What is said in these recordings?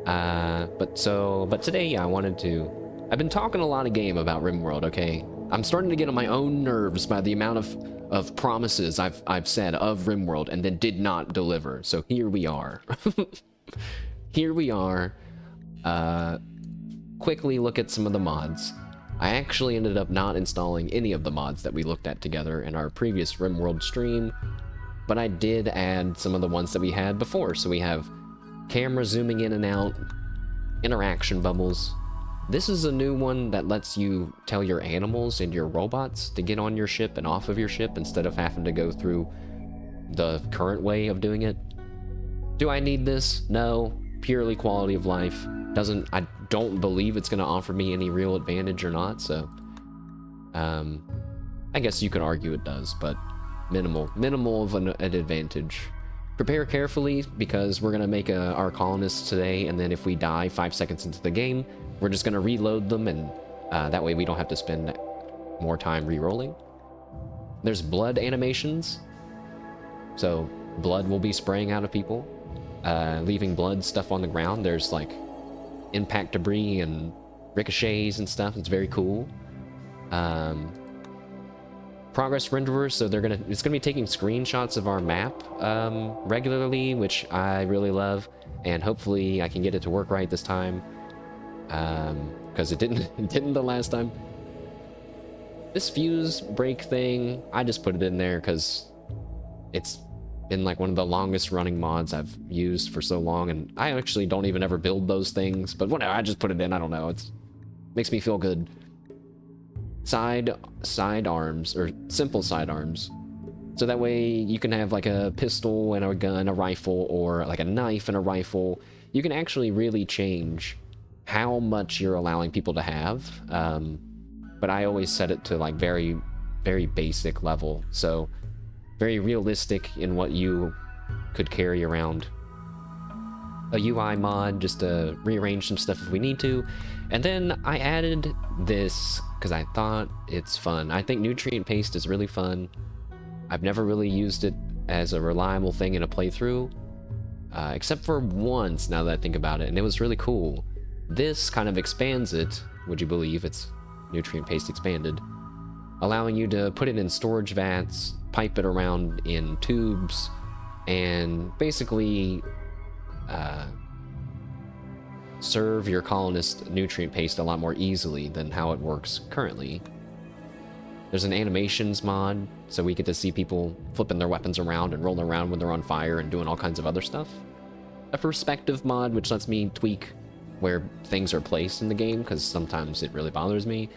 But today, yeah, I've been talking a lot of game about Rimworld, okay? I'm starting to get on my own nerves by the amount of promises I've said of Rimworld and then did not deliver. So here we are. Here we are. Quickly look at some of the mods. I actually ended up not installing any of the mods that we looked at together in our previous Rimworld stream, but I did add some of the ones that we had before. So we have camera zooming in and out, interaction bubbles. This is a new one that lets you tell your animals and your robots to get on your ship and off of your ship instead of having to go through the current way of doing it. Do I need this? No. Purely quality of life. I don't believe it's going to offer me any real advantage or not, so I guess you could argue it does, but minimal of an advantage. Prepare carefully, because we're going to make our colonists today, and then if we die 5 seconds into the game, we're just going to reload them, and that way we don't have to spend more time re-rolling. There's blood animations, so blood will be spraying out of people, leaving blood stuff on the ground. There's like impact debris and ricochets and stuff. It's very cool. Progress renderers, so it's gonna be taking screenshots of our map regularly, which I really love, and hopefully I can get it to work right this time, because it didn't the last time. This fuse break thing, I just put it in there because it's been like one of the longest running mods I've used for so long, and I actually don't even ever build those things, but whatever, I just put it in. I don't know, it makes me feel good. Side arms, or simple side arms, so that way you can have like a pistol and a gun, a rifle, or like a knife and a rifle. You can actually really change how much you're allowing people to have, but I always set it to like very basic level, so very realistic in what you could carry around. A UI mod just to rearrange some stuff if we need to. And then I added this because I thought it's fun. I think nutrient paste is really fun. I've never really used it as a reliable thing in a playthrough, except for once now that I think about it, and it was really cool. This kind of expands it, would you believe? It's nutrient paste expanded, allowing you to put it in storage vats, pipe it around in tubes, and basically serve your colonist nutrient paste a lot more easily than how it works currently. There's an animations mod, so we get to see people flipping their weapons around and rolling around when they're on fire and doing all kinds of other stuff. A perspective mod, which lets me tweak where things are placed in the game, because sometimes it really bothers me.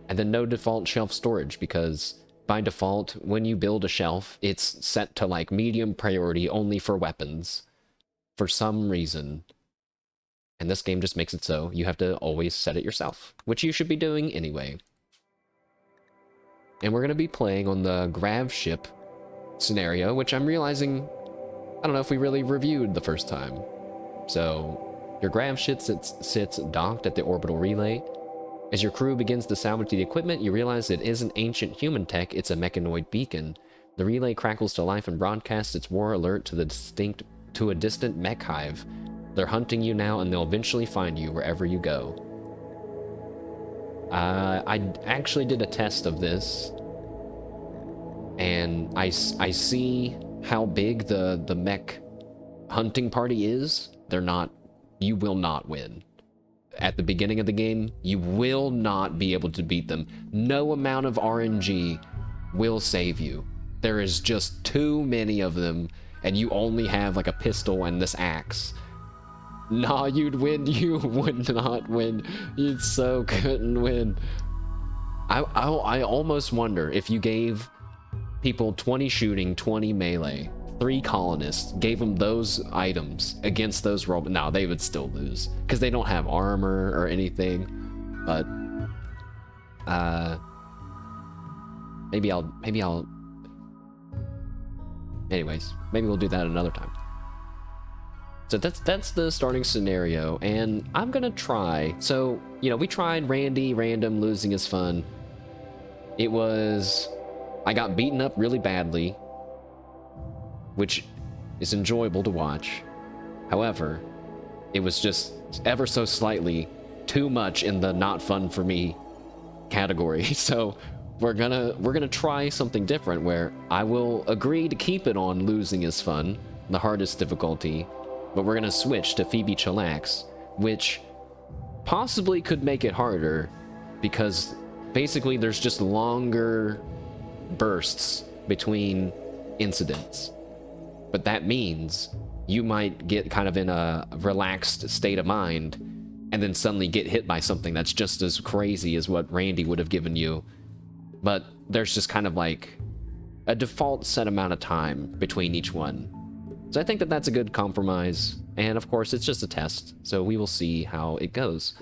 And then no default shelf storage, because by default, when you build a shelf, it's set to like medium priority only for weapons for some reason. And this game just makes it so you have to always set it yourself, which you should be doing anyway. And we're going to be playing on the grav ship scenario, which I'm realizing, I don't know if we really reviewed the first time. So your grav ship sits docked at the orbital relay. As your crew begins to salvage the equipment, you realize it isn't ancient human tech, it's a mechanoid beacon. The relay crackles to life and broadcasts its war alert to a distant mech hive. They're hunting you now, and they'll eventually find you wherever you go. I actually did a test of this, and I see how big the mech hunting party is. You will not win. At the beginning of the game, you will not be able to beat them. No amount of RNG will save you. There is just too many of them, and you only have like a pistol and this axe. Nah, you'd win. You would not win. You so couldn't win. I almost wonder if you gave people 20 shooting, 20 melee, 3 colonists, gave them those items against those robots. No, they would still lose because they don't have armor or anything. But anyways, maybe we'll do that another time. So that's the starting scenario, and I'm gonna try. So, you know, we tried random, losing is fun. I got beaten up really badly, which is enjoyable to watch. However, it was just ever so slightly too much in the not fun for me category. So we're gonna try something different where I will agree to keep it on losing is fun, the hardest difficulty, but we're gonna switch to Phoebe Chillax, which possibly could make it harder because basically there's just longer bursts between incidents. But that means you might get kind of in a relaxed state of mind and then suddenly get hit by something that's just as crazy as what Randy would have given you. But there's just kind of like a default set amount of time between each one. So I think that that's a good compromise. And of course, it's just a test, so we will see how it goes.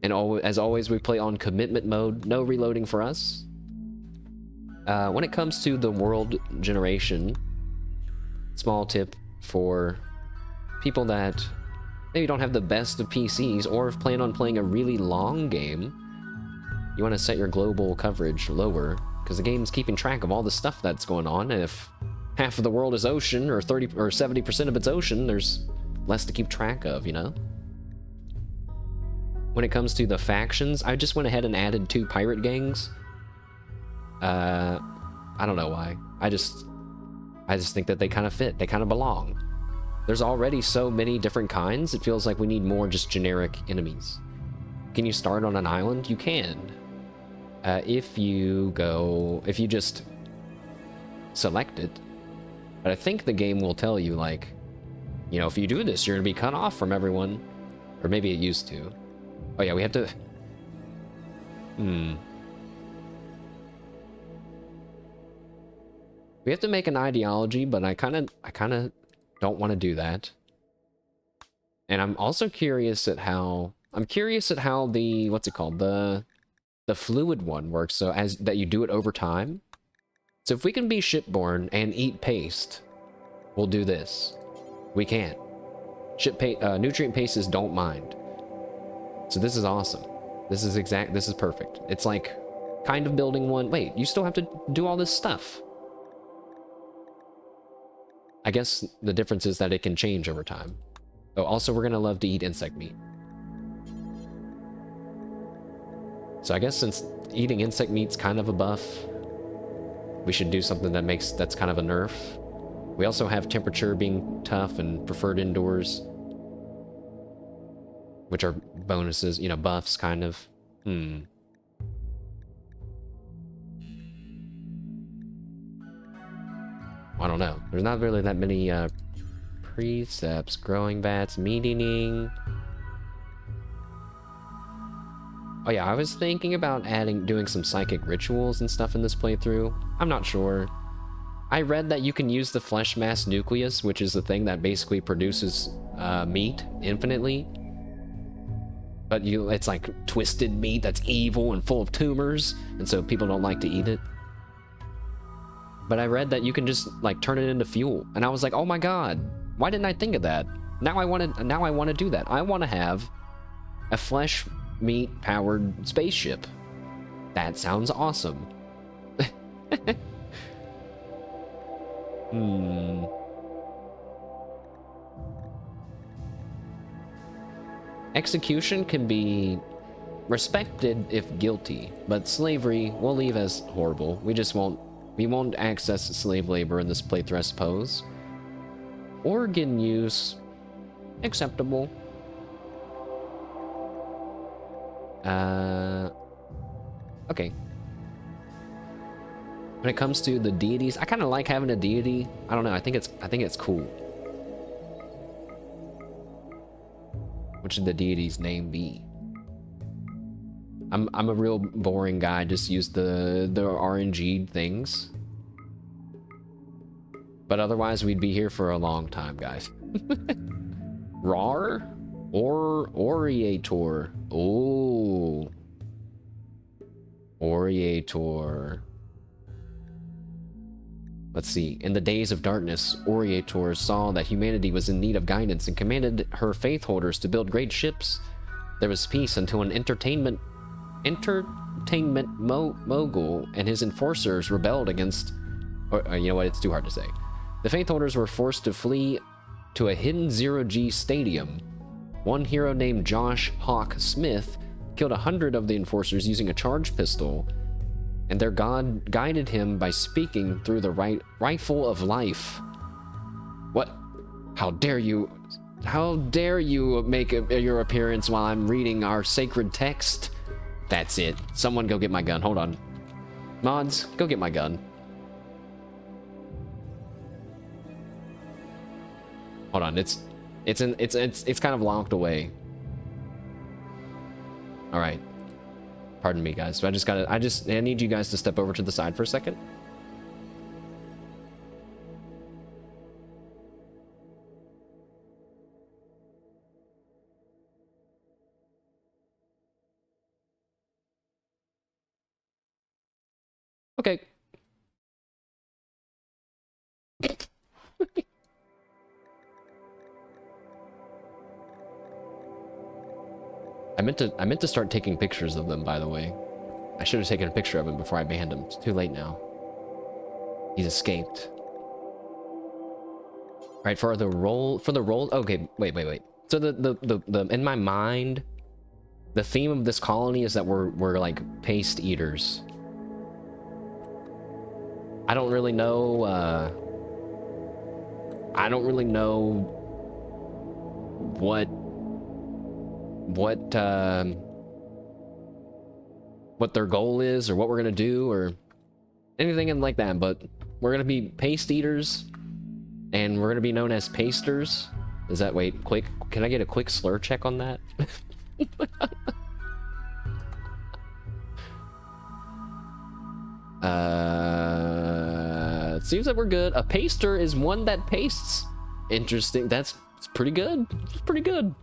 And as always, we play on commitment mode, no reloading for us. When it comes to the world generation, small tip for people that maybe don't have the best of PCs or plan on playing a really long game, you want to set your global coverage lower, because the game's keeping track of all the stuff that's going on, and if half of the world is ocean, or 30 or 70% of it's ocean, there's less to keep track of, you know? When it comes to the factions, I just went ahead and added 2 pirate gangs. I don't know why. I just think that they kind of fit. They kind of belong. There's already so many different kinds, it feels like we need more just generic enemies. Can you start on an island? You can. If you just select it. But I think the game will tell you, like, you know, if you do this, you're going to be cut off from everyone. Or maybe it used to. Oh yeah, we have to... We have to make an ideology, but I kind of don't want to do that. And I'm also curious at how... I'm curious at how the... What's it called? The fluid one works, so as that you do it over time. So if we can be shipborne and eat paste, we'll do this. We can. Nutrient pastes don't mind. So this is awesome. This is perfect. It's like kind of building one. Wait, you still have to do all this stuff. I guess the difference is that it can change over time. Oh, also we're gonna love to eat insect meat. So I guess since eating insect meat's kind of a buff, we should do something that's kind of a nerf. We also have temperature being tough and preferred indoors, which are bonuses, you know, buffs kind of. I don't know. There's not really that many precepts. Growing bats, meat eating. Oh yeah, I was thinking about doing some psychic rituals and stuff in this playthrough. I'm not sure. I read that you can use the flesh mass nucleus, which is the thing that basically produces meat infinitely. But it's like twisted meat that's evil and full of tumors, and so people don't like to eat it. But I read that you can just like turn it into fuel, and I was like, oh my god, why didn't I think of that? Now I want to do that. I want to have a flesh meat powered spaceship. That sounds awesome. Execution can be respected if guilty, but slavery we'll leave as horrible. We won't access slave labor in this playthrough, I suppose. Organ use, acceptable. Okay. When it comes to the deities, I kind of like having a deity. I don't know. I think it's cool. What should the deity's name be? I'm a real boring guy. Just use the RNG things. But otherwise, we'd be here for a long time, guys. Rar or Oriator. Oh, Oriator. Let's see. In the days of darkness, Oriator saw that humanity was in need of guidance and commanded her faith holders to build great ships. There was peace until an entertainment mogul and his enforcers rebelled against... you know what? It's too hard to say. The faith holders were forced to flee to a hidden zero-G stadium One hero named Josh Hawk Smith killed 100 of the enforcers using a charged pistol, and their god guided him by speaking through the rifle of life. What? How dare you? How dare you make your appearance while I'm reading our sacred text? That's it. Someone go get my gun. Hold on. Mods, go get my gun. Hold on. It's kind of locked away. All right. Pardon me, guys. So I need you guys to step over to the side for a second. Okay. I meant to start taking pictures of them, by the way. I should have taken a picture of him before I banned him. It's too late now. He's escaped. All right, for the roll, okay, wait. So the in my mind, the theme of this colony is that we're like paste eaters. I don't really know what their goal is or what we're gonna do or anything like that, but we're gonna be paste eaters and we're gonna be known as pasters. Is that, wait, quick, can I get a quick slur check on that? It seems that we're good. A paster is one that pastes. Interesting. It's pretty good. It's pretty good.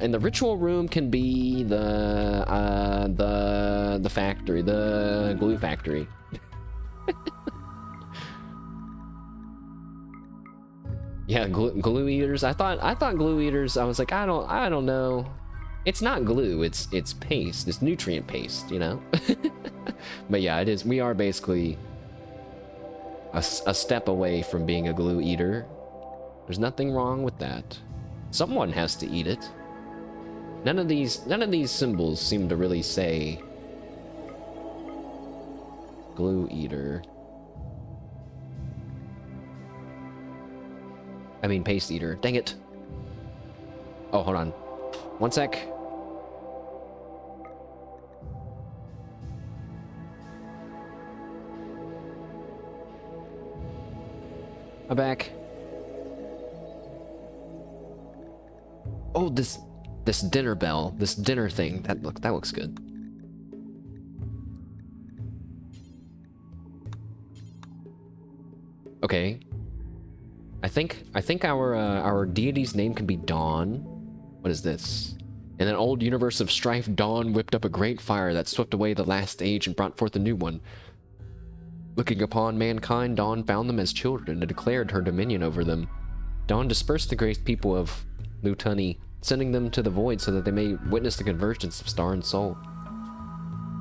And the ritual room can be the factory, the glue factory. Yeah, glue eaters. I thought glue eaters. I was like, I don't know. It's not glue. It's paste. It's nutrient paste, you know. But yeah, it is. We are basically a step away from being a glue eater. There's nothing wrong with that. Someone has to eat it. None of these symbols seem to really say glue eater. I mean paste eater. Dang it. Oh, hold on. One sec. I'm back. Oh, this dinner bell, this dinner thing. That looks good. Okay. I think our deity's name can be Dawn. What is this? In an old universe of strife, Dawn whipped up a great fire that swept away the last age and brought forth a new one. Looking upon mankind, Dawn found them as children and declared her dominion over them. Dawn dispersed the great people of Lutuni, sending them to the void so that they may witness the convergence of star and soul.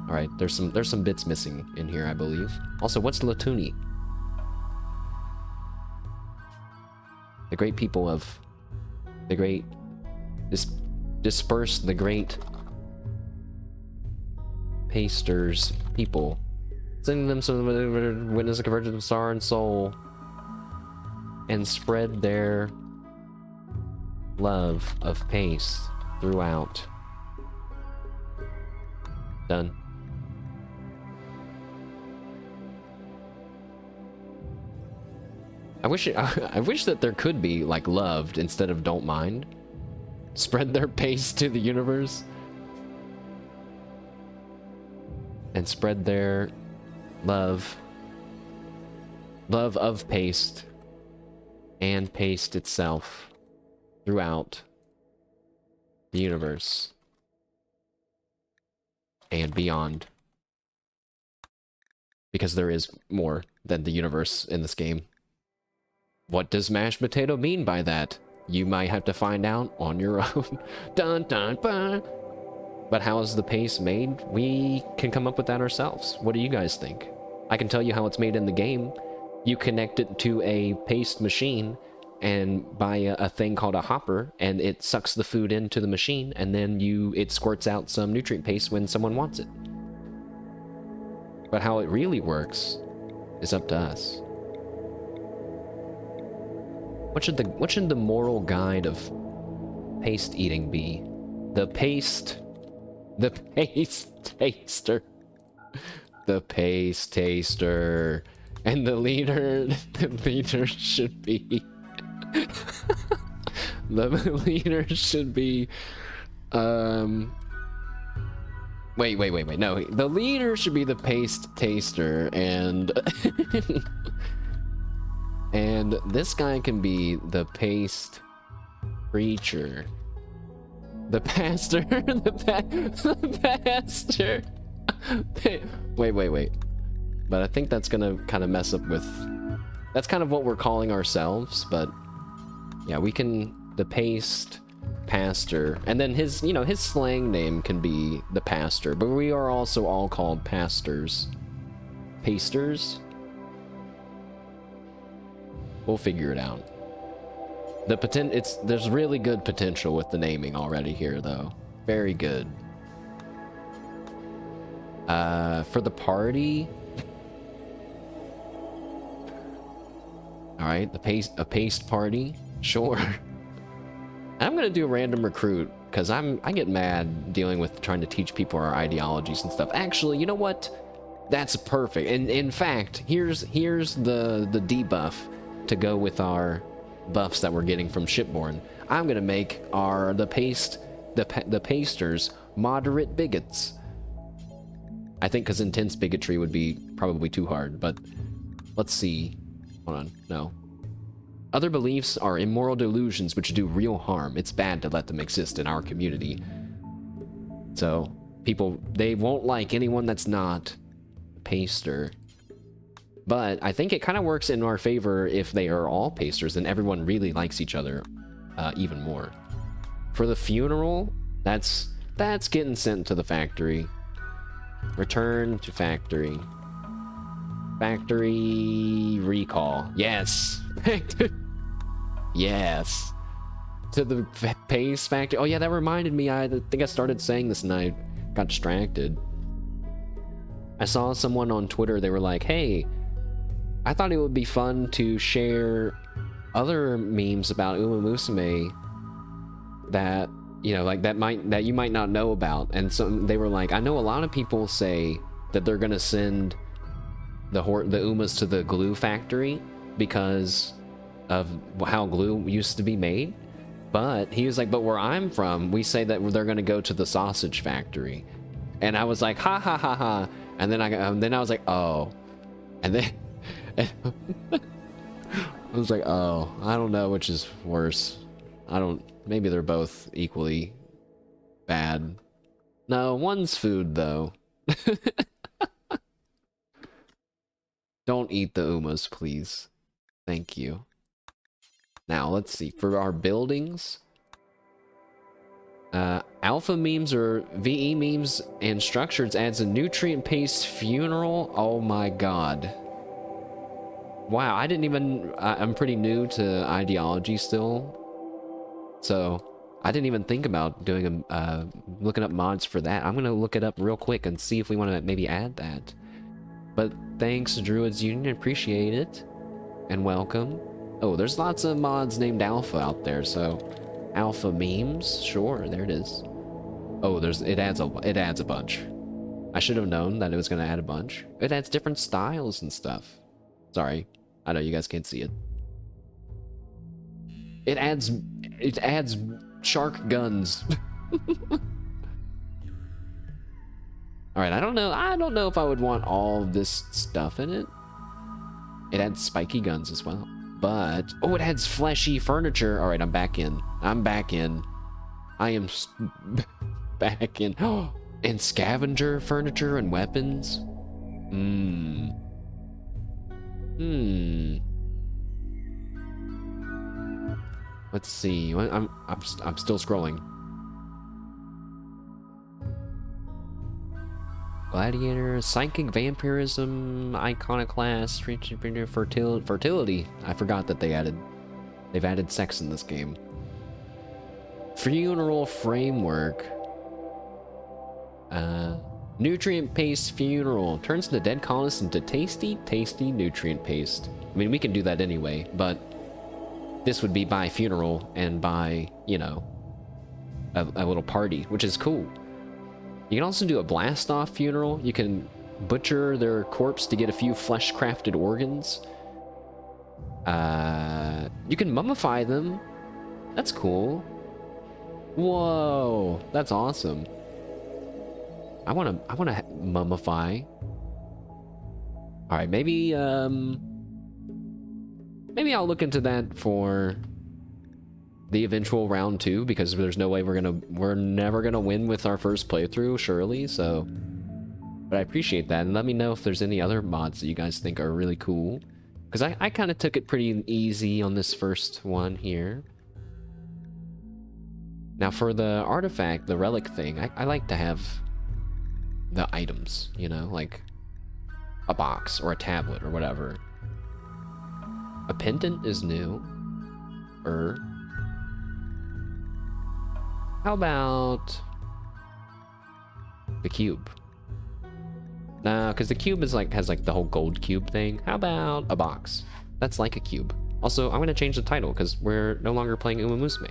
All right, there's some bits missing in here, I believe. Also, what's Lutuni? The great people of the great disperse the great pasters people, sending them so that they would witness the convergence of star and soul and spread their love of paste throughout. Done. I wish that there could be like loved instead of don't mind. Spread their paste to the universe and spread their love of paste and paste itself throughout the universe and beyond, because there is more than the universe in this game. What does mashed potato mean by that? You might have to find out on your own. Dun dun dun. But how is the paste made? We can come up with that ourselves. What do you guys think? I can tell you how it's made in the game. You connect it to a paste machine, and buy a thing called a hopper, and it sucks the food into the machine, and then it squirts out some nutrient paste when someone wants it. But how it really works is up to us. What should the moral guide of paste eating be? The paste taster. The paste taster. And the leader should be the leader should be wait. No, the leader should be the paste taster, and and this guy can be the paste preacher. The pastor, the pastor. Wait. But I think that's gonna kind of mess up with... That's kind of what we're calling ourselves, but... Yeah, we can... The paste pastor. And then his, you know, his slang name can be the pastor, but we are also all called pastors. Pasters? We'll figure it out. There's really good potential with the naming already here, though. Very good. For the party... Alright, a paste party? Sure. I'm gonna do a random recruit, because I get mad dealing with trying to teach people our ideologies and stuff. Actually, you know what? That's perfect. And in fact, here's the debuff to go with our buffs that we're getting from Shipborn. I'm gonna make the pasters moderate bigots. I think because intense bigotry would be probably too hard, but let's see. Hold on, no. Other beliefs are immoral delusions which do real harm. It's bad to let them exist in our community. So, they won't like anyone that's not a paster. But I think it kind of works in our favor if they are all pasters, and everyone really likes each other even more. For the funeral, that's getting sent to the factory. Return to factory. Factory recall. Yes. Yes. To the paste factory. Oh yeah, that reminded me. I think I started saying this and I got distracted. I saw someone on Twitter. They were like, "Hey, I thought it would be fun to share other memes about Uma Musume that, you know, like that you might not know about." And so they were like, "I know a lot of people say that they're gonna send the Umas to the glue factory because of how glue used to be made." But he was like, "But where I'm from, we say that they're gonna go to the sausage factory." And I was like, "Ha ha ha ha!" And then I was like, "Oh," and then I was like, "Oh, I don't know which is worse. Maybe they're both equally bad. No, one's food though." Don't eat the Umas, please. Thank you. Now, let's see. For our buildings, alpha memes or VE memes and structures adds a nutrient-paste funeral. Oh my god. Wow, I didn't even... I'm pretty new to ideology still. So, I didn't even think about doing looking up mods for that. I'm gonna look it up real quick and see if we want to maybe add that. But thanks, Druids Union, appreciate it. And welcome. Oh, there's lots of mods named Alpha out there, so... Alpha memes? Sure, there it is. Oh, it adds a bunch. I should have known that it was going to add a bunch. It adds different styles and stuff. Sorry, I know you guys can't see it. It adds shark guns. Alright, I don't know if I would want all this stuff in it. It adds spiky guns as well. But, oh, it adds fleshy furniture. Alright, I'm back in. I am back in. And scavenger furniture and weapons. Let's see. I'm still scrolling. Gladiator, psychic vampirism, iconoclast, fertility. I forgot that they added They've added sex in this game. Funeral framework. Nutrient paste funeral. Turns the dead colonists into tasty, tasty nutrient paste. I mean, we can do that anyway, but this would be by funeral and by, you know, a little party, which is cool. You can also do a blast-off funeral. You can butcher their corpse to get a few flesh-crafted organs. You can mummify them. That's cool. Whoa, that's awesome. I wanna mummify. All right, maybe maybe I'll look into that for the eventual round 2, because there's no way we're never gonna win with our first playthrough, surely. So, but I appreciate that, and let me know if there's any other mods that you guys think are really cool, because I kind of took it pretty easy on this first one here. Now for the artifact, the relic thing, I like to have the items, you know, like a box or a tablet or whatever. A pendant is new. How about the cube? Nah, because the cube is like has like the whole gold cube thing. How about a box? That's like a cube. Also, I'm gonna change the title because we're no longer playing Uma Musume.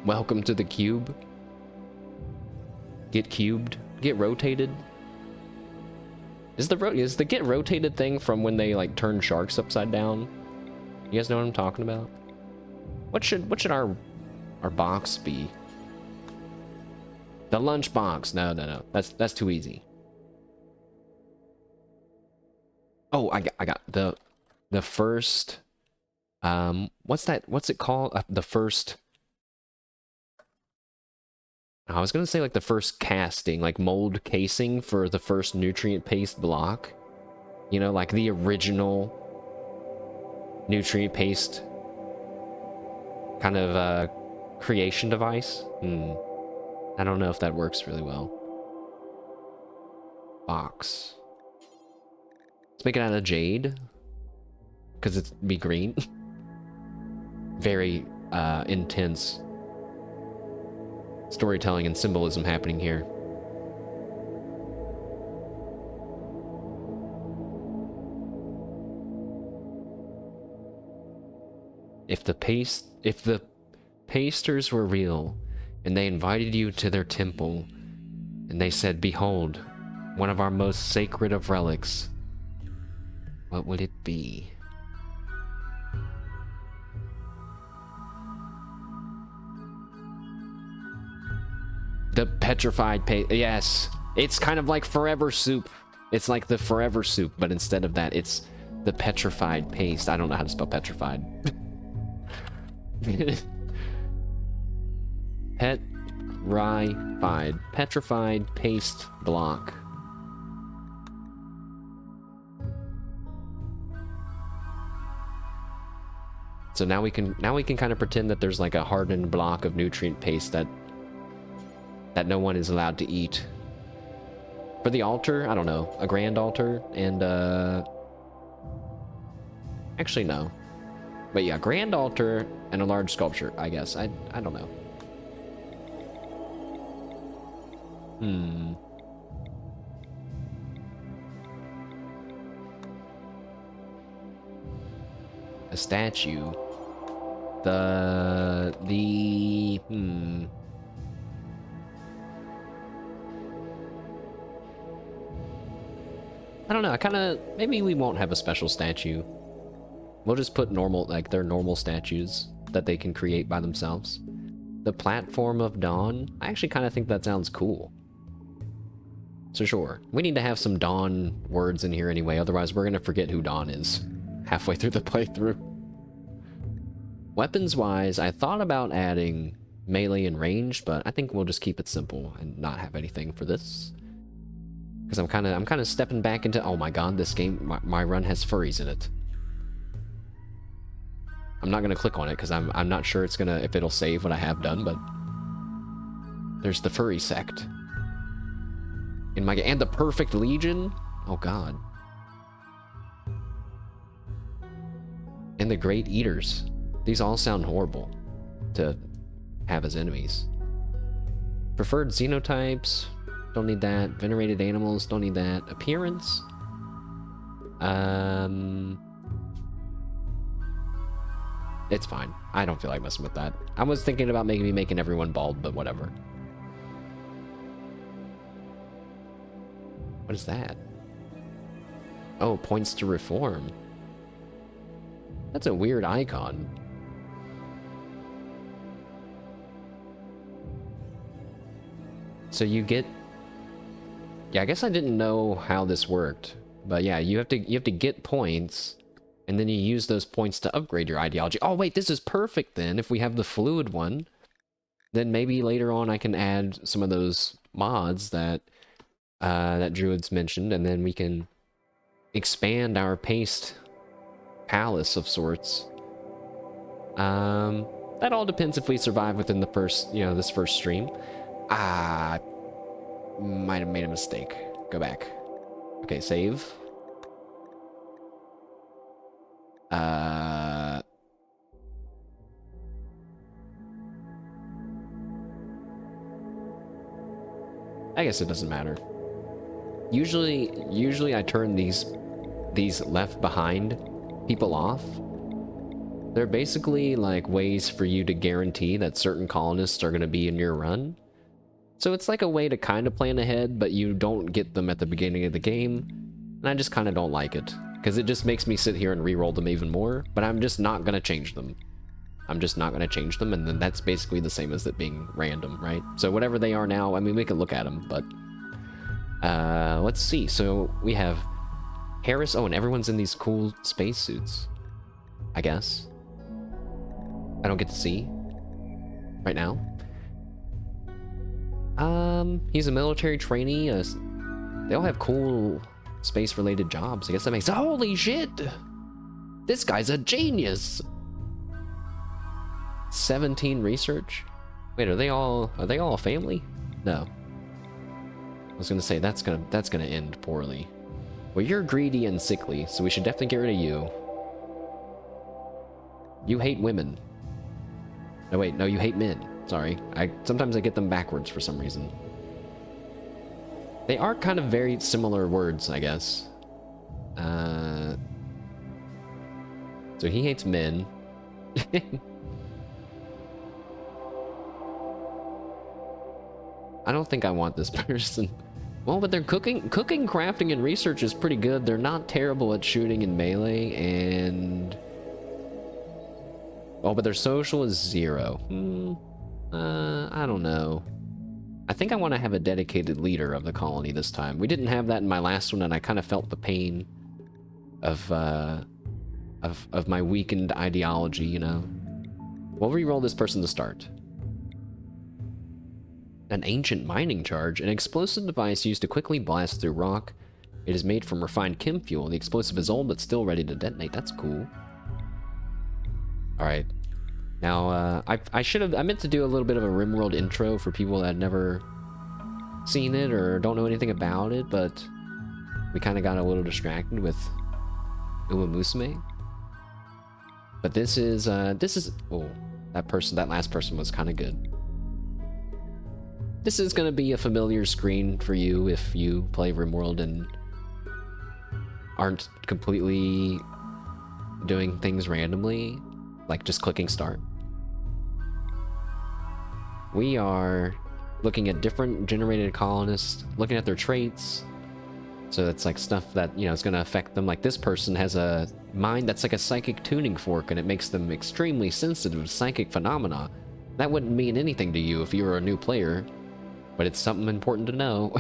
Welcome to the cube. Get cubed. Get rotated. Is the get rotated thing from when they like turn sharks upside down? You guys know what I'm talking about? What should our box be? The lunch box. No. That's too easy. Oh, I got the first what's it called? The first, I was gonna say like the first casting, like mold casing for the first nutrient paste block. You know, like the original nutrient paste kind of creation device. I don't know if that works really well. Box. Let's make it out of jade, because it'd be green. Very intense storytelling and symbolism happening here. If the pasters were real, and they invited you to their temple, and they said, "Behold, one of our most sacred of relics," what would it be? The petrified paste. Yes, it's kind of like forever soup. It's like the forever soup, but instead of that, it's the petrified paste. I don't know how to spell petrified. Petrified paste block. So now we can kind of pretend that there's like a hardened block of nutrient paste that no one is allowed to eat. For the altar, I don't know, a grand altar and actually no. But yeah, grand altar and a large sculpture, I guess. I don't know. A statue. I don't know, maybe we won't have a special statue. We'll just put normal, like their normal statues that they can create by themselves. The platform of dawn. I actually kind of think that sounds cool. So sure, we need to have some dawn words in here anyway, otherwise we're gonna forget who Dawn is halfway through the playthrough. Weapons-wise, I thought about adding melee and ranged, but I think we'll just keep it simple and not have anything for this. Because I'm kind of stepping back into, oh my god, this game, my run has furries in it. I'm not gonna click on it because I'm not sure it's gonna if it'll save what I have done, but there's the furry sect. And the perfect legion? Oh god. And the great eaters. These all sound horrible to have as enemies. Preferred xenotypes, don't need that. Venerated animals, don't need that. Appearance? It's fine. I don't feel like messing with that. I was thinking about maybe making everyone bald, but whatever. What is that? Oh, points to reform. That's a weird icon. So you get... Yeah, I guess I didn't know how this worked. But yeah, you have to get points, and then you use those points to upgrade your ideology. Oh wait, this is perfect then. If we have the fluid one, then maybe later on I can add some of those mods that that Druids mentioned, and then we can expand our paste palace of sorts. That all depends if we survive within the first, this first stream. Might have made a mistake. Go back. Okay, save. I guess it doesn't matter. Usually I turn these left behind people off. They're basically like ways for you to guarantee that certain colonists are going to be in your run. So it's like a way to kind of plan ahead, but you don't get them at the beginning of the game. And I just kind of don't like it, because it just makes me sit here and re-roll them even more, but I'm just not going to change them. I'm just not going to change them, and then that's basically the same as it being random, right? So whatever they are now, I mean, we can look at them, but... let's see. So we have Harris. Oh, and everyone's in these cool spacesuits, I guess. I don't get to see right now. He's a military trainee. They all have cool space-related jobs. I guess that makes... Holy shit! This guy's a genius! 17 research? Wait, are they all a family? No. I was gonna say, that's gonna end poorly. Well, you're greedy and sickly, so we should definitely get rid of you. You hate women. No, wait, no, you hate men. Sorry. Sometimes I get them backwards for some reason. They are kind of very similar words, I guess. So he hates men. I don't think I want this person. Well, but their cooking, crafting, and research is pretty good. They're not terrible at shooting and melee, and... Oh, but their social is 0. I don't know. I think I want to have a dedicated leader of the colony this time. We didn't have that in my last one, and I kind of felt the pain of my weakened ideology, you know? We'll re-roll this person to start. An ancient mining charge, an explosive device used to quickly blast through rock. It is made from refined chem fuel. The explosive is old, but still ready to detonate. That's cool. Alright. Now, I meant to do a little bit of a Rimworld intro for people that had never seen it or don't know anything about it, but we kind of got a little distracted with Uma Musume. But this is, oh, that last person was kind of good. This is going to be a familiar screen for you if you play Rimworld and aren't completely doing things randomly, like just clicking start. We are looking at different generated colonists, looking at their traits. So that's like stuff that, is going to affect them. Like this person has a mind that's like a psychic tuning fork, and it makes them extremely sensitive to psychic phenomena. That wouldn't mean anything to you if you were a new player, but it's something important to know.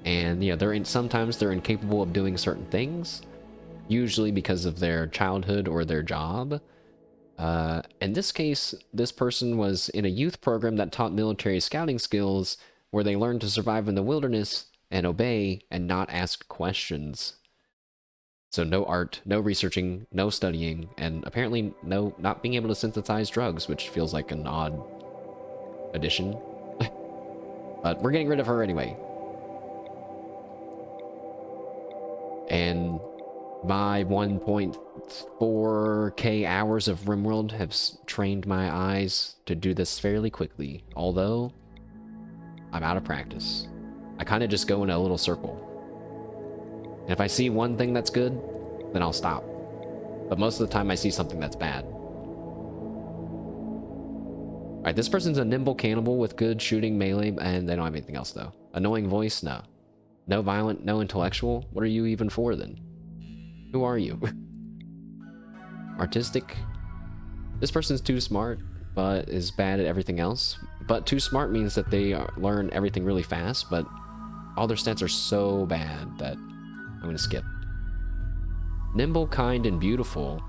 And, sometimes they're incapable of doing certain things, usually because of their childhood or their job. In this case, this person was in a youth program that taught military scouting skills, where they learned to survive in the wilderness and obey and not ask questions. So no art, no researching, no studying, and apparently not being able to synthesize drugs, which feels like an odd addition. But we're getting rid of her anyway. And my 1.4k hours of Rimworld have trained my eyes to do this fairly quickly, although I'm out of practice. I kind of just go in a little circle. And if I see one thing that's good, then I'll stop. But most of the time I see something that's bad. Alright, this person's a nimble cannibal with good shooting melee, and they don't have anything else though. Annoying voice? No. No violent, no intellectual? What are you even for then? Who are you? Artistic? This person's too smart, but is bad at everything else. But too smart means that they learn everything really fast, but all their stats are so bad that I'm gonna skip. Nimble, kind, and beautiful.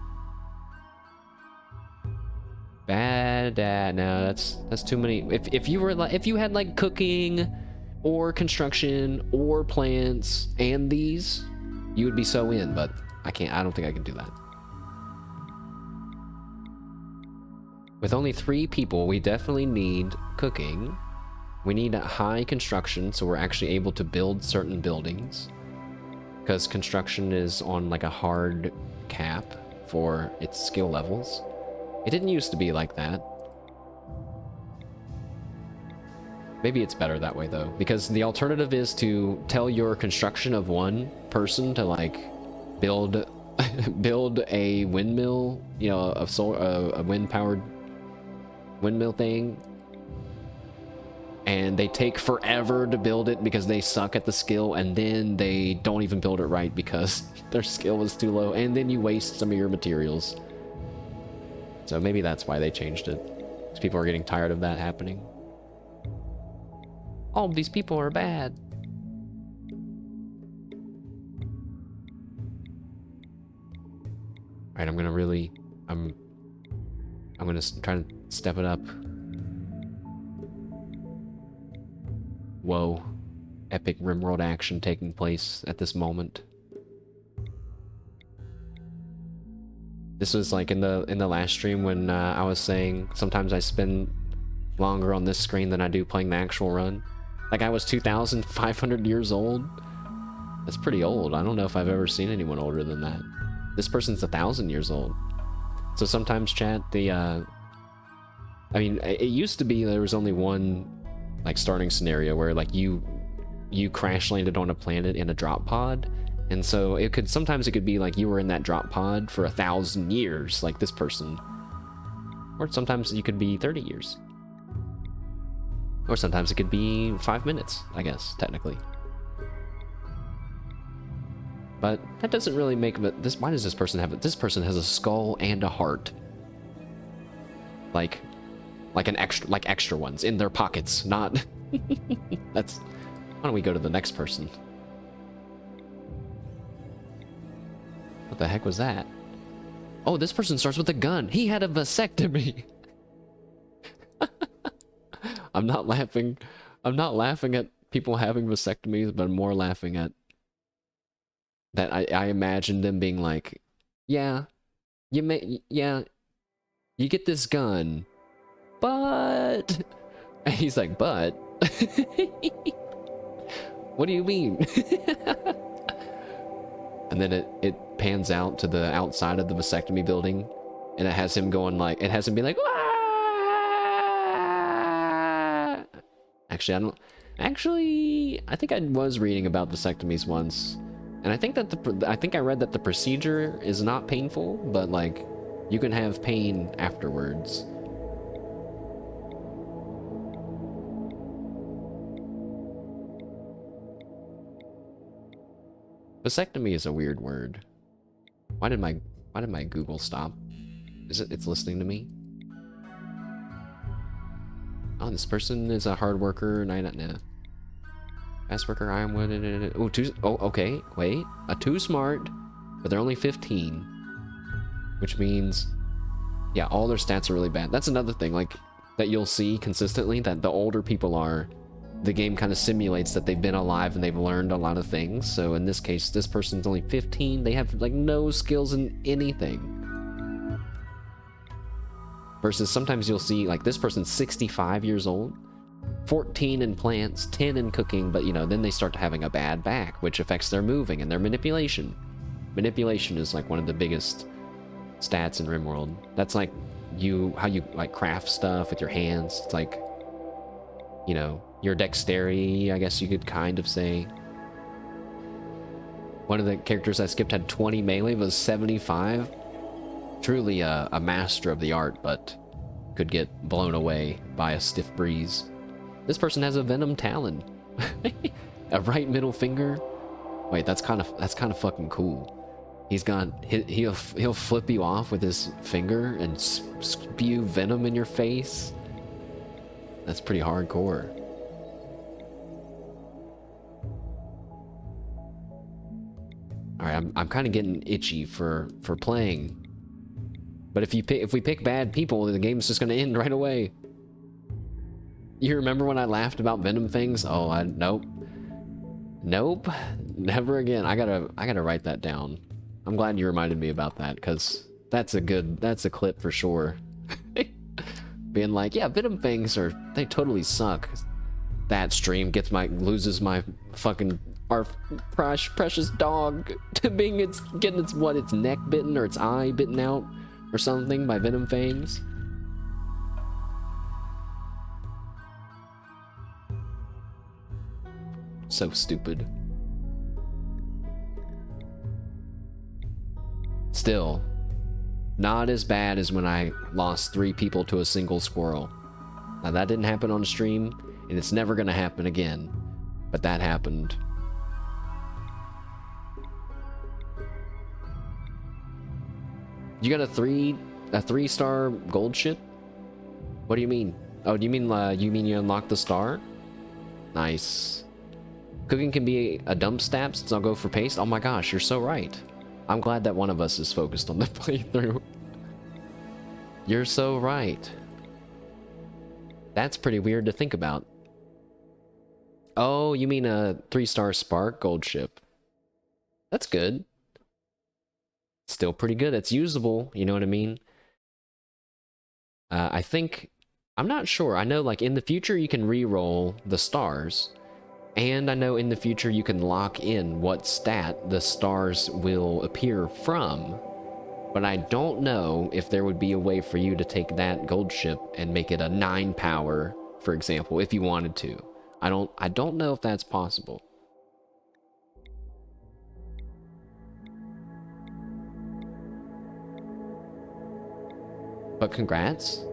Bad at no, that's too many. If you were like, if you had like cooking or construction or plants and these, you would be so in, but I can't. I don't think I can do that. With only 3 people, we definitely need cooking. We need a high construction, so we're actually able to build certain buildings. Because construction is on like a hard cap for its skill levels. It didn't used to be like that. Maybe it's better that way though, because the alternative is to tell your construction of one person to like build a windmill, you know, a wind-powered windmill thing, and they take forever to build it because they suck at the skill, and then they don't even build it right because their skill was too low, and then you waste some of your materials. So maybe that's why they changed it, because people are getting tired of that happening. All of these people are bad. Alright, I'm gonna try to step it up. Whoa. Epic Rimworld action taking place at this moment. This was like in the last stream when I was saying sometimes I spend longer on this screen than I do playing the actual run. Like I was 2,500 years old. That's pretty old. I don't know if I've ever seen anyone older than that. This person's 1,000 years old. So sometimes chat, I mean, it used to be there was only one like starting scenario where like you crash landed on a planet in a drop pod, and so sometimes it could be like you were in that drop pod for 1,000 years, like this person, or sometimes you could be 30 years, or sometimes it could be 5 minutes, I guess technically. But that doesn't really make this. Why does this person have it? This person has a skull and a heart, like extra ones in their pockets. Not. That's. Why don't we go to the next person? What the heck was that? Oh, this person starts with a gun. He had a vasectomy. I'm not laughing. I'm not laughing at people having vasectomies, but I'm more laughing at that I imagine them being like, yeah, you get this gun, but... And he's like, but? What do you mean? And then it pans out to the outside of the vasectomy building, and it has him going like, it has him be like, Wah! Actually, I think I was reading about vasectomies once. And I think that I read that the procedure is not painful, but like you can have pain afterwards. Vasectomy is a weird word. Why did my Google stop? It's listening to me? Oh, this person is a hard worker, and I don't know. Fast worker, I am with it. Oh, okay. Wait. A too smart, but they're only 15. Which means, yeah, all their stats are really bad. That's another thing, like, that you'll see consistently, that the older people are, the game kind of simulates that they've been alive and they've learned a lot of things. So in this case, this person's only 15. They have like no skills in anything. Versus sometimes you'll see like this person's 65 years old, 14 in plants, 10 in cooking, but you know, then they start having a bad back, which affects their moving and their manipulation. Manipulation is like one of the biggest stats in Rimworld. That's like how you like craft stuff with your hands. It's like, you know, your dexterity, I guess you could kind of say. One of the characters I skipped had 20 melee, was 75. Truly a master of the art, but could get blown away by a stiff breeze. This person has a venom talon. A right middle finger. Wait, that's kind of fucking cool. He's got he'll flip you off with his finger and spew venom in your face. That's pretty hardcore. All right, I'm kind of getting itchy for playing. But if we pick bad people, the game's just gonna end right away. You remember when I laughed about venom things? Oh, nope, never again. I gotta write that down. I'm glad you reminded me about that, because that's a clip for sure. Being like, yeah, venom things they totally suck. That stream loses my fucking precious dog to getting its neck bitten or its eye bitten out or something by venom fangs. So stupid. Still, not as bad as when I lost 3 people to a single squirrel. Now that didn't happen on stream, and it's never gonna happen again. But that happened. You got a 3-star gold ship? What do you mean? Oh, do you mean you unlocked the star? Nice. Cooking can be a dump stat, since I'll go for paste. Oh my gosh, you're so right. I'm glad that one of us is focused on the playthrough. You're so right. That's pretty weird to think about. Oh, you mean a 3-star spark gold ship? That's good. Still pretty good. It's usable, you know what I mean? I think... I'm not sure. I know, like, in the future you can re-roll the stars. And I know in the future you can lock in what stat the stars will appear from. But I don't know if there would be a way for you to take that gold ship and make it a 9 power, for example, if you wanted to. I don't know if that's possible. But congrats.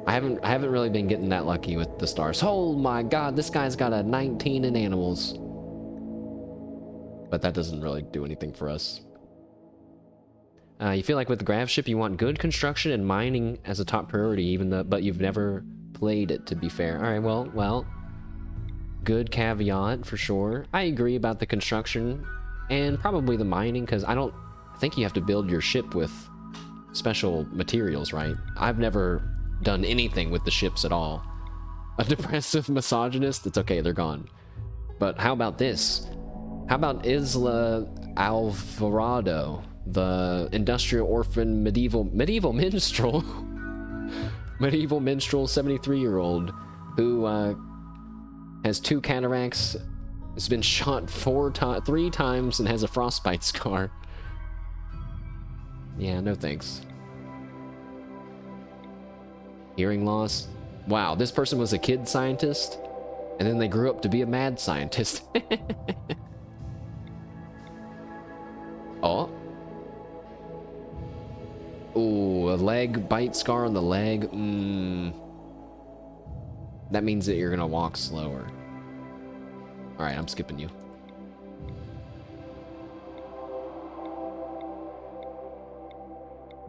I haven't really been getting that lucky with the stars. Oh my god, this guy's got a 19 in animals. But that doesn't really do anything for us. You feel like with the grav ship you want good construction and mining as a top priority, but you've never played it, to be fair. Alright, well. Good caveat for sure. I agree about the construction and probably the mining, because I think you have to build your ship with special materials, right? I've never done anything with the ships at all. A depressive misogynist? It's okay, they're gone. But how about this? How about Isla Alvarado, the industrial orphan medieval minstrel? Medieval minstrel 73-year-old who has 2 cataracts, has been shot 3 times, and has a frostbite scar. Yeah, no thanks. Hearing loss. Wow, this person was a kid scientist, and then they grew up to be a mad scientist. Oh. Ooh, a leg bite scar on the leg. That means that you're gonna walk slower. Alright, I'm skipping you.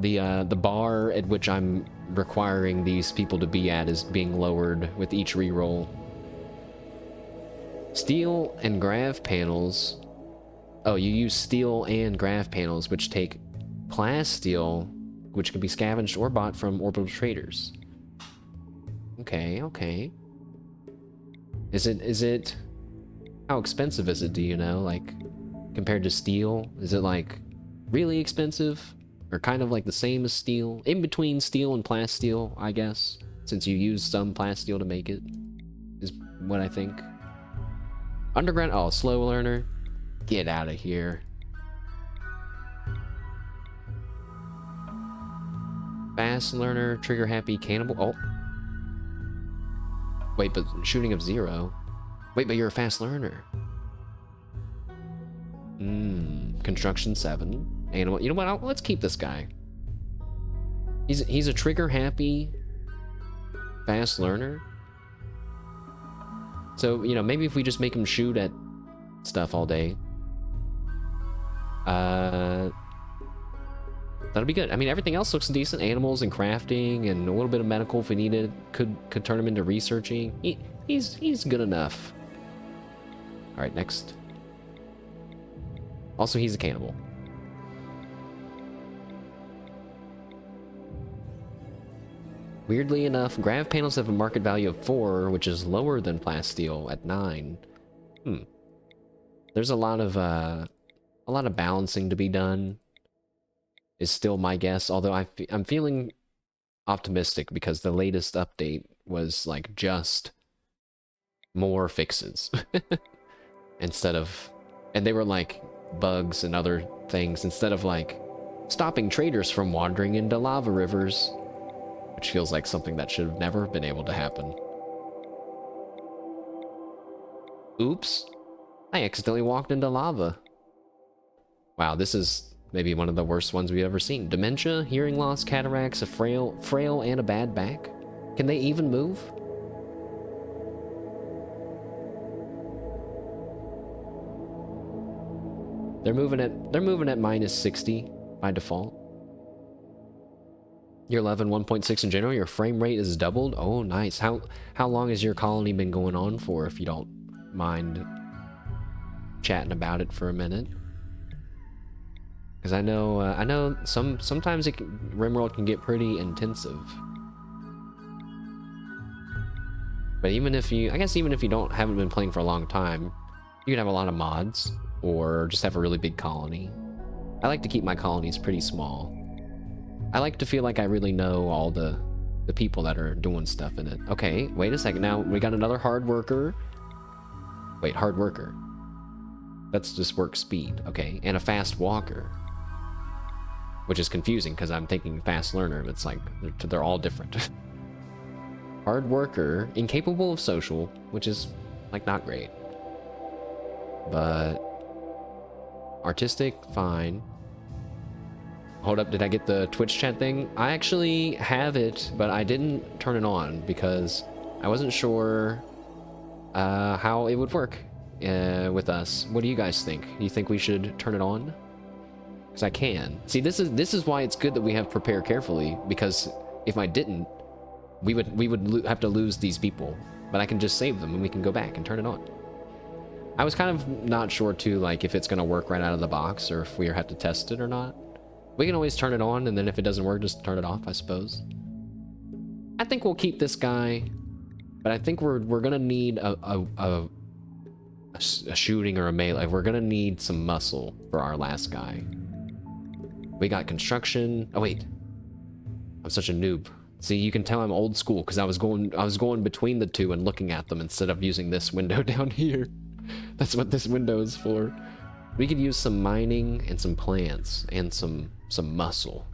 The bar at which I'm requiring these people to be at is being lowered with each reroll. Steel and grav panels. Oh, you use steel and grav panels, which take plasteel, which can be scavenged or bought from orbital traders. Okay. Is it, how expensive is it, do you know? Like, compared to steel? Is it like really expensive? Or kind of like the same as steel? In between steel and plasteel, I guess. Since you use some plasteel to make it, is what I think. Underground, oh, slow learner. Get out of here. Fast learner, trigger happy, cannibal. Oh. Wait, but shooting of 0. Wait, but you're a fast learner. Construction 7. Animal. You know what? Let's keep this guy. He's a trigger happy, fast learner. So, you know, maybe if we just make him shoot at stuff all day. That'll be good. I mean, everything else looks decent. Animals and crafting and a little bit of medical if we needed. Could turn him into researching. He's good enough. All right, next. Also, he's a cannibal. Weirdly enough, grav panels have a market value of 4, which is lower than plasteel at 9. There's a lot of balancing to be done. Is still my guess, although I'm feeling optimistic because the latest update was like just more fixes instead of, and they were like bugs and other things instead of like stopping traders from wandering into lava rivers, which feels like something that should have never been able to happen. Oops, I accidentally walked into lava. Wow, this is maybe one of the worst ones we've ever seen. Dementia, hearing loss, cataracts, a frail and a bad back. Can they even move? They're moving at minus 60 by default. You're 11, 1.6 in general. Your frame rate is doubled. Oh, nice. How long has your colony been going on for, if you don't mind chatting about it for a minute? Because I know sometimes Rimworld can get pretty intensive. But even if you, I guess even if you haven't been playing for a long time, you can have a lot of mods or just have a really big colony. I like to keep my colonies pretty small. I like to feel like I really know all the people that are doing stuff in it. Okay, wait a second. Now we got another hard worker. Wait, hard worker. That's just work speed. Okay, and a fast walker. Which is confusing because I'm thinking fast learner, but it's like they're all different. Hard worker, incapable of social, which is like not great. But artistic, fine. Hold up, did I get the Twitch chat thing? I actually have it, but I didn't turn it on because I wasn't sure how it would work with us. What do you guys think? Do you think we should turn it on? Because I can. See, this is why it's good that we have prepare carefully, because if I didn't, we would have to lose these people. But I can just save them and we can go back and turn it on. I was kind of not sure too, like if it's gonna work right out of the box or if we have to test it or not. We can always turn it on, and then if it doesn't work, just turn it off, I suppose. I think we'll keep this guy, but I think we're gonna need a shooting or a melee. We're gonna need some muscle for our last guy. We got construction. Oh wait, I'm such a noob. See, you can tell I'm old school because I was going between the two and looking at them instead of using this window down here. That's what this window is for. We could use some mining and some plants and some muscle.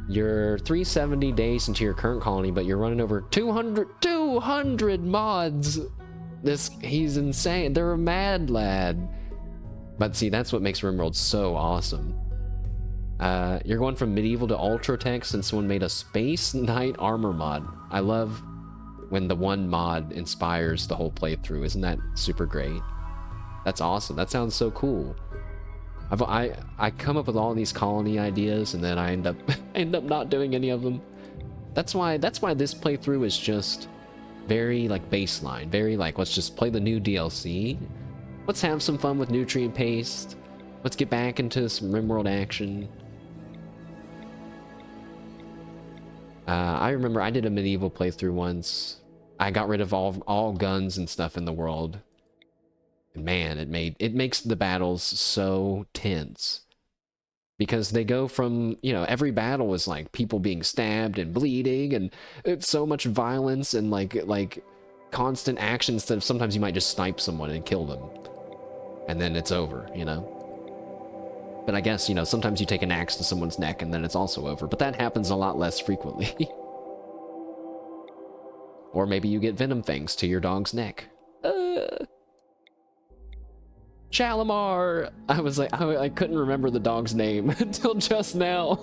You're 370 days into your current colony, but you're running over 200 mods. He's insane. They're a mad lad. But see, that's what makes Rimworld so awesome. You're going from medieval to ultra tech since someone made a space knight armor mod. I love when the one mod inspires the whole playthrough. Isn't that super great? That's awesome. That sounds so cool. I come up with all these colony ideas and then I end up not doing any of them. That's why this playthrough is just very like baseline, very like let's just play the new DLC. Let's have some fun with nutrient paste. Let's get back into some Rimworld action. I remember I did a medieval playthrough once. I got rid of all guns and stuff in the world. And man, it makes the battles so tense. Because they go from, you know, every battle is like people being stabbed and bleeding, and it's so much violence and like constant action instead of sometimes you might just snipe someone and kill them. And then it's over, you know? But I guess, you know, sometimes you take an axe to someone's neck and then it's also over. But that happens a lot less frequently. Or maybe you get venom fangs to your dog's neck. Shalimar! I was like, I couldn't remember the dog's name until just now.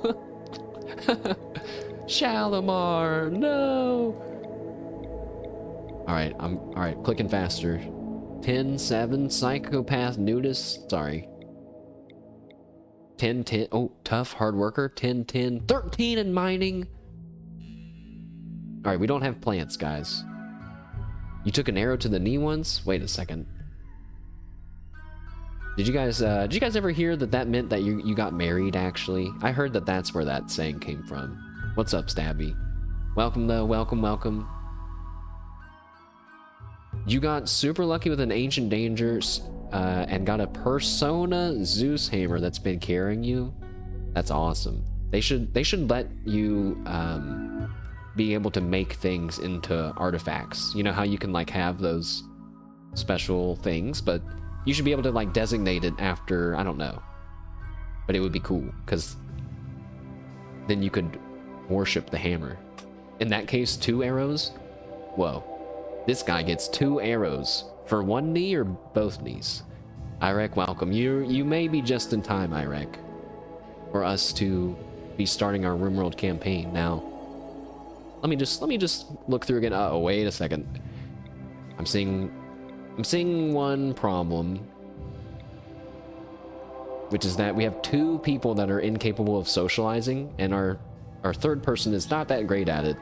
Shalimar, no! Alright, alright, clicking faster. 10-7, psychopath, nudist, sorry. 10-10, oh, tough, hard worker, 10-10, 13 in mining. Alright, we don't have plants, guys. You took an arrow to the knee once? Wait a second. Did you guys ever hear that meant that you got married, actually? I heard that that's where that saying came from. What's up, Stabby? Welcome, though, welcome, welcome. You got super lucky with an Ancient Dangers, and got a Persona Zeus hammer that's been carrying you. That's awesome. They should let you, be able to make things into artifacts. You know how you can, like, have those special things, but you should be able to, like, designate it after, I don't know. But it would be cool, because then you could worship the hammer. In that case, 2 arrows? Whoa. This guy gets 2 arrows. For one knee or both knees? Irek, welcome. You may be just in time, Irek, for us to be starting our Rimworld campaign. Now, let me just look through again. Oh, wait a second. I'm seeing one problem, which is that we have 2 people that are incapable of socializing, and our third person is not that great at it.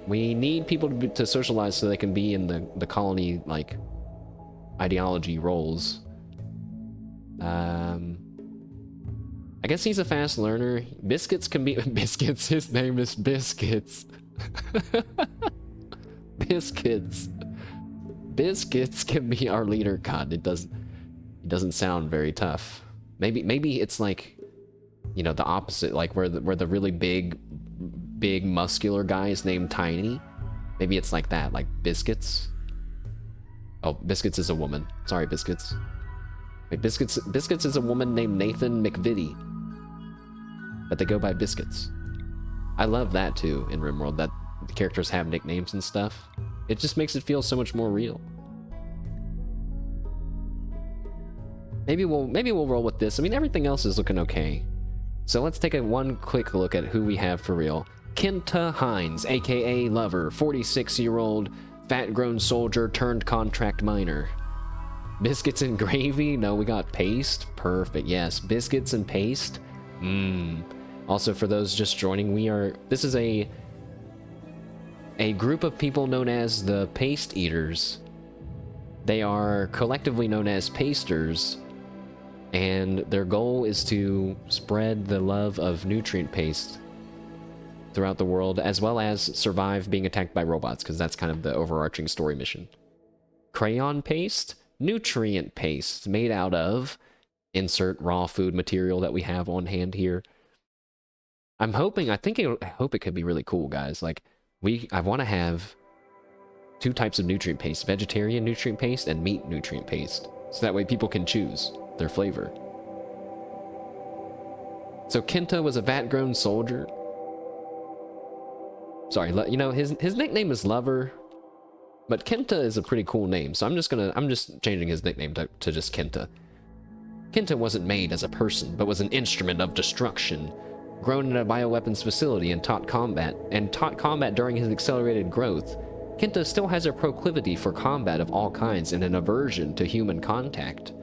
We need people to socialize so they can be in the colony, like, ideology roles. I guess he's a fast learner. Biscuits can be... Biscuits, his name is Biscuits. Biscuits. Biscuits can be our leader. God, it doesn't sound very tough. Maybe it's like, you know, the opposite, like where the really big muscular guy is named Tiny. Maybe it's like that, like Biscuits. Oh, Biscuits is a woman. Sorry, Biscuits. Wait, Biscuits is a woman named Nathan McVitie. But they go by Biscuits. I love that too in Rimworld, that the characters have nicknames and stuff. It just makes it feel so much more real. Maybe we'll roll with this. I mean, everything else is looking okay. So let's take one quick look at who we have for real. Kenta Hines, aka Lover, 46-year-old fat-grown soldier turned contract miner. Biscuits and gravy? No, we got paste. Perfect. Yes, biscuits and paste. Also, for those just joining, this is a group of people known as the Paste Eaters. They are collectively known as Pasters, and their goal is to spread the love of nutrient paste throughout the world, as well as survive being attacked by robots, because that's kind of the overarching story mission. Crayon paste? Nutrient paste, made out of insert raw food material that we have on hand here. I hope it could be really cool, guys. Like, I want to have 2 types of nutrient paste, vegetarian nutrient paste and meat nutrient paste, so that way people can choose their flavor. So Kenta was a vat-grown soldier. Sorry, you know, his nickname is Lover, but Kenta is a pretty cool name, so I'm just changing his nickname to just Kenta. Kenta wasn't made as a person, but was an instrument of destruction, grown in a bioweapons facility and taught combat during his accelerated growth. Kenta still has a proclivity for combat of all kinds and an aversion to human contact.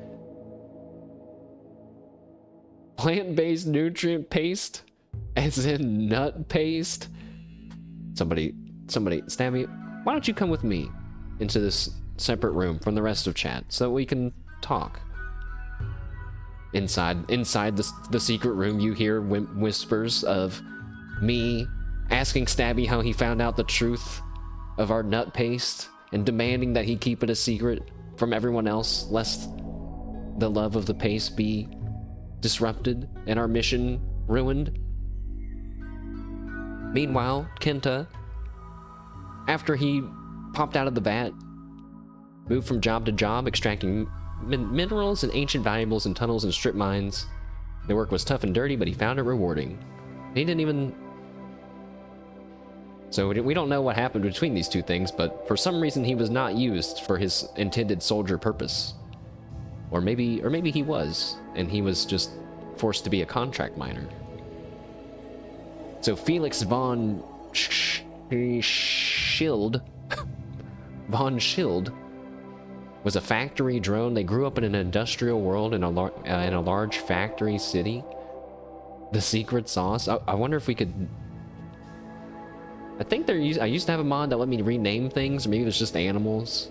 Plant-based nutrient paste? As in nut paste? Somebody, Stabby, why don't you come with me into this separate room from the rest of chat so we can talk? Inside the secret room, you hear whispers of me asking Stabby how he found out the truth of our nut paste and demanding that he keep it a secret from everyone else, lest the love of the paste be disrupted and our mission ruined. Meanwhile, Kenta, after he popped out of the vat, moved from job to job, extracting minerals and ancient valuables in tunnels and strip mines. The work was tough and dirty, but he found it rewarding. He didn't even... So we don't know what happened between these two things, but for some reason he was not used for his intended soldier purpose. Or maybe he was, and he was just forced to be a contract miner. So Felix von Schild von Schild was a factory drone. They grew up in an industrial world in a large factory city. The secret sauce. I wonder if we could... I think I used to have a mod that let me rename things, or maybe it's just animals.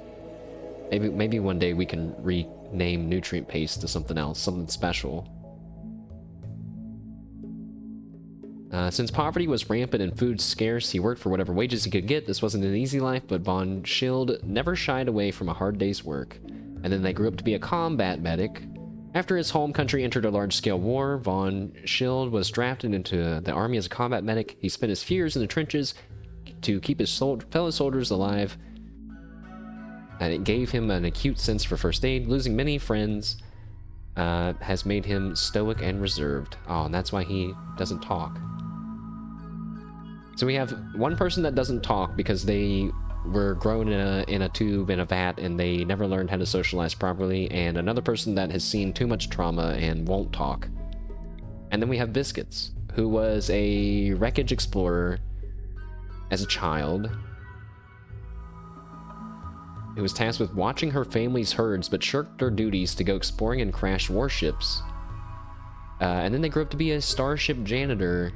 Maybe one day we can rename nutrient paste to something else, something special. Since poverty was rampant and food scarce, he worked for whatever wages he could get. This wasn't an easy life, but von Schild never shied away from a hard day's work. And then they grew up to be a combat medic. After his home country entered a large-scale war, von Schild was drafted into the army as a combat medic. He spent his few years in the trenches to keep his fellow soldiers alive, and it gave him an acute sense for first aid. Losing many friends has made him stoic and reserved. Oh, and that's why he doesn't talk. So we have one person that doesn't talk because they were grown in a tube in a vat and they never learned how to socialize properly, and another person that has seen too much trauma and won't talk. And then we have Biscuits, who was a wreckage explorer as a child, who was tasked with watching her family's herds but shirked her duties to go exploring and crash warships. And then they grew up to be a starship janitor.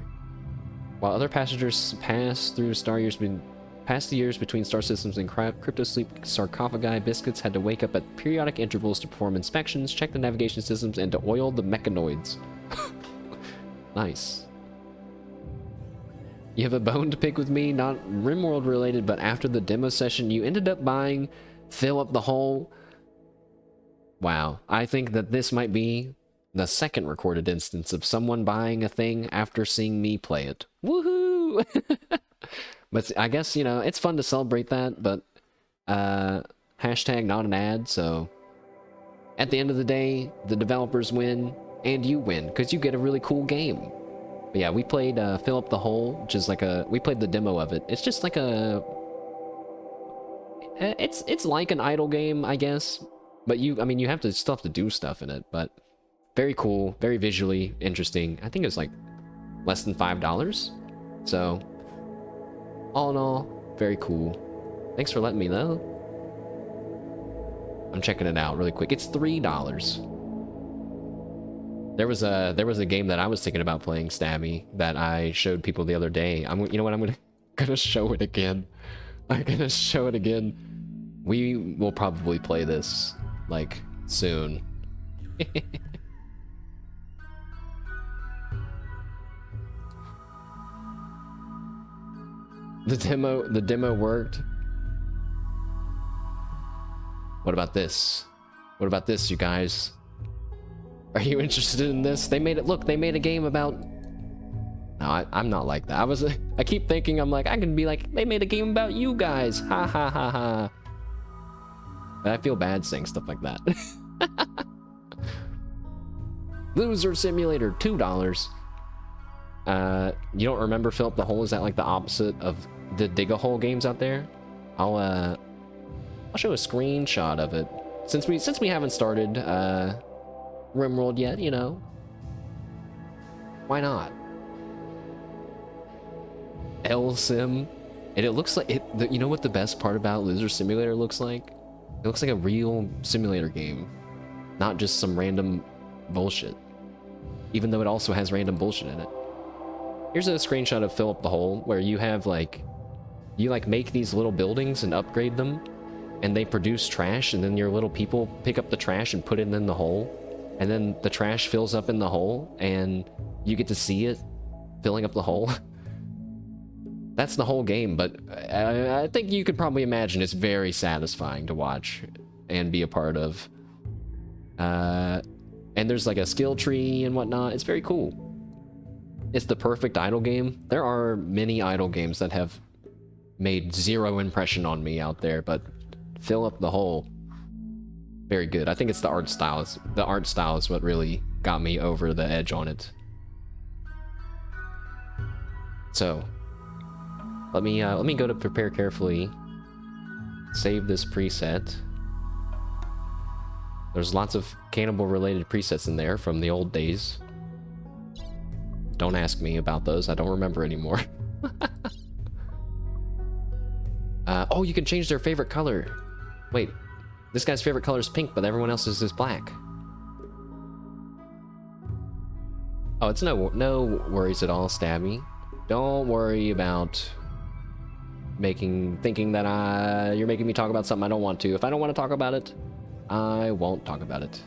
While other passengers pass the years between star systems and cryptosleep sarcophagi, Biscuits had to wake up at periodic intervals to perform inspections, check the navigation systems, and to oil the mechanoids. Nice. You have a bone to pick with me, not Rimworld related, but after the demo session, you ended up buying Fill Up the Hole. Wow, I think that this might be the second recorded instance of someone buying a thing after seeing me play it. Woohoo! But I guess, you know, it's fun to celebrate that, but hashtag not an ad, so at the end of the day, the developers win and you win because you get a really cool game. But yeah, we played Fill Up the Hole, which is like we played the demo of it. It's just like it's like an idle game, I guess, but you still have to do stuff in it, but very cool, very visually interesting. I think it was like less than $5. So all in all, very cool. Thanks for letting me know. I'm checking it out really quick. It's $3. There was a game that I was thinking about playing, Stabby, that I showed people the other day. You know what? I'm gonna show it again. I'm gonna show it again. We will probably play this like soon. The demo worked. What about this? What about this, you guys? Are you interested in this? They made it. Look, they made a game about... No, I'm not like that. I keep thinking, I'm like, I can be like, they made a game about you guys. Ha ha ha ha. But I feel bad saying stuff like that. Loser Simulator, $2. You don't remember Fill Up the Hole? Is that like the opposite of the dig-a-hole games out there? I'll show a screenshot of it. Since we haven't started Rimworld yet, you know. Why not? L-Sim. And it looks like you know what the best part about Loser Simulator looks like? It looks like a real simulator game. Not just some random bullshit. Even though it also has random bullshit in it. Here's a screenshot of Fill Up the Hole, where you have you make these little buildings and upgrade them, and they produce trash, and then your little people pick up the trash and put it in the hole. and then the trash fills up in the hole, and you get to see it filling up the hole. That's the whole game, but I think you could probably imagine it's very satisfying to watch and be a part of. And there's like a skill tree and whatnot. It's very cool. It's the perfect idle game. There are many idle games that have made zero impression on me out there, but fill up the hole. Very good. I think it's the art style. The art style is what really got me over the edge on it. So, let me go to prepare carefully. Save this preset. There's lots of cannibal-related presets in there from the old days. Don't ask me about those. I don't remember anymore. Oh, you can change their favorite color. Wait, this guy's favorite color is pink, but everyone else's is black. Oh, it's no worries at all, Stabby. Don't worry about thinking that you're making me talk about something I don't want to. If I don't want to talk about it, I won't talk about it.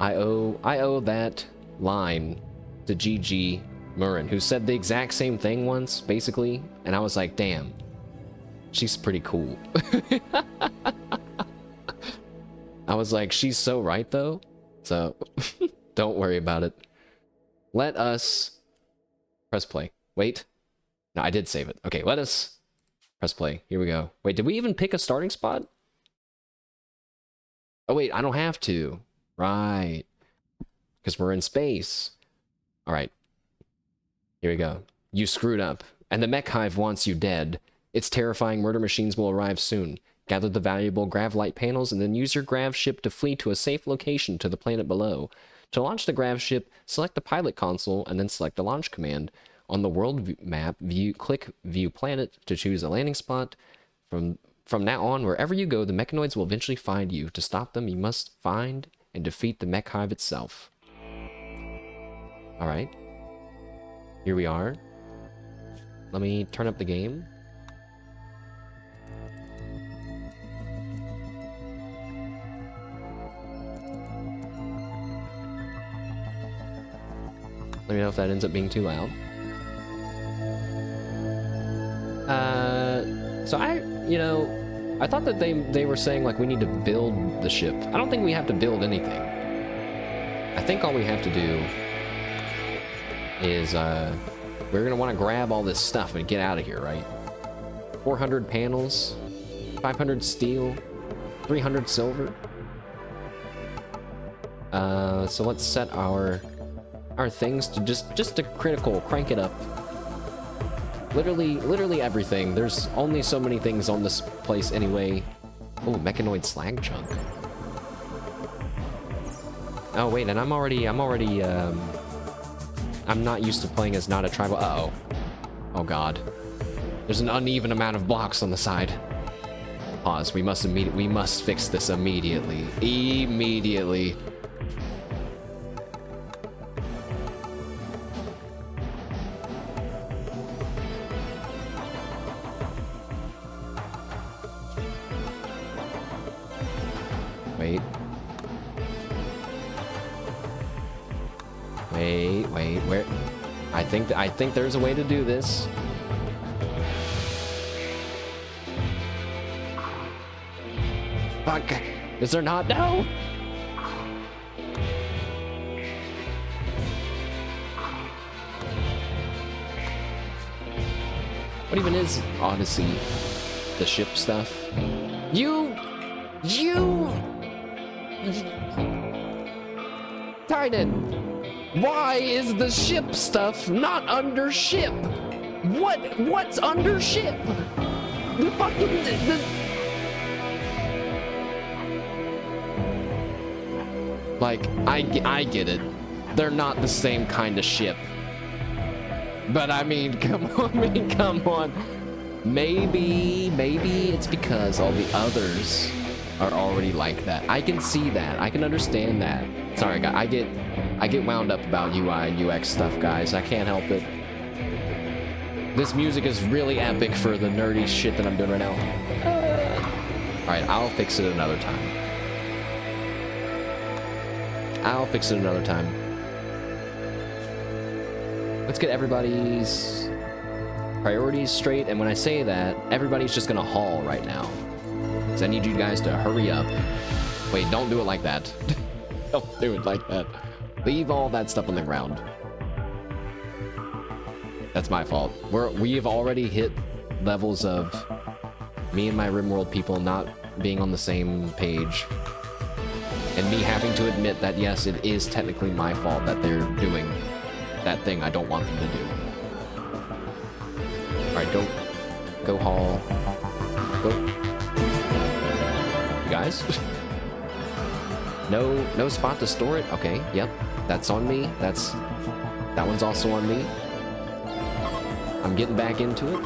I owe that line to GG Murrin, who said the exact same thing once, basically, and I was like, damn, she's pretty cool. I was like, she's so right though, so don't worry about it. Let us press play. Wait, no, I did save it. Okay, let us press play. Here we go. Wait, did we even pick a starting spot? Oh wait, I don't have to. Right. Because we're in space. Alright. Here we go. You screwed up. And the mech hive wants you dead. Its terrifying murder machines will arrive soon. Gather the valuable grav light panels and then use your grav ship to flee to a safe location to the planet below. To launch the grav ship, select the pilot console and then select the launch command. On the world map, click View Planet to choose a landing spot. From now on, wherever you go, the mechanoids will eventually find you. To stop them, you must find and defeat the mech hive itself. Alright. Here we are. Let me turn up the game. Let me know if that ends up being too loud. So I thought that they were saying like we need to build the ship. I don't think we have to build anything. I think all we have to do is we're gonna want to grab all this stuff and get out of here, right? 400 panels, 500 steel, 300 silver. So let's set our things to just a critical, crank it up. Literally everything. There's only so many things on this place anyway. Oh, mechanoid slag chunk. Oh wait, and I'm not used to playing as not a tribal. Uh-oh. Oh god. There's an uneven amount of blocks on the side. Pause. We must fix this immediately. Immediately. Wait, where? I think there's a way to do this. Fuck! Is there not? No! What even is Odyssey? The ship stuff? Titan! Why is the ship stuff not under ship? What's under ship? The fucking... Like, I get it. They're not the same kind of ship. But I mean, come on. Maybe it's because all the others are already like that. I can see that. I can understand that. Sorry, guys. I get wound up about UI and UX stuff, guys. I can't help it. This music is really epic for the nerdy shit that I'm doing right now. Alright, I'll fix it another time. I'll fix it another time. Let's get everybody's priorities straight, and when I say that, everybody's just gonna haul right now. So I need you guys to hurry up. Wait, don't do it like that. Don't do it like that. Leave all that stuff on the ground. That's my fault. We have already hit levels of me and my Rimworld people not being on the same page. And me having to admit that, yes, it is technically my fault that they're doing that thing I don't want them to do. Alright, go haul. Go. You guys? No spot to store it? Okay, yep. That's on me. That one's also on me. I'm getting back into it.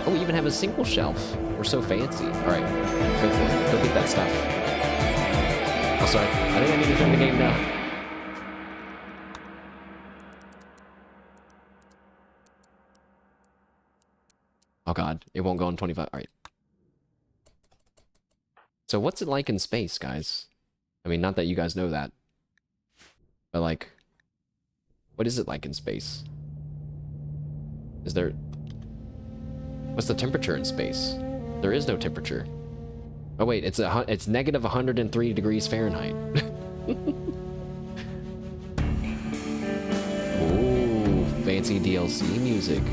Oh, we even have a single shelf. We're so fancy. Alright, go for it. Go get that stuff. Also, I think I need to turn the game down. Oh god, it won't go in 25. Alright. So what's it like in space, guys? I mean, not that you guys know that. But like, what is it like in space? Is there... What's the temperature in space? There is no temperature. Oh wait, it's negative 103 degrees Fahrenheit. Ooh, fancy DLC music.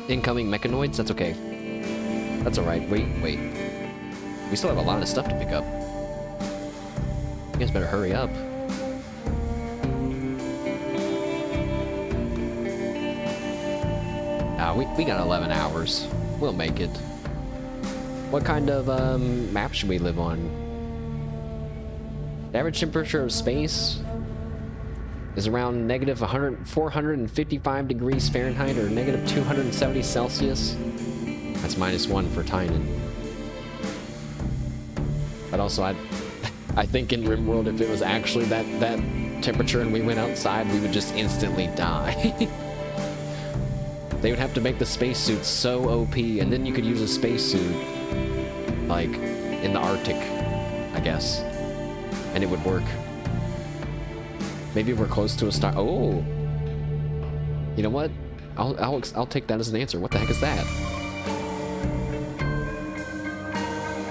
Incoming mechanoids? That's okay. That's alright. Wait. We still have a lot of stuff to pick up. You guys better hurry up. We got 11 hours. We'll make it. What kind of map should we live on? The average temperature of space is around negative 455 degrees Fahrenheit or negative 270 Celsius. That's -1 for Tynan. But also, I think in Rimworld, if it was actually that temperature and we went outside, we would just instantly die. They would have to make the spacesuits so OP, and then you could use a spacesuit, like, in the Arctic, I guess. And it would work. Maybe we're close to a star. Oh! You know what? I'll take that as an answer. What the heck is that?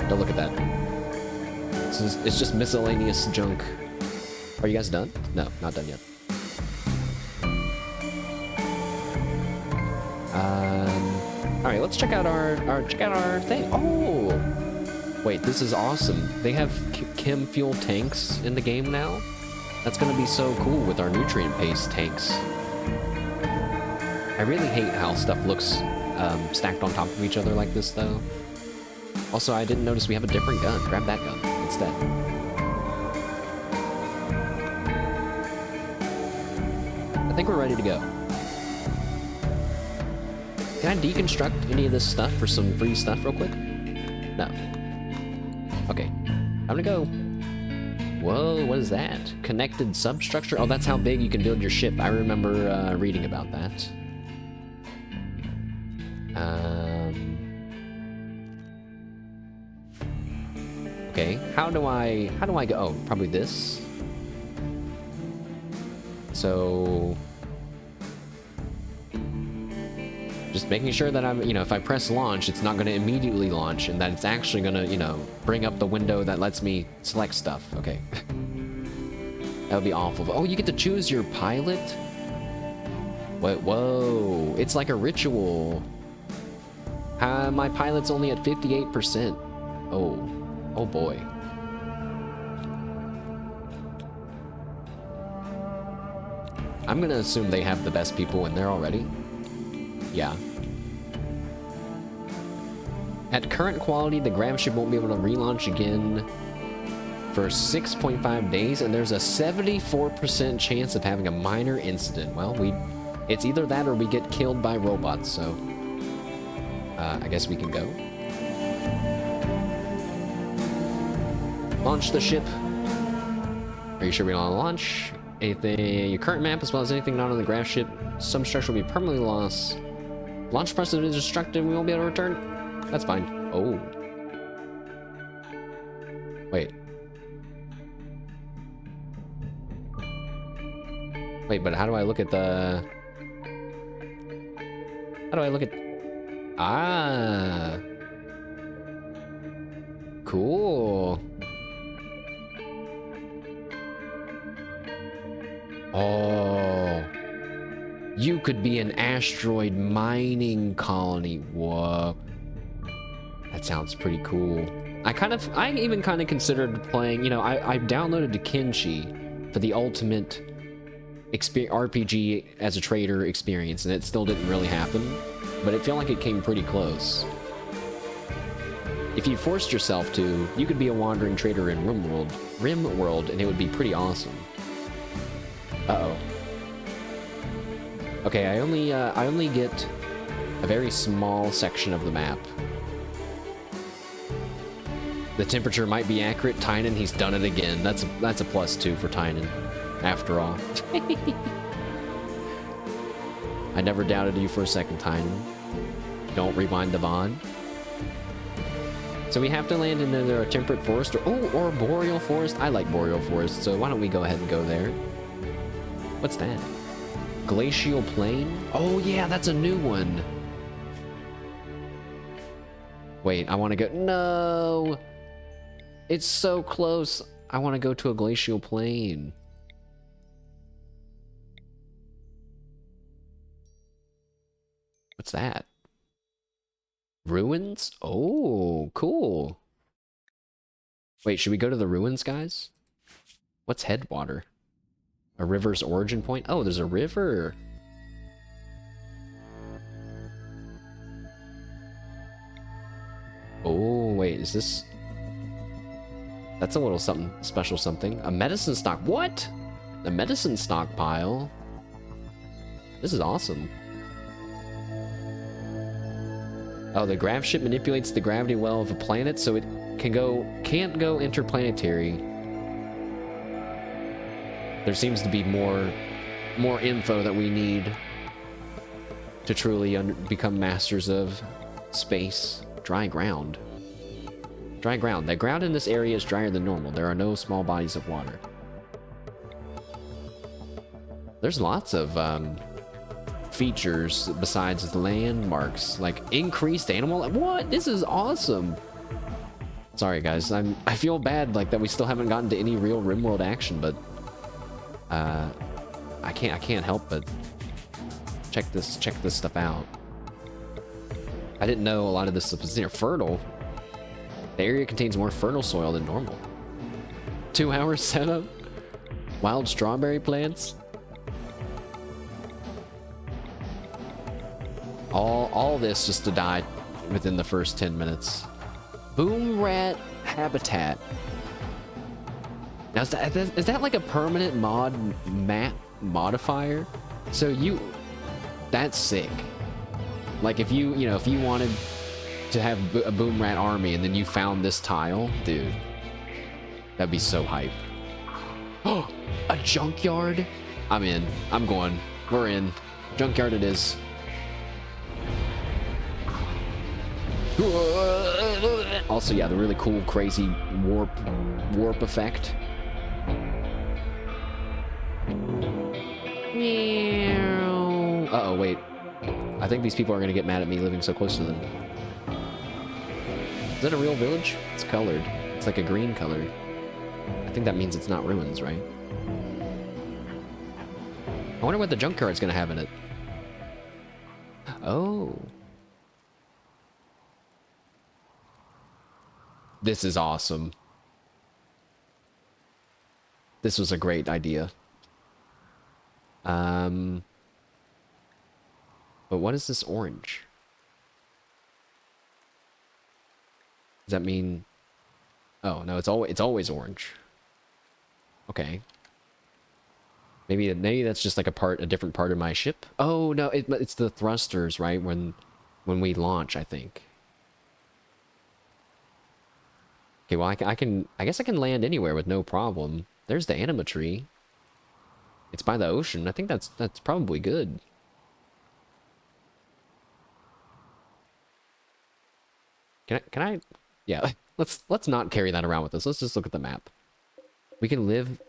Don't look at that. It's just miscellaneous junk. Are you guys done? No, not done yet. Alright, let's check out our thing. Oh! Wait, this is awesome. They have chem fuel tanks in the game now? That's gonna be so cool with our nutrient paste tanks. I really hate how stuff looks stacked on top of each other like this, though. Also, I didn't notice we have a different gun. Grab that gun instead. I think we're ready to go. Can I deconstruct any of this stuff for some free stuff real quick? No. Okay. I'm gonna go. Whoa, what is that? Connected substructure? Oh, that's how big you can build your ship. I remember reading about that. Okay, how do I go? Oh, probably this. So just making sure that I'm, if I press launch, it's not going to immediately launch, and that it's actually going to, bring up the window that lets me select stuff. Okay. That would be awful. Oh, you get to choose your pilot? Wait, whoa. It's like a ritual. My pilot's only at 58%. Oh boy. I'm going to assume they have the best people in there already. Yeah. At current quality, the grav ship won't be able to relaunch again for 6.5 days, and there's a 74% chance of having a minor incident. Well, it's either that or we get killed by robots, so I guess we can go. Launch the ship. Are you sure we don't want to launch? Anything, your current map as well as anything not on the grav ship, some structure will be permanently lost. Launch process is destructive, we won't be able to return. That's fine. Oh. Wait. Wait, but how do I look at the... How do I look at... Ah. Cool. Oh. You could be an asteroid mining colony. Whoa. That sounds pretty cool. I even kind of considered playing, you know, I downloaded Kenshi for the ultimate RPG as a trader experience, and it still didn't really happen, but it felt like it came pretty close. If you forced yourself to, you could be a wandering trader in Rimworld, and it would be pretty awesome. Uh-oh. Okay, I only get a very small section of the map. The temperature might be accurate. Tynan, he's done it again. That's a +2 for Tynan, after all. I never doubted you for a second, Tynan. Don't rewind the VOD. So we have to land in either a temperate forest or a boreal forest. I like boreal forest, so why don't we go ahead and go there? What's that? Glacial plain? Oh yeah, that's a new one. Wait, I want to go... No! It's so close. I want to go to a glacial plain. What's that? Ruins? Oh, cool. Wait, should we go to the ruins, guys? What's headwater? A river's origin point? Oh, there's a river. Oh, wait, is this... That's a little something, special something. A medicine stock. What? A medicine stockpile? This is awesome. Oh, the grav ship manipulates the gravity well of a planet, so it can't go interplanetary. There seems to be more info that we need to truly become masters of space. Dry ground. Dry ground. The ground in this area is drier than normal. There are no small bodies of water. There's lots of features besides the landmarks, like increased animal. What? This is awesome. Sorry guys, I feel bad like that we still haven't gotten to any real Rimworld action, but I can't help but check this stuff out. I didn't know a lot of this stuff was near fertile. The area contains more fertile soil than normal. 2-hour setup? Wild strawberry plants? All this just to die within the first 10 minutes. Boom rat habitat. Now is that like a permanent map modifier? So that's sick. Like if you wanted to have a boom rat army and then you found this tile, dude, that'd be so hype. Oh, a junkyard? I'm in. I'm going. We're in. Junkyard it is. Also, yeah, the really cool, crazy warp effect. Uh-oh, wait. I think these people are gonna get mad at me living so close to them. Is that a real village? It's colored. It's like a green color. I think that means it's not ruins, right? I wonder what the junkyard's gonna have in it. Oh. This is awesome. This was a great idea. But what is this orange? Does that mean... Oh, no, it's always orange. Okay. Maybe that's just like a different part of my ship. Oh, no, it's the thrusters, right? When we launch, I think. Okay, well, I guess I can land anywhere with no problem. There's the anima tree. It's by the ocean. I think that's probably good. Can I? Yeah. Let's not carry that around with us. Let's just look at the map. We can live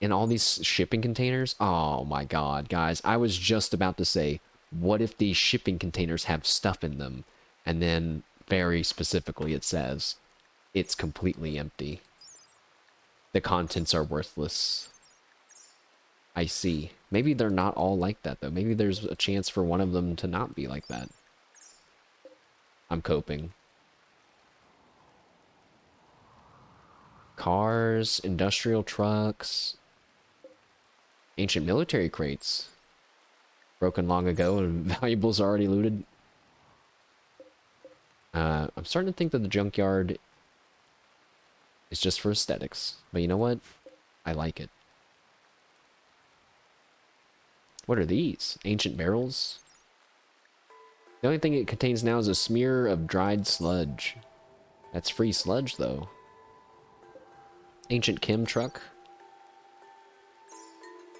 in all these shipping containers. Oh my god, guys. I was just about to say, what if these shipping containers have stuff in them? And then, very specifically, it says, it's completely empty. The contents are worthless. I see. Maybe they're not all like that, though. Maybe there's a chance for one of them to not be like that. I'm coping. Cars, industrial trucks, ancient military crates. Broken long ago and valuables already looted. I'm starting to think that the junkyard is just for aesthetics. But you know what? I like it. What are these? Ancient barrels? The only thing it contains now is a smear of dried sludge. That's free sludge, though. Ancient chem truck.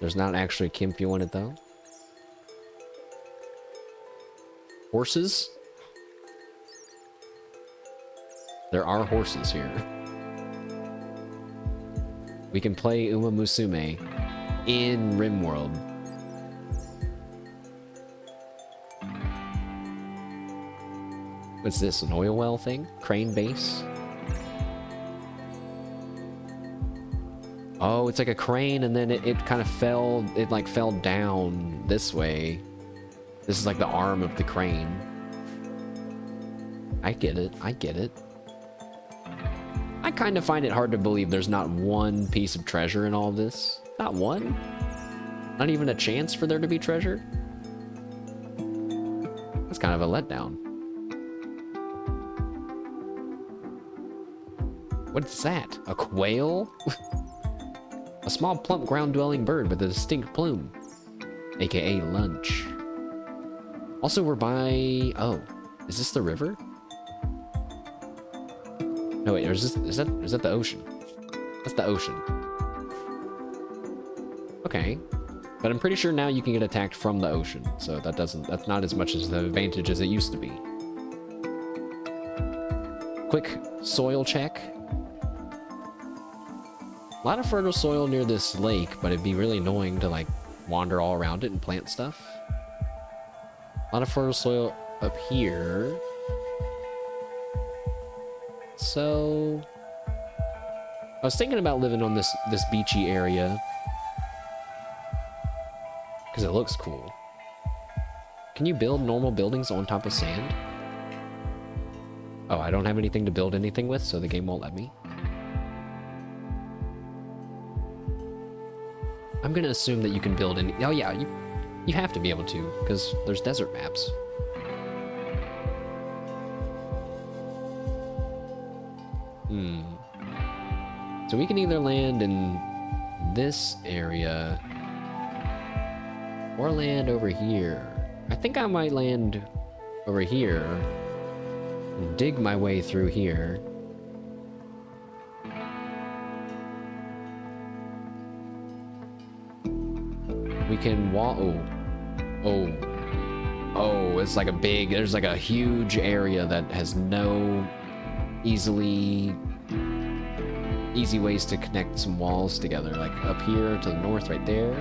There's not actually chem fuel in it, though. Horses? There are horses here. We can play Uma Musume in Rimworld. What's this, an oil well thing? Crane base? Oh, it's like a crane and then it kind of fell, it like fell down this way. This is like the arm of the crane. I get it, I get it. I kind of find it hard to believe there's not one piece of treasure in all this. Not one? Not even a chance for there to be treasure? That's kind of a letdown. What's that? A quail? A small, plump, ground-dwelling bird with a distinct plume. AKA lunch. Also, we're by... Oh, is this the river? No, wait, is that the ocean? That's the ocean. Okay. But I'm pretty sure now you can get attacked from the ocean, so that's not as much as the advantage as it used to be. Quick soil check. A lot of fertile soil near this lake, but it'd be really annoying to like wander all around it and plant stuff. A lot of fertile soil up here. So I was thinking about living on this beachy area because it looks cool. Can you build normal buildings on top of sand? Oh, I don't have anything to build anything with, so the game won't let me. I'm gonna assume that you can build any... Oh yeah, you have to be able to, because there's desert maps. So we can either land in this area or land over here. I think I might land over here and dig my way through here. We can walk. Oh, it's like a big, there's like a huge area that has no easy ways to connect some walls together. Like up here to the north right there.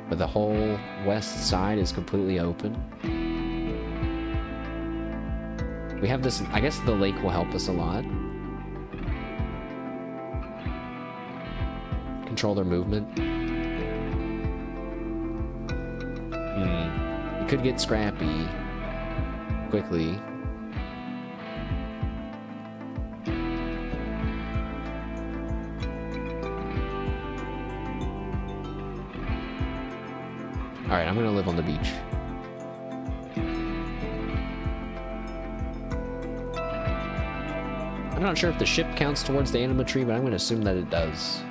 But the whole west side is completely open. We have this, I guess the lake will help us a lot. Control their movement. You could get scrappy quickly. Alright, I'm gonna live on the beach. I'm not sure if the ship counts towards the anima tree, but I'm gonna assume that it does.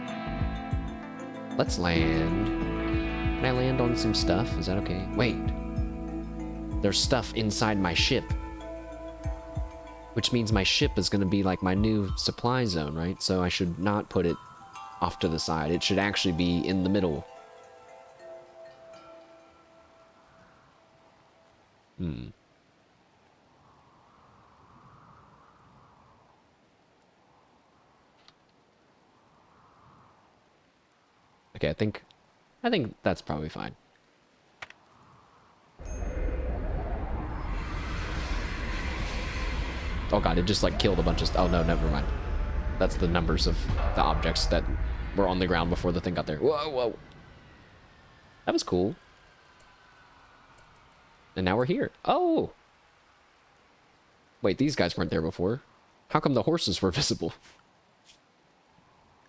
Let's land. Can I land on some stuff? Is that okay? Wait. There's stuff inside my ship. Which means my ship is gonna be like my new supply zone, right? So I should not put it off to the side. It should actually be in the middle. Okay, I think that's probably fine. Oh god, it just like killed a bunch of oh no, never mind. That's the numbers of the objects that were on the ground before the thing got there. Whoa, whoa. That was cool. And now we're here. Oh! Wait, these guys weren't there before. How come the horses were visible?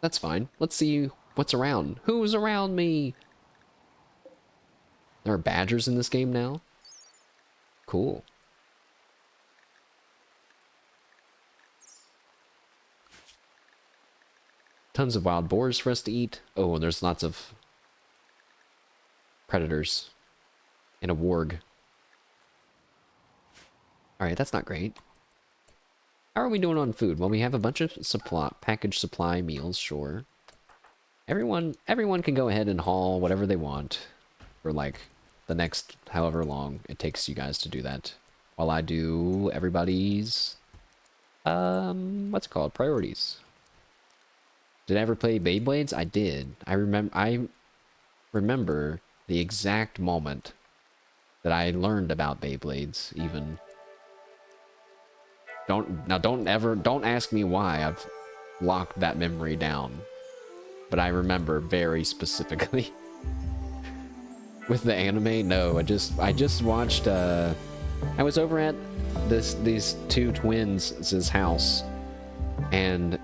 That's fine. Let's see what's around. Who's around me? There are badgers in this game now? Cool. Tons of wild boars for us to eat. Oh, and there's lots of predators. And a warg. Alright, that's not great. How are we doing on food? Well, we have a bunch of packaged supply meals, sure. Everyone can go ahead and haul whatever they want for like the next however long it takes you guys to do that. While I do everybody's what's it called? Priorities. Did I ever play Beyblades? I did. I remember the exact moment that I learned about Beyblades even. Don't ask me why I've locked that memory down. But I remember very specifically. With the anime, no, I just watched I was over at these two twins' house, and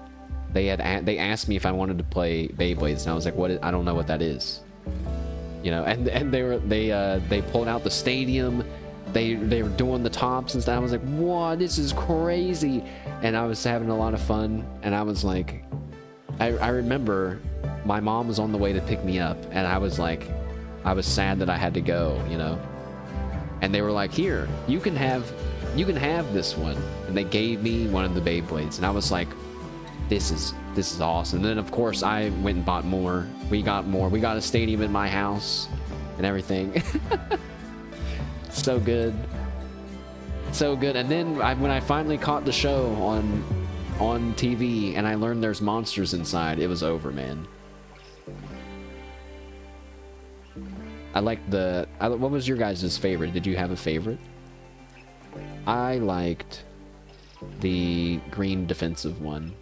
they asked me if I wanted to play Beyblades, and I was like, I don't know what that is. You know, and they pulled out the stadium. They were doing the tops and stuff. I was like, "Wow, this is crazy!" And I was having a lot of fun. And I was like, I remember my mom was on the way to pick me up, and I was like, I was sad that I had to go, you know. And they were like, "Here, you can have this one." And they gave me one of the Beyblades, and I was like, "This is awesome." And then of course I went and bought more. We got more. We got a stadium in my house and everything. So good. So good. And then when I finally caught the show on TV and I learned there's monsters inside, it was over, man. I liked what was your guys' favorite? Did you have a favorite? I liked the green defensive one.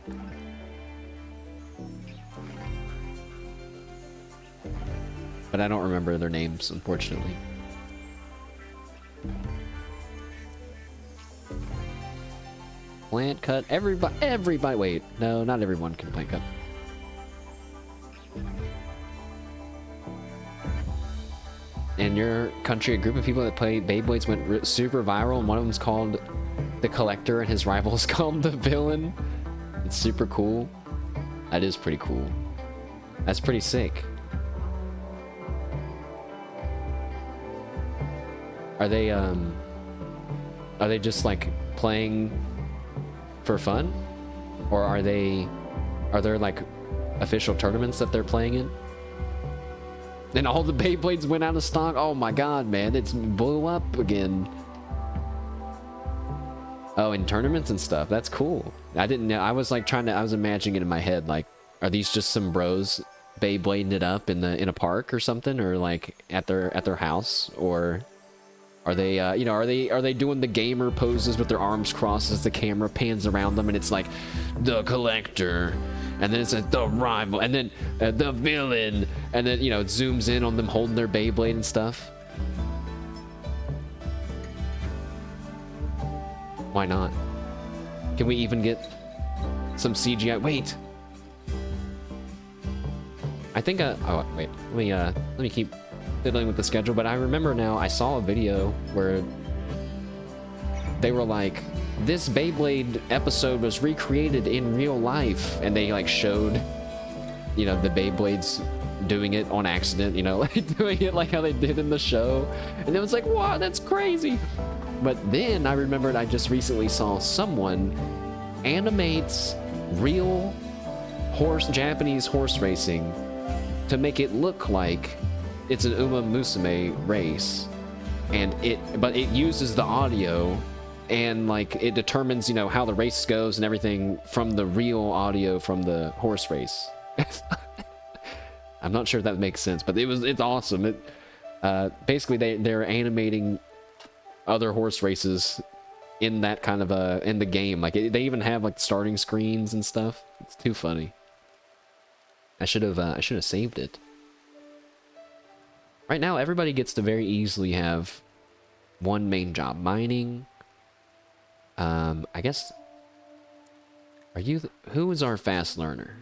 But I don't remember their names, unfortunately. Plant cut. Everybody. Wait, no, not everyone can plant cut. In your country, a group of people that play Beyblades went super viral, and one of them's called the Collector, and his rival is called the Villain. It's super cool. That is pretty cool. That's pretty sick. Are they just like playing for fun, or are there like official tournaments that they're playing in? And all the Beyblades went out of stock. Oh my god, man, it's blew up again. Oh, in tournaments and stuff. That's cool. I didn't know. I was like I was imagining it in my head, like, are these just some bros Beyblading it up in a park or something, or like at their house, or are they you know, are they doing the gamer poses with their arms crossed as the camera pans around them, and it's like the Collector, and then it says the Rival, and then the Villain, and then, you know, it zooms in on them holding their Beyblade and stuff. Why not? Can we even get some CGI? Wait, I think oh wait, let me keep fiddling with the schedule. But I remember now, I saw a video where they were like, this Beyblade episode was recreated in real life, and they like showed, you know, the Beyblades doing it on accident, you know, like doing it like how they did in the show, and it was like, wow, that's crazy. But then I remembered I just recently saw someone animates real Japanese horse racing to make it look like it's an Uma Musume race, and but it uses the audio, and like it determines, you know, how the race goes and everything from the real audio from the horse race. I'm not sure if that makes sense, but it's awesome. Basically they're animating other horse races in that kind of in the game. Like they even have like starting screens and stuff. It's too funny. I should have saved it. Right now everybody gets to very easily have one main job, mining. I guess, are you who is our fast learner?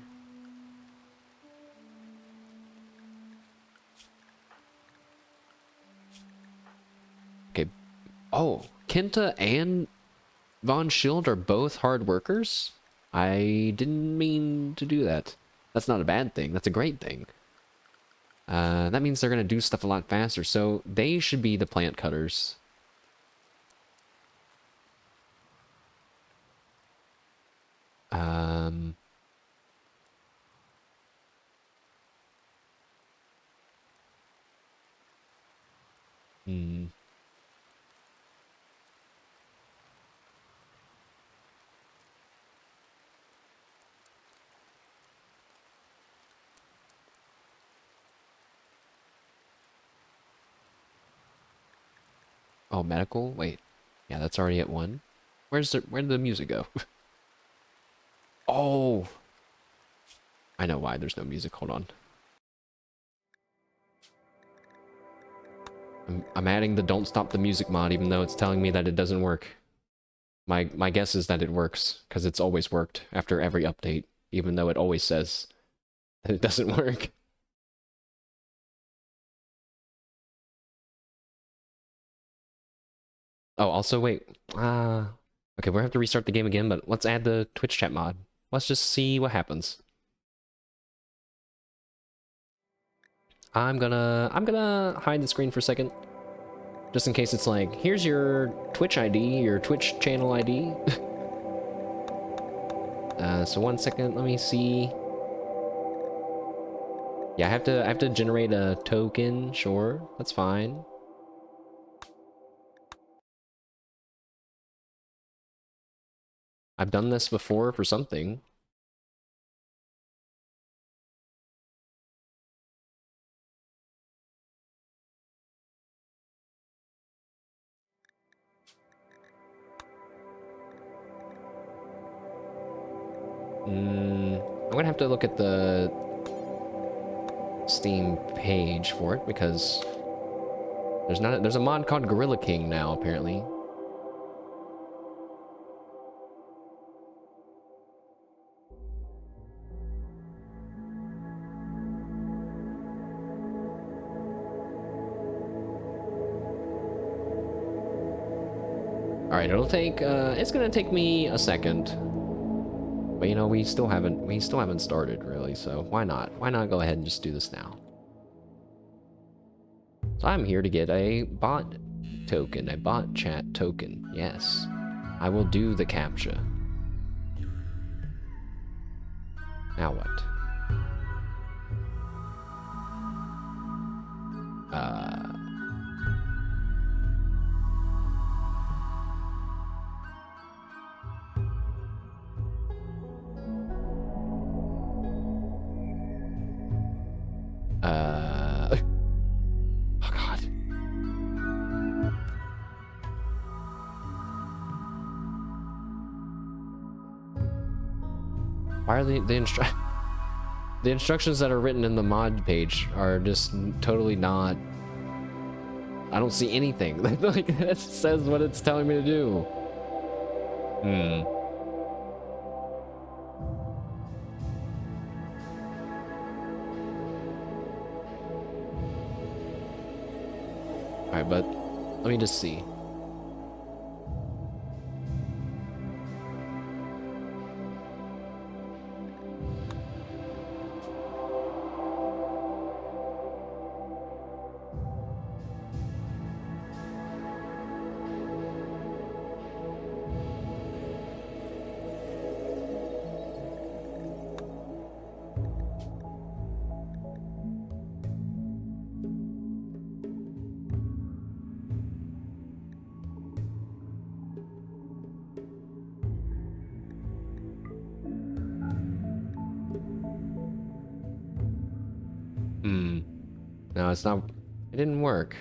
Okay. Oh, Kenta and Von Schild are both hard workers? I didn't mean to do that. That's not a bad thing. That's a great thing. That means they're going to do stuff a lot faster, so they should be the plant cutters. Um... Hmm. Oh, medical? Wait. Yeah, that's already at 1. Where did the music go? Oh! I know why there's no music. Hold on. I'm adding the don't stop the music mod, even though it's telling me that it doesn't work. My guess is that it works, because it's always worked after every update, even though it always says that it doesn't work. Oh, also, wait. Okay, we'll have to restart the game again, but let's add the Twitch chat mod. Let's just see what happens. I'm gonna hide the screen for a second. Just in case it's like, here's your Twitch ID, your Twitch channel ID. So 1 second, let me see. Yeah, I have to generate a token, sure, that's fine. I've done this before for something. I'm gonna have to look at the Steam page for it because there's a mod called Gorilla King now apparently. All right, it'll take it's gonna take me a second, but you know we still haven't started really, so why not go ahead and just do this now. So I'm here to get a bot token, a bot chat token. Yes, I will do the captcha. Now what? Oh God. Why are the instructions that are written in the mod page are just totally not. I don't see anything. Like it says what it's telling me to do. Alright, but let me just see. Hmm. No, it's not. It didn't work.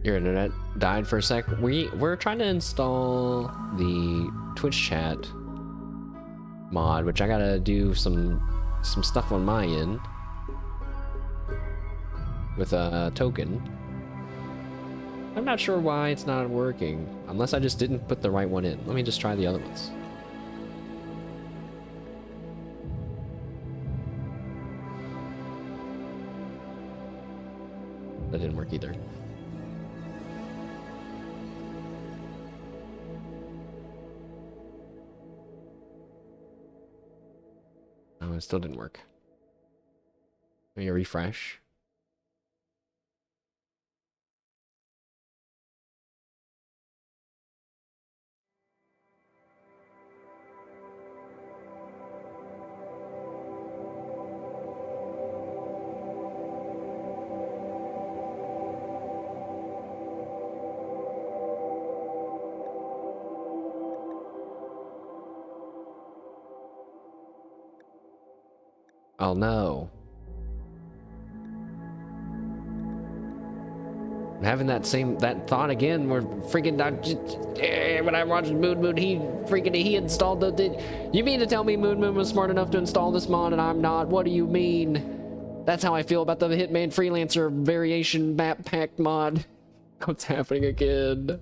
Your internet died for a sec. We're trying to install the Twitch chat mod, which I gotta do some stuff on my end with a token. I'm not sure why it's not working, unless I just didn't put the right one in. Let me just try the other ones. That didn't work either. Oh, it still didn't work. Let me refresh. Oh no. I'm having that thought again where freaking when I watched Moon Moon, he installed you mean to tell me Moon Moon was smart enough to install this mod and I'm not? What do you mean? That's how I feel about the Hitman Freelancer variation map pack mod. What's happening again?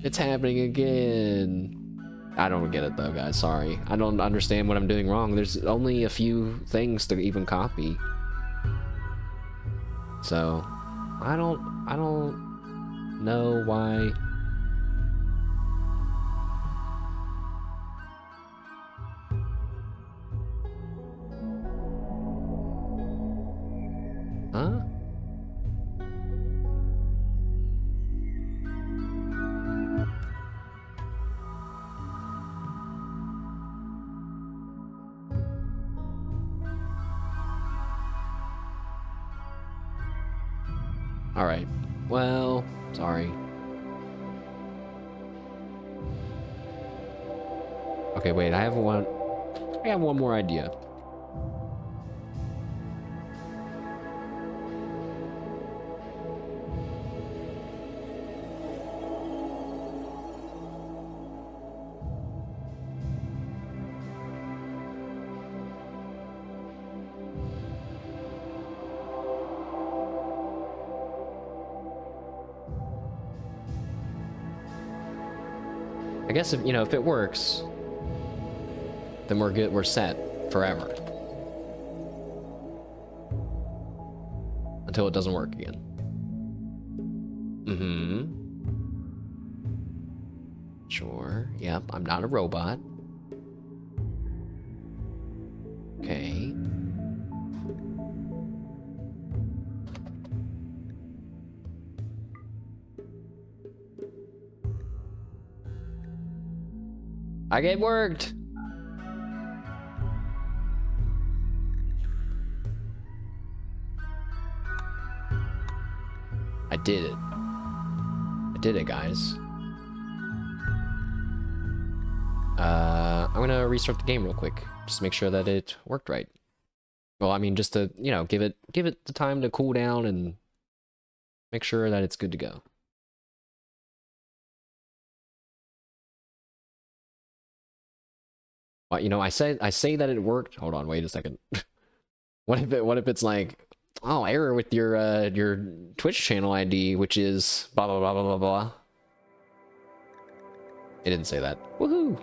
It's happening again. I don't get it though, guys. Sorry. I don't understand what I'm doing wrong. There's only a few things to even copy. So, I don't know why. Huh? All right. Well, sorry. Okay, wait. I have one more idea. I guess if it works, then we're good. We're set forever until it doesn't work again. Mm-hmm. Sure. Yep. I'm not a robot. Okay. It worked. I did it. I did it, guys. I'm gonna restart the game real quick. Just make sure that it worked right. Well, I mean, just to, give it the time to cool down and make sure that it's good to go. Well, I say that it worked. Hold on, wait a second. What if it's like, oh, error with your Twitch channel ID, which is blah blah blah blah blah blah. It didn't say that. Woohoo!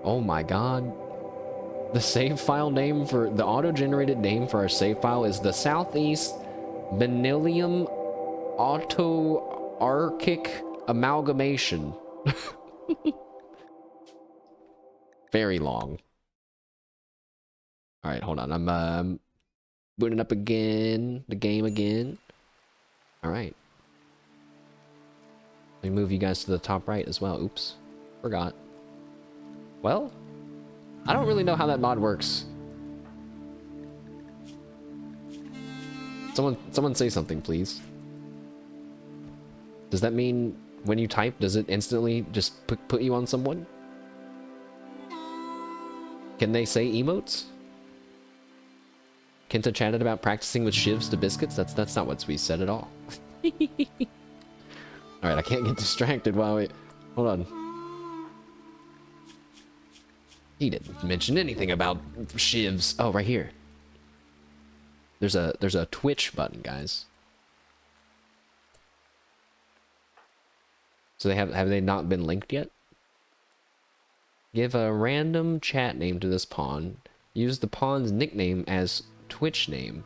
Oh my god. The save file name for the auto-generated name for our save file is the Southeast Benilium Autoarchic Amalgamation. Very long. All right, hold on. Booting up again. The game again. Alright. Let me move you guys to the top right as well. Oops. Forgot. Well, I don't really know how that mod works. Someone say something, please. Does that mean when you type, does it instantly just put you on someone? Can they say emotes? Kenta chatted about practicing with shivs to biscuits? That's not what we said at all. Alright, I can't get distracted while we... Hold on. He didn't mention anything about shivs. Oh, right here. There's a Twitch button, guys. So have they not been linked yet? Give a random chat name to this pawn. Use the pawn's nickname as Twitch name.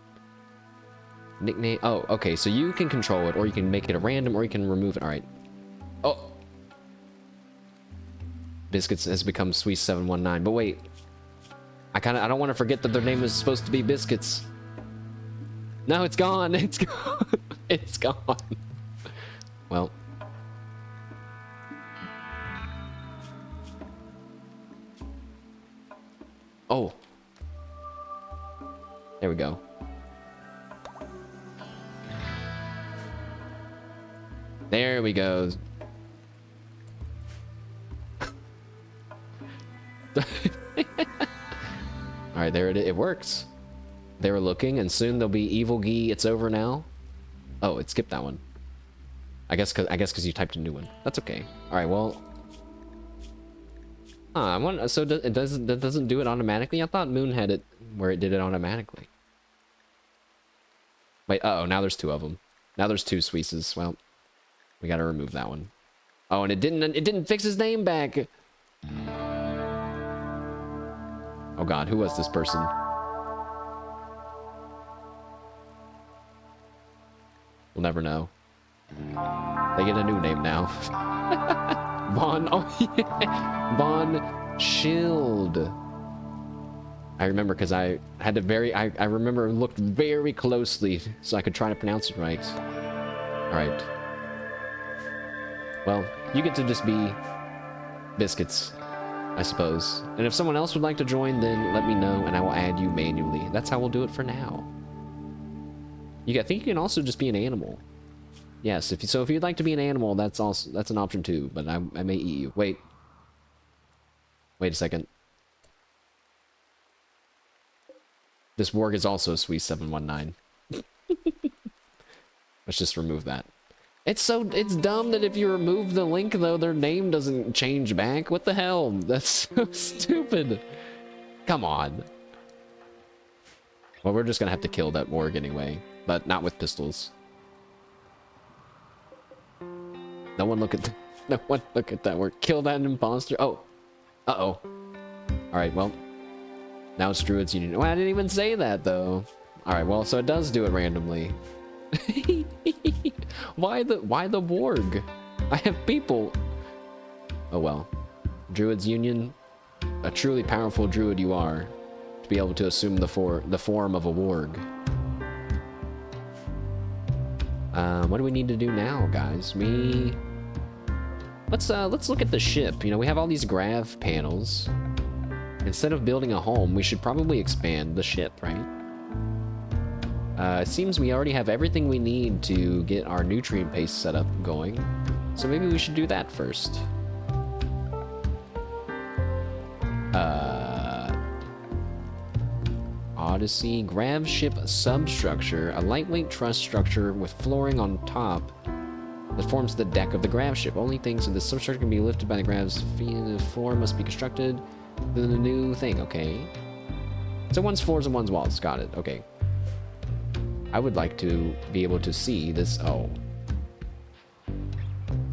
Nickname. Oh, okay. So you can control it, or you can make it a random, or you can remove it. All right. Oh. Biscuits has become Sweet 719. But wait. I don't want to forget that their name is supposed to be Biscuits. No, it's gone. It's gone. It's gone. Well. Oh. There we go. There we go. Alright, there it is. It works. They were looking, and soon there'll be Evil Gee. It's over now. Oh, it skipped that one. I guess because you typed a new one. That's okay. Alright, well... so it doesn't do it automatically? I thought Moon had it where it did it automatically. Wait, uh-oh, now there's two of them. Now there's two Sweeces. Well, we gotta remove that one. Oh, and it didn't fix his name back. Oh god, who was this person? We'll never know. They get a new name now. Von, oh yeah, Von Shield. I remember because I had to I remember looked very closely so I could try to pronounce it right. Alright. Well, you get to just be Biscuits, I suppose. And if someone else would like to join, then let me know and I will add you manually. That's how we'll do it for now. I think you can also just be an animal. Yes, if you'd like to be an animal, that's an option too, but I may eat you. Wait a second. This warg is also a Sweet 719. Let's just remove that. It's dumb that if you remove the link though, their name doesn't change back. What the hell? That's so stupid. Come on. Well, we're just gonna have to kill that warg anyway, but not with pistols. No one look at that word. Kill that imposter. Oh. Uh-oh. Alright, well. Now it's Druid's Union. Well, I didn't even say that, though. Alright, well, so it does do it randomly. Why the warg? I have people. Oh, well. Druid's Union. A truly powerful druid you are. To be able to assume the form of a warg. What do we need to do now, guys? Let's look at the ship. You know, we have all these grav panels. Instead of building a home, we should probably expand the ship, right? It seems we already have everything we need to get our nutrient paste setup going. So maybe we should do that first. Odyssey, grav ship substructure, a lightweight truss structure with flooring on top that forms the deck of the grav ship. Only things in this substructure can be lifted by the grav's feet. The floor must be constructed. Then a new thing, okay. So one's floors and one's walls, got it, okay. I would like to be able to see this. Oh.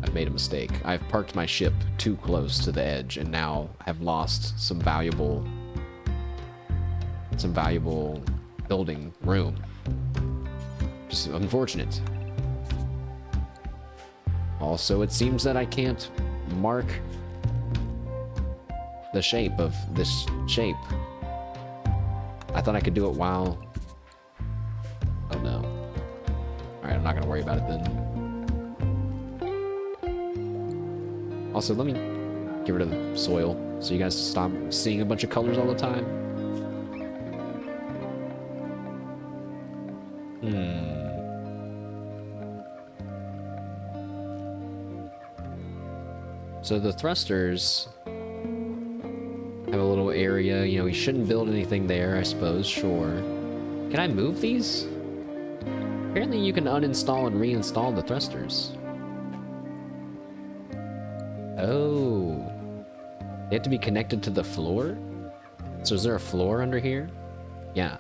I've made a mistake. I've parked my ship too close to the edge and now have lost some valuable building room. Just unfortunate. Also, it seems that I can't mark the shape of this shape. I thought I could do it while I'm not gonna worry about it then. Also, let me get rid of the soil so you guys stop seeing a bunch of colors all the time. So the thrusters have a little area, you know, we shouldn't build anything there, I suppose, sure. Can I move these? Apparently you can uninstall and reinstall the thrusters. Oh. They have to be connected to the floor? So is there a floor under here? Yeah.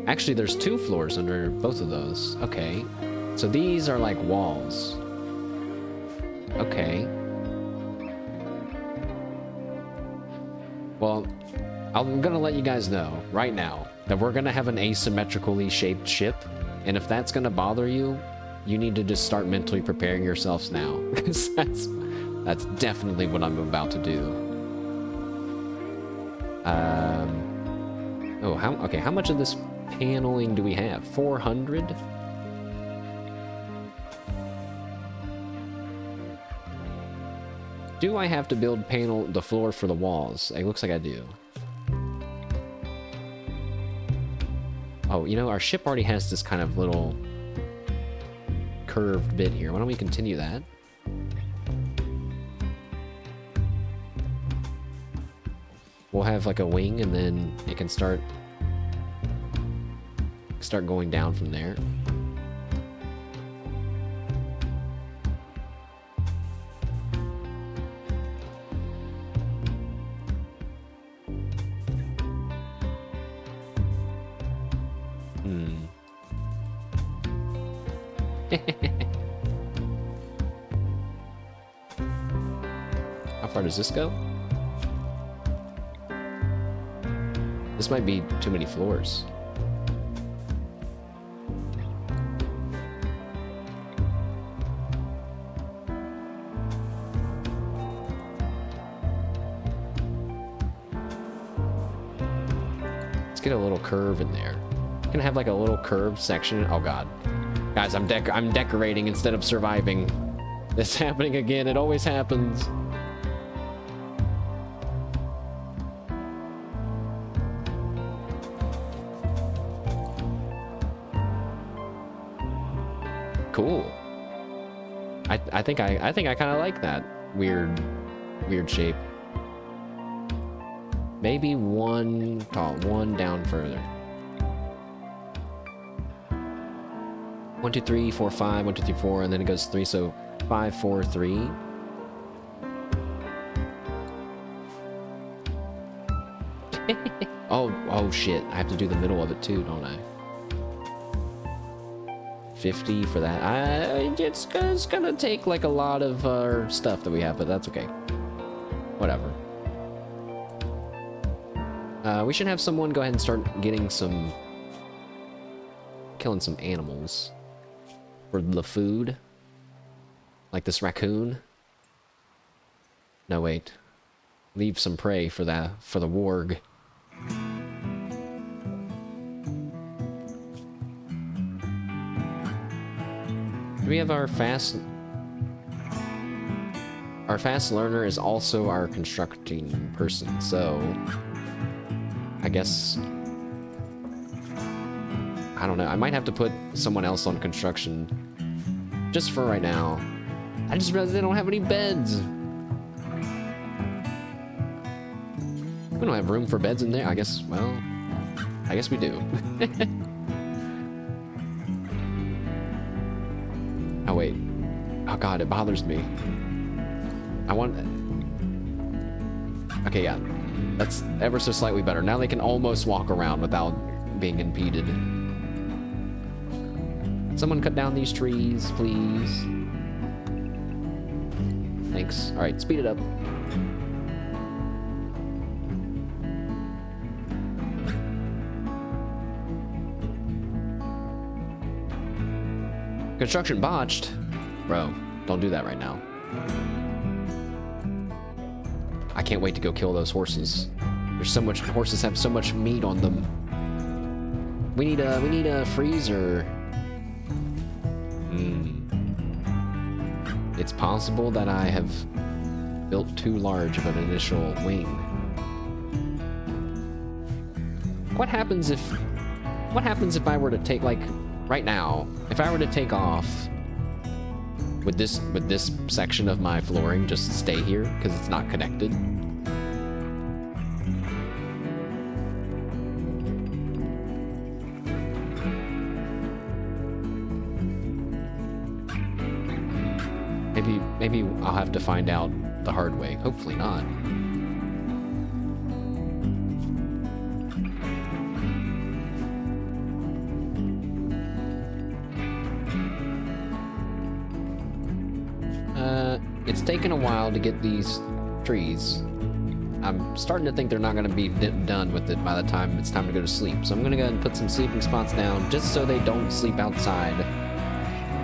Actually, there's 2 floors under both of those. Okay. So these are like walls. Okay. Well, I'm gonna let you guys know right now that we're gonna have an asymmetrically shaped ship, and if that's gonna bother you, you need to just start mentally preparing yourselves now, because that's definitely what I'm about to do. Oh, how much of this paneling do we have? 400? Do I have to build the floor for the walls? It looks like I do. Oh, you know, our ship already has this kind of little curved bit here. Why don't we continue that? We'll have like a wing, and then it can start going down from there. How far does this go? This might be too many floors. Let's get a little curve in there. Can have like a little curved section. Oh god. Guys, I'm decorating instead of surviving. This is happening again. It always happens. Cool. I think I kind of like that weird shape. Maybe one tall, one down further. 1, 2, 3, 4, 5, 1, 2, 3, 4, and then it goes 3, so 5, 4, 3. Oh shit, I have to do the middle of it too, don't I? 50 for that. It's gonna take like a lot of our stuff that we have, but that's okay. Whatever. We should have someone go ahead and start killing some animals for the food, like this raccoon. No, wait. Leave some prey for the warg. Do we have our fast... Our fast learner is also our constructing person, so... I guess... I don't know. I might have to put someone else on construction. Just for right now. I just realized they don't have any beds. We don't have room for beds in there. I guess, well... I guess we do. Oh, wait. Oh, God, it bothers me. I want... Okay, yeah. That's ever so slightly better. Now they can almost walk around without being impeded. Someone cut down these trees, please. Thanks. Alright, speed it up. Construction botched? Bro, don't do that right now. I can't wait to go kill those horses. There's so much... Horses have so much meat on them. We need a freezer. It's possible that I have built too large of an initial wing. What happens if I were to take, like, right now, if I were to take off, would this section of my flooring just stay here because it's not connected? Maybe I'll have to find out the hard way. Hopefully not. It's taken a while to get these trees. I'm starting to think they're not going to be done with it by the time it's time to go to sleep. So I'm going to go ahead and put some sleeping spots down just so they don't sleep outside.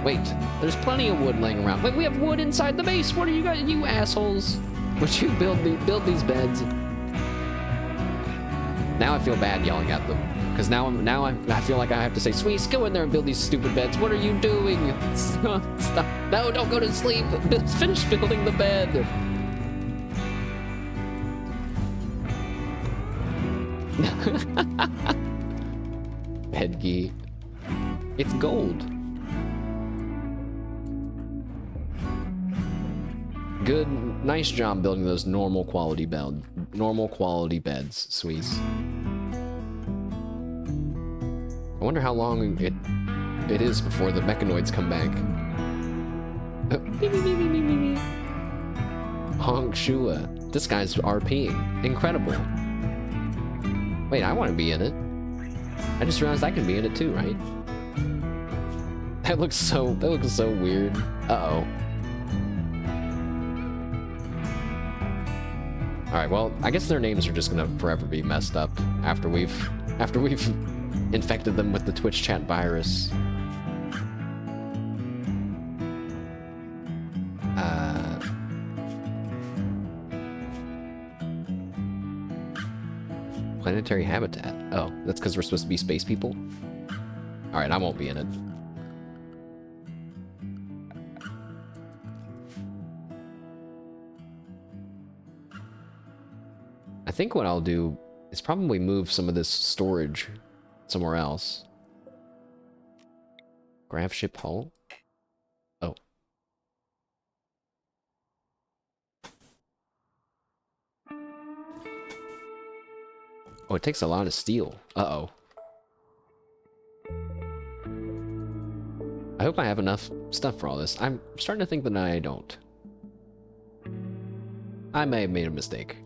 Wait, there's plenty of wood laying around. Wait, we have wood inside the base. What are you guys, you assholes? Would you build these beds? Now I feel bad yelling at them. Because now I feel like I have to say, Sweets, go in there and build these stupid beds. What are you doing? Stop. No, don't go to sleep. Finish building the bed. Bedgy. It's gold. Good, nice job building those normal quality beds, Sweets. I wonder how long it is before the mechanoids come back. Honk Shua. This guy's RPing. Incredible. Wait, I want to be in it. I just realized I can be in it too, right? That looks so weird. Uh-oh. Alright, well, I guess their names are just gonna forever be messed up after we've infected them with the Twitch chat virus. Planetary habitat. Oh, that's because we're supposed to be space people? Alright, I won't be in it. I think what I'll do is probably move some of this storage somewhere else. Graph ship hull? Oh. Oh, it takes a lot of steel. Uh-oh. I hope I have enough stuff for all this. I'm starting to think that I don't. I may have made a mistake.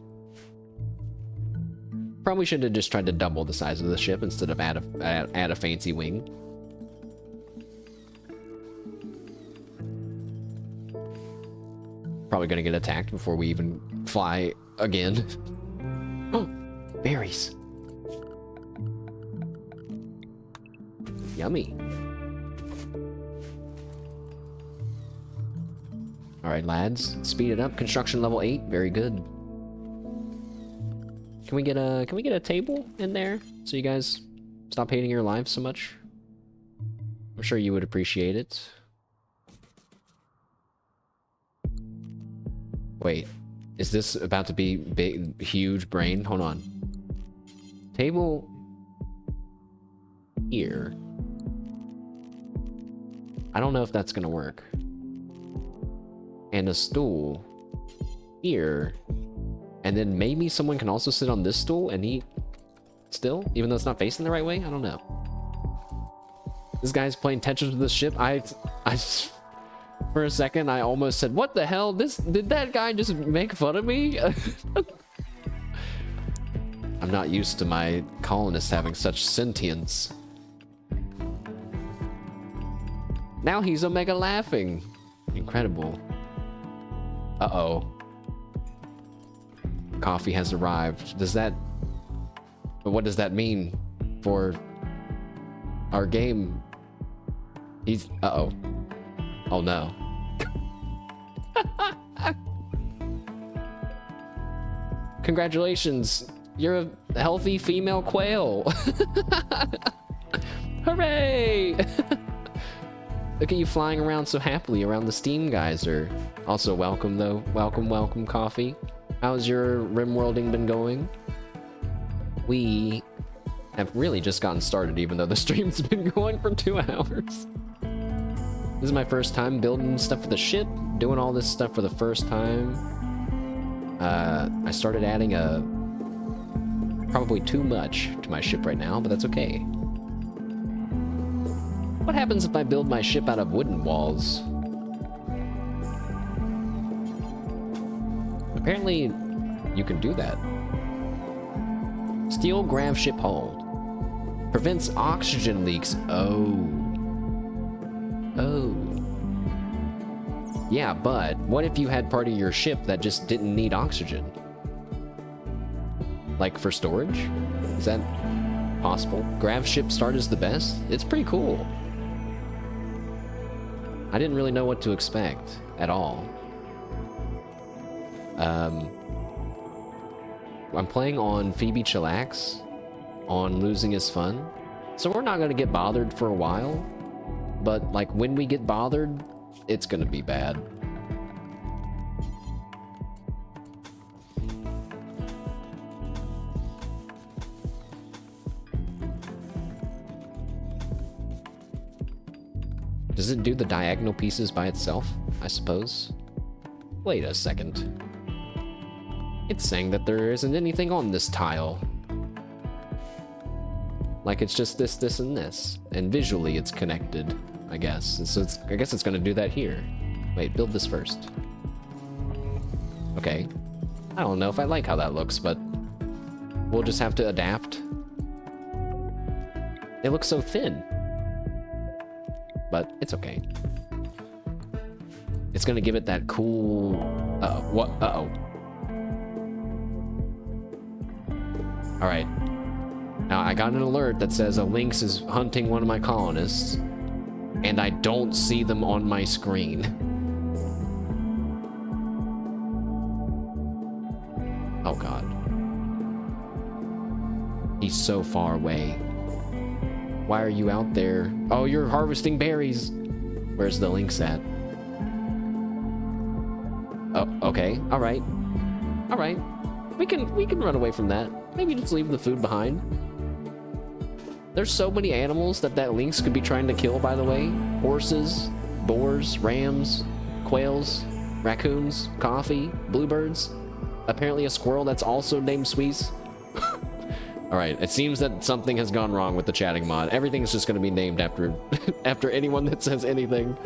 Probably should have just tried to double the size of the ship instead of add a fancy wing. Probably gonna get attacked before we even fly again. Oh, berries. Yummy. Alright, lads. Speed it up. Construction level 8. Very good. Can we get a table in there so you guys stop hating your lives so much? I'm sure you would appreciate it. Wait, is this about to be big, huge brain? Hold on. Table here. I don't know if that's gonna work. And a stool here. And then maybe someone can also sit on this stool and eat still, even though it's not facing the right way? I don't know. This guy's playing Tetris with this ship. I for a second, I almost said, what the hell? Did that guy just make fun of me? I'm not used to my colonists having such sentience. Now he's Omega laughing. Incredible. Uh-oh. Coffee has arrived. But what does that mean for our game? Uh-oh. Oh no. Congratulations. You're a healthy female quail. Hooray! Look at you flying around so happily around the steam geyser. Also, welcome though. Welcome, welcome, coffee. How's your Rimworlding been going? We have really just gotten started, even though the stream's been going for 2 hours. This is my first time building stuff for the ship, doing all this stuff for the first time. I started adding probably too much to my ship right now, but that's okay. What happens if I build my ship out of wooden walls? Apparently, you can do that. Steel grav ship hull. Prevents oxygen leaks. Oh. Oh. Yeah, but what if you had part of your ship that just didn't need oxygen? Like for storage? Is that possible? Grav ship start is the best? It's pretty cool. I didn't really know what to expect at all. I'm playing on Phoebe Chillax on Losing is Fun, so we're not gonna get bothered for a while, but like when we get bothered, it's gonna be bad. Does it do the diagonal pieces by itself, I suppose? Wait a second. It's saying that there isn't anything on this tile. Like it's just this, this, and this. And visually it's connected, I guess. And so I guess it's gonna do that here. Wait, build this first. Okay. I don't know if I like how that looks, but we'll just have to adapt. It looks so thin. But it's okay. It's gonna give it that cool... Uh-oh. What? Uh-oh. Alright. Now, I got an alert that says a lynx is hunting one of my colonists, and I don't see them on my screen. Oh, God. He's so far away. Why are you out there? Oh, you're harvesting berries. Where's the lynx at? Oh, okay. All right. All right. We can run away from that. Maybe just leave the food behind. There's so many animals that lynx could be trying to kill, by the way. Horses, boars, rams, quails, raccoons, coffee, bluebirds. Apparently a squirrel that's also named Sweez. Alright, it seems that something has gone wrong with the chatting mod. Everything's just gonna be named after after anyone that says anything.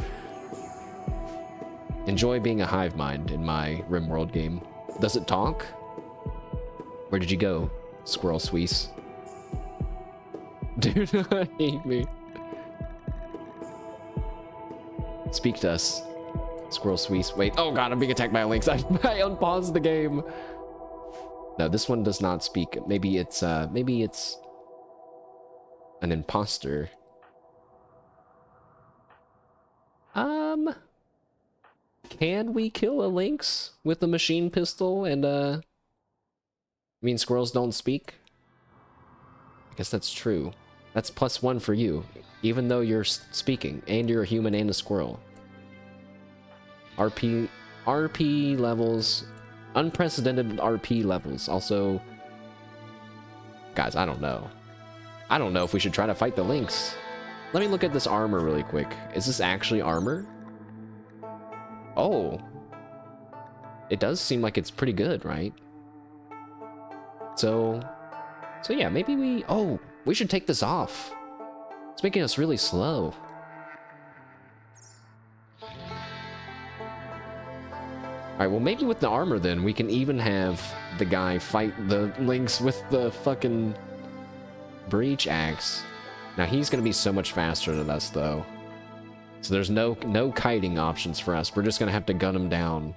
Enjoy being a hive mind in my Rimworld game. Does it talk? Where did you go, Squirrel Sweez? Do not hate me. Speak to us, Squirrel Sweez. Wait, oh god, I'm being attacked by a lynx. I unpaused the game. No, this one does not speak. Maybe it's an imposter. Can we kill a lynx with a machine pistol and I mean squirrels don't speak? I guess that's true. That's +1 for you, even though you're speaking and you're a human and a squirrel. RP levels. Unprecedented RP levels. Also, guys, I don't know. I don't know if we should try to fight the lynx. Let me look at this armor really quick. Is this actually armor? Oh. It does seem like it's pretty good, right? So yeah, maybe we should take this off. It's making us really slow. Alright, well maybe with the armor then, we can even have the guy fight the lynx with the fucking breach axe. Now he's gonna be so much faster than us though. So there's no kiting options for us. We're just gonna have to gun him down.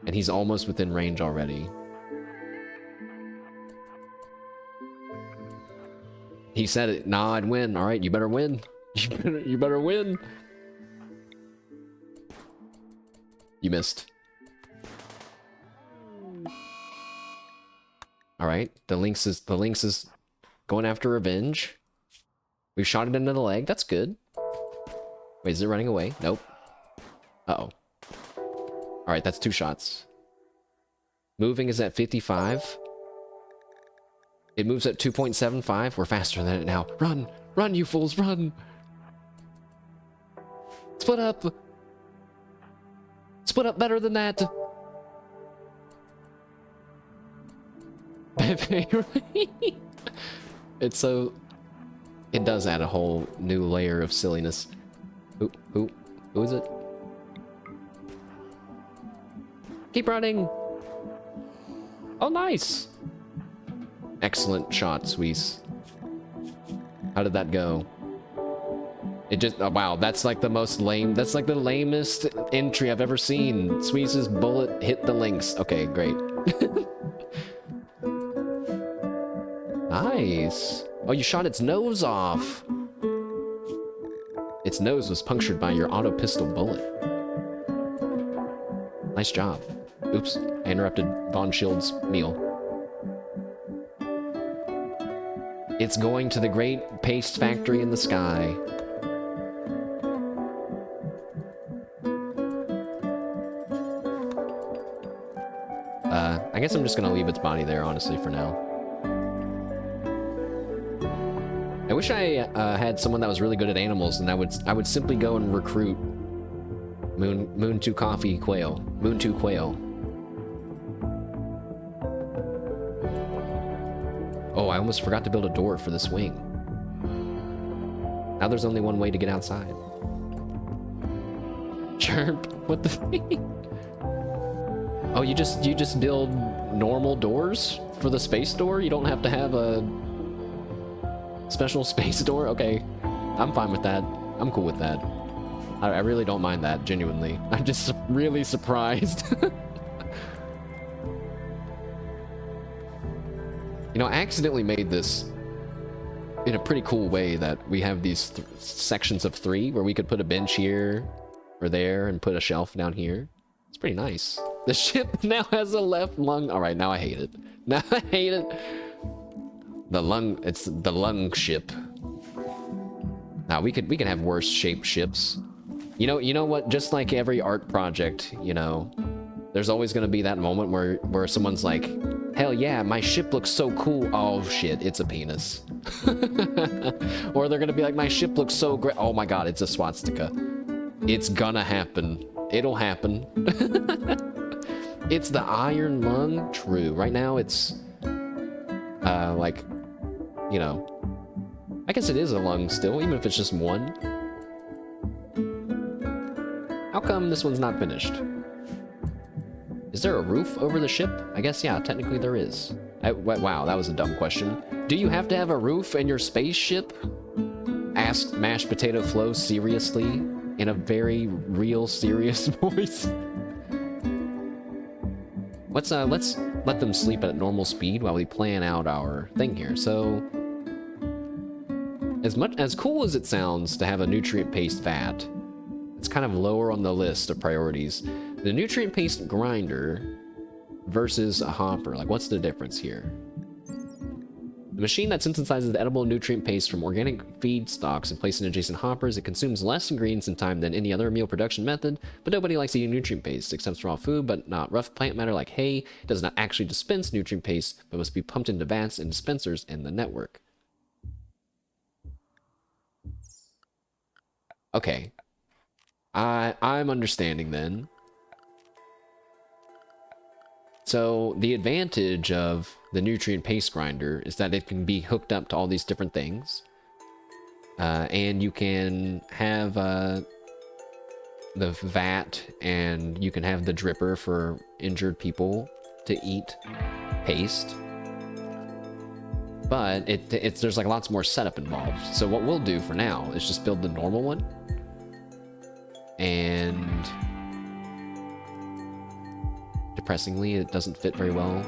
And he's almost within range already. He said it. Nah, I'd win. Alright, you better win. You better win. You missed. Alright, the lynx is going after revenge. We've shot it into the leg, that's good. Wait, is it running away? Nope. Uh-oh. Alright, that's 2 shots. Moving is at 55. It moves at 2.75. We're faster than it now. Run! Run, you fools, run! Split up! Split up better than that! It's so... It does add a whole new layer of silliness. Who is it? Keep running! Oh, nice! Excellent shot, Suisse. How did that go? It just... Oh, wow, that's like the most lame... That's like the lamest entry I've ever seen. Suisse's bullet hit the links. Okay, great. Nice. Oh, you shot its nose off. Its nose was punctured by your auto pistol bullet. Nice job. Oops, I interrupted Von Schild's meal. It's going to the great paste factory in the sky. I guess I'm just gonna leave its body there, honestly, for now. I wish I had someone that was really good at animals, and I would simply go and recruit Moon 2 Coffee Quail. Moon 2 Quail. Oh, I almost forgot to build a door for this wing. Now there's only one way to get outside. Chirp. What the? Oh, you just build normal doors for the space door? You don't have to have a special space door? Okay, I'm fine with that. I'm cool with that. I really don't mind that, genuinely. I'm just really surprised. You know, I accidentally made this in a pretty cool way that we have these sections of 3 where we could put a bench here or there and put a shelf down here. It's pretty nice. The ship now has a left lung. All right, now I hate it. Now I hate it. It's the lung ship. Now we could have worse shaped ships. You know what? Just like every art project, you know, there's always going to be that moment where someone's like, hell yeah, my ship looks so cool. Oh shit, it's a penis. Or they're going to be like, my ship looks so great. Oh my god, it's a swastika. It's gonna happen. It'll happen. It's the iron lung. True. Right now it's like, you know, I guess it is a lung still, even if it's just one. How come this one's not finished? Is there a roof over the ship? I guess, yeah, technically there is. Wow, that was a dumb question. Do you have to have a roof in your spaceship? Asked Mashed Potato Flo seriously, in a very real, serious voice. Let's let them sleep at normal speed while we plan out our thing here. So, as cool as it sounds to have a nutrient paste vat, it's kind of lower on the list of priorities. The nutrient paste grinder versus a hopper, like what's the difference here? The machine that synthesizes the edible nutrient paste from organic feedstocks and placed in adjacent hoppers, it consumes less ingredients and time than any other meal production method, but nobody likes eating nutrient paste, except raw food, but not rough plant matter like hay. It does not actually dispense nutrient paste, but must be pumped into vats and dispensers in the network. Okay. I'm understanding then. So the advantage of the nutrient paste grinder is that it can be hooked up to all these different things. And you can have the vat, and you can have the dripper for injured people to eat paste. But there's like lots more setup involved. So what we'll do for now is just build the normal one. And depressingly, it doesn't fit very well.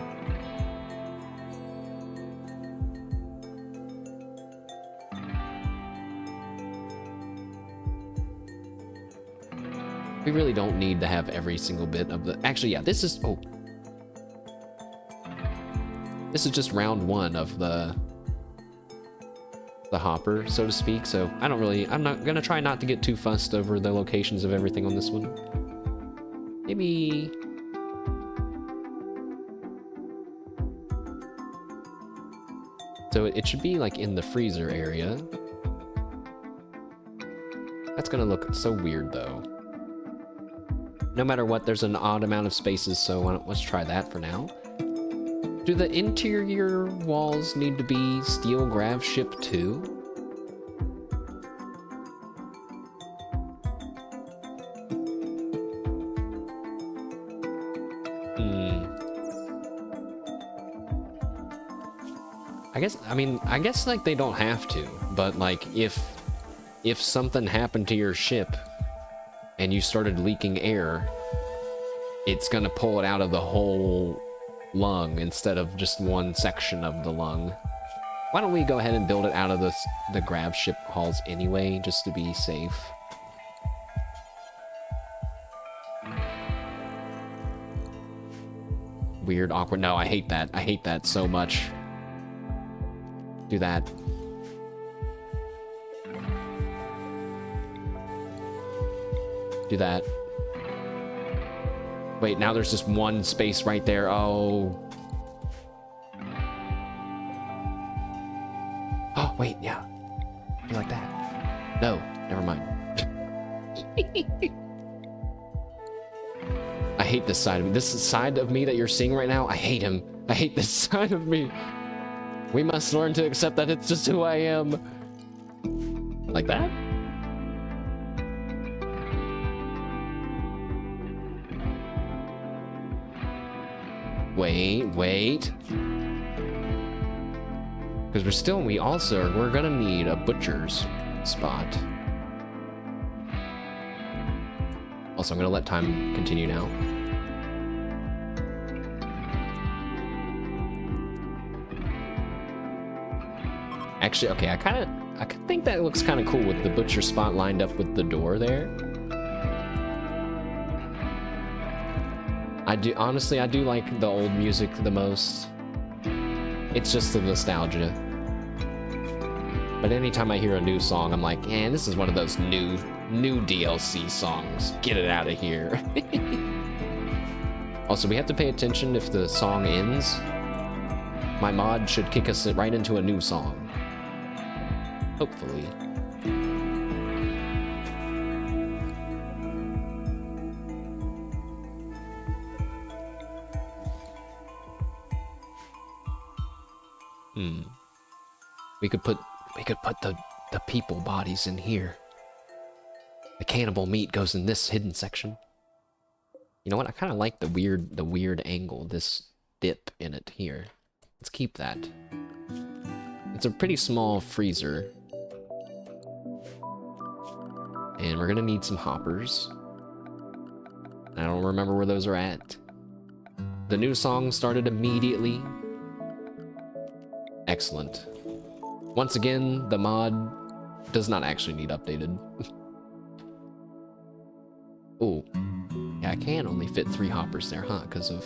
We really don't need to have every single bit of the... Actually, yeah, this is... Oh. This is just round 1 of the the hopper, so to speak. So I'm not gonna try not to get too fussed over the locations of everything on this one. Maybe... So it should be like in the freezer area. That's gonna look so weird though. No matter what, there's an odd amount of spaces, so let's try that for now. Do the interior walls need to be steel grav ship too? I guess like they don't have to, but like if something happened to your ship and you started leaking air, it's gonna pull it out of the whole lung instead of just one section of the lung. Why don't we go ahead and build it out of the grav ship halls anyway, just to be safe. Weird, awkward. No, I hate that. I hate that so much. Do that. Do that. Wait, now there's just one space right there. Oh. Oh, wait, yeah. Do like that. No, never mind. I hate this side of me. This side of me that you're seeing right now, I hate him. I hate this side of me. We must learn to accept that it's just who I am. Like that? Wait. Because we're gonna need a butcher's spot. Also, I'm gonna let time continue now. Actually, okay, I think that looks kind of cool with the butcher spot lined up with the door there. Honestly, I do like the old music the most. It's just the nostalgia. But anytime I hear a new song, I'm like, man, this is one of those new DLC songs. Get it out of here. Also, we have to pay attention if the song ends. My mod should kick us right into a new song. Hopefully. We could put the people bodies in here. The cannibal meat goes in this hidden section. You know what? I kind of like the weird angle, this dip in it here. Let's keep that. It's a pretty small freezer. And we're gonna need some hoppers. I don't remember where those are at. The new song started immediately. Excellent. Once again, the mod does not actually need updated. Oh, yeah, I can only fit 3 hoppers there, huh? Because of...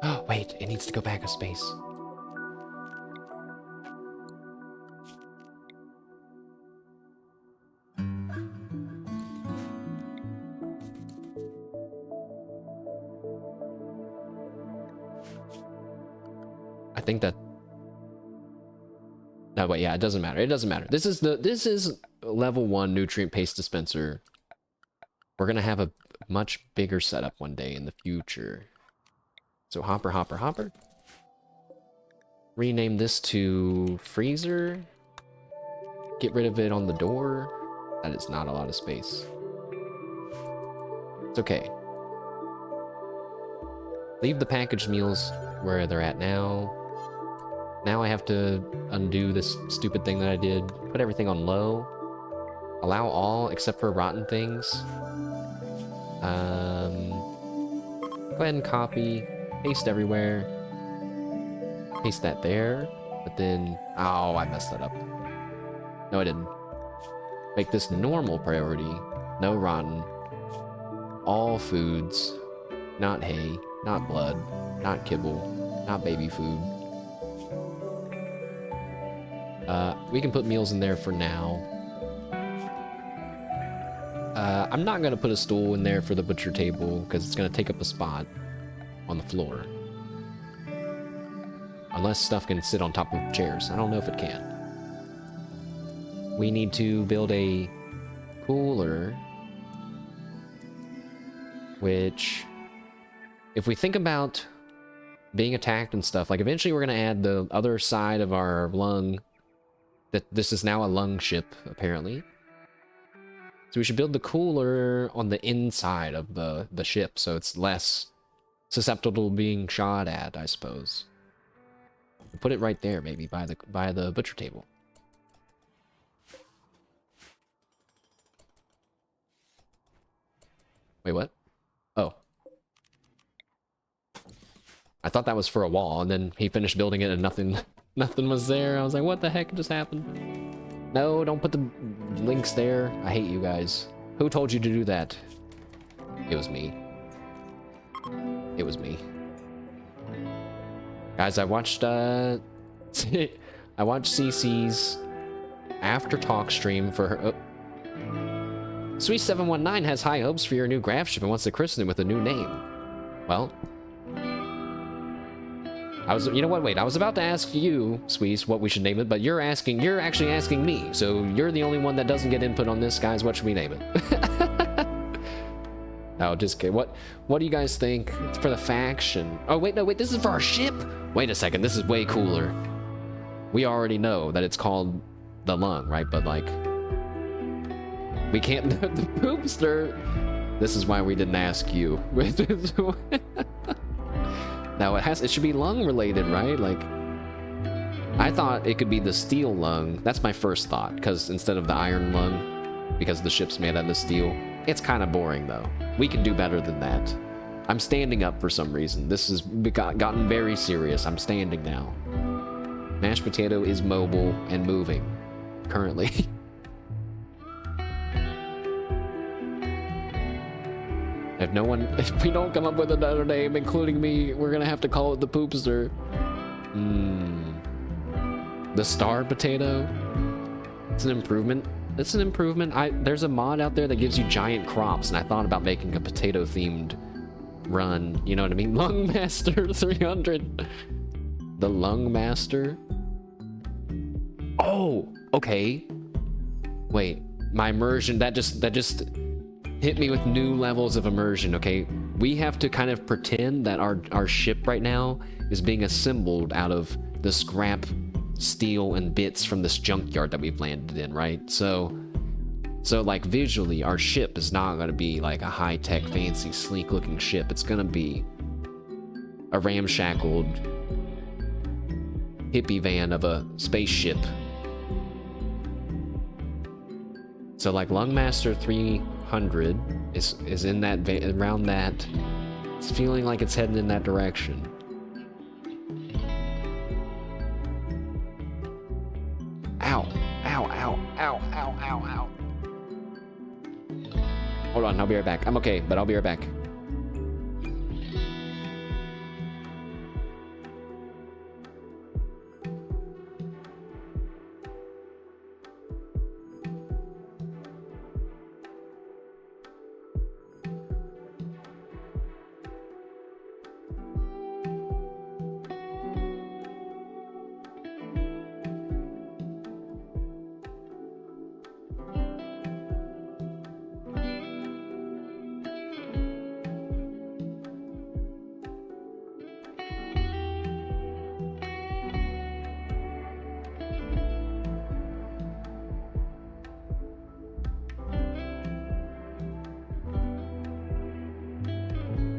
Oh, wait, it needs to go back a space. I think that... No, but yeah, it doesn't matter. It doesn't matter. This is level 1 nutrient paste dispenser. We're gonna have a much bigger setup one day in the future. So hopper. Rename this to freezer. Get rid of it on the door. That is not a lot of space. It's okay. Leave the packaged meals where they're at now. Now I have to undo this stupid thing that I did. Put everything on low. Allow all except for rotten things. Go ahead and copy. Paste everywhere. Paste that there. But then... Oh, I messed that up. No, I didn't. Make this normal priority. No rotten. All foods. Not hay. Not blood. Not kibble. Not baby food. We can put meals in there for now. I'm not gonna put a stool in there for the butcher table because it's gonna take up a spot on the floor. Unless stuff can sit on top of chairs. I don't know if it can. We need to build a cooler, which, if we think about being attacked and stuff, like eventually we're gonna add the other side of our lung, that this is now a lung ship, apparently. So we should build the cooler on the inside of the ship, so it's less susceptible to being shot at, I suppose. Put it right there, maybe, by the butcher table. Wait, what? Oh. I thought that was for a wall, and then he finished building it and nothing was there. I was like, what the heck just happened? No, don't put the links there. I hate you guys. Who told you to do that? It was me. It was me. Guys, I watched I watched CC's after talk stream for her. Oh. Sweet719 has high hopes for your new graph ship and wants to christen it with a new name. Well, you know what? Wait, I was about to ask you, Sweets, what we should name it, but you're actually asking me. So you're the only one that doesn't get input on this, guys. What should we name it? No, just kidding. What do you guys think? It's for the faction. Oh, wait, no, wait, this is for our ship? Wait a second, this is way cooler. We already know that it's called the Lung, right? But, like, we can't... the Poopster... This is why we didn't ask you. Now, it should be lung-related, right? Like, I thought it could be the steel lung. That's my first thought, because instead of the iron lung, because the ship's made out of steel, it's kind of boring, though. We can do better than that. I'm standing up for some reason. This has gotten very serious. I'm standing now. Mashed potato is mobile and moving, currently. If we don't come up with another name, including me, we're gonna have to call it the Poopster. The star potato? It's an improvement. It's an improvement. There's a mod out there that gives you giant crops, and I thought about making a potato-themed run. You know what I mean? Lung Master 300. The Lung Master. Oh, okay. Wait, my immersion, that just hit me with new levels of immersion, okay? We have to kind of pretend that our ship right now is being assembled out of the scrap steel and bits from this junkyard that we've landed in, right? So like visually, our ship is not gonna be like a high-tech, fancy, sleek-looking ship. It's gonna be a ramshackled hippie van of a spaceship. So like Lungmaster 300 is in that around that. It's feeling like it's heading in that direction. Ow, ow, ow, ow, ow, ow, ow. Hold on, I'll be right back. I'm okay, but I'll be right back.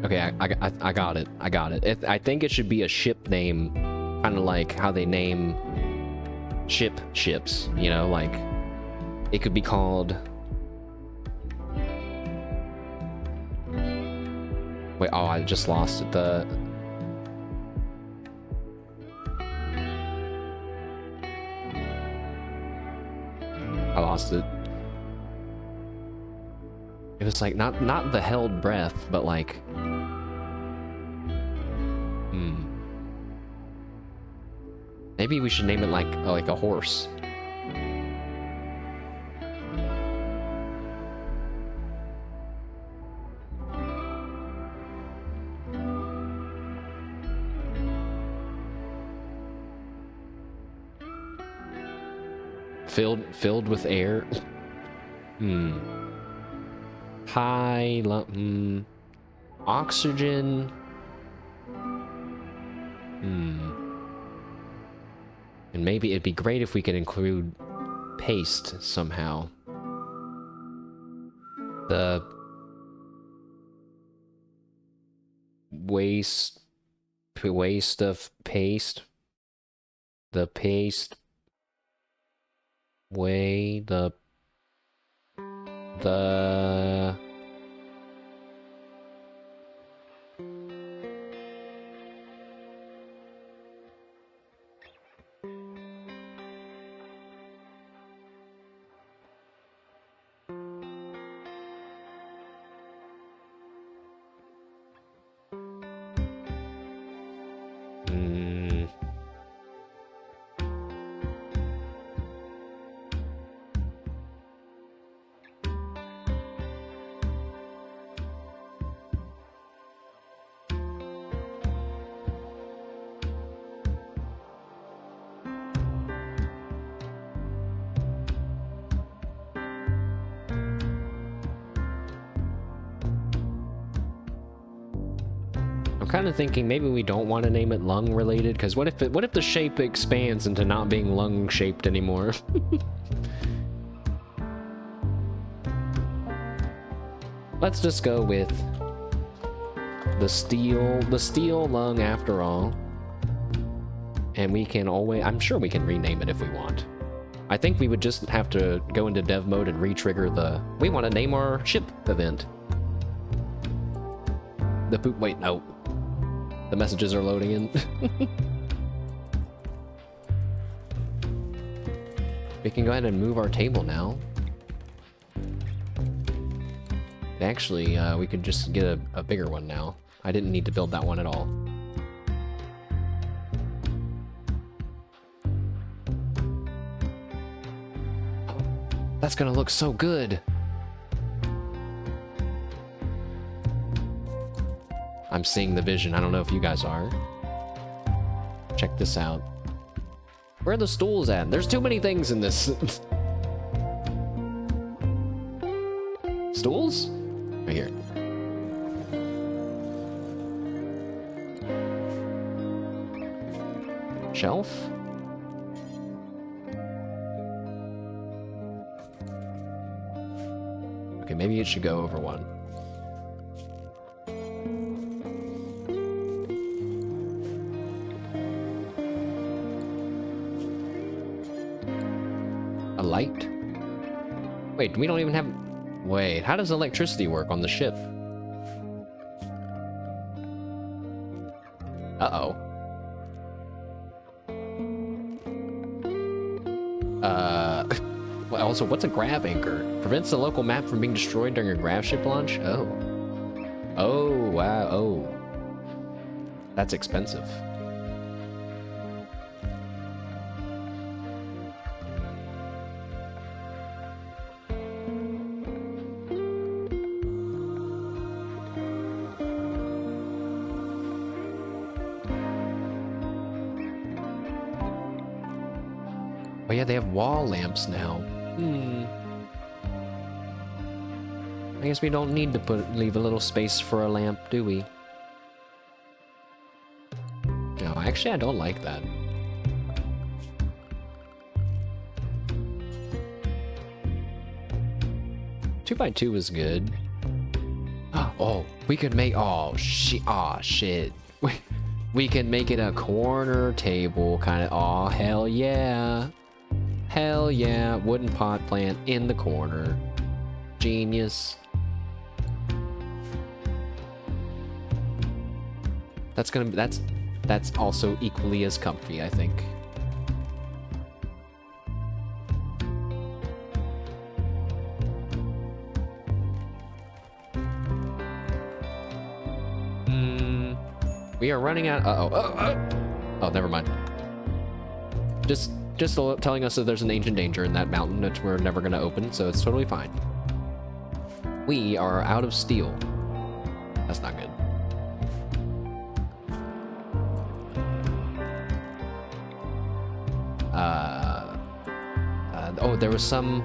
Okay, I got it. I got it. I think it should be a ship name, kind of like how they name ships, you know, like it could be called... Wait, oh, I just lost it. I lost it. It was like not the held breath, but like maybe we should name it like a horse. Filled with air. High, oxygen. And maybe it'd be great if we could include paste somehow. The waste of paste. The paste way the I'm kind of thinking maybe we don't want to name it lung related, because what if the shape expands into not being lung shaped anymore? Let's just go with the steel lung after all. And we can always, I'm sure we can rename it if we want. I think we would just have to go into dev mode and re-trigger the, we want to name our ship event. The poop, wait, no. The messages are loading in. We can go ahead and move our table now. Actually, we could just get a bigger one now. I didn't need to build that one at all. That's gonna look so good! I'm seeing the vision. I don't know if you guys are. Check this out. Where are the stools at? There's too many things in this. Stools? Right here. Shelf? Okay, maybe it should go over one. A light? Wait, we don't even have... Wait, how does electricity work on the ship? Uh-oh. Well, also, what's a grav anchor? Prevents the local map from being destroyed during a grav ship launch? Oh. Oh, wow, oh. That's expensive. Oh yeah, they have wall lamps now. I guess we don't need to leave a little space for a lamp, do we? No, actually I don't like that. Two by two is good. Oh, we could make, oh shit. We can make it a corner table, kind of, oh, hell yeah. Hell yeah, wooden pot plant in the corner. Genius. That's gonna be, that's also equally as comfy, I think. We are running out. Oh, never mind. Just telling us that there's an ancient danger in that mountain that we're never gonna open, so it's totally fine. We are out of steel. That's not good. Oh, there was some...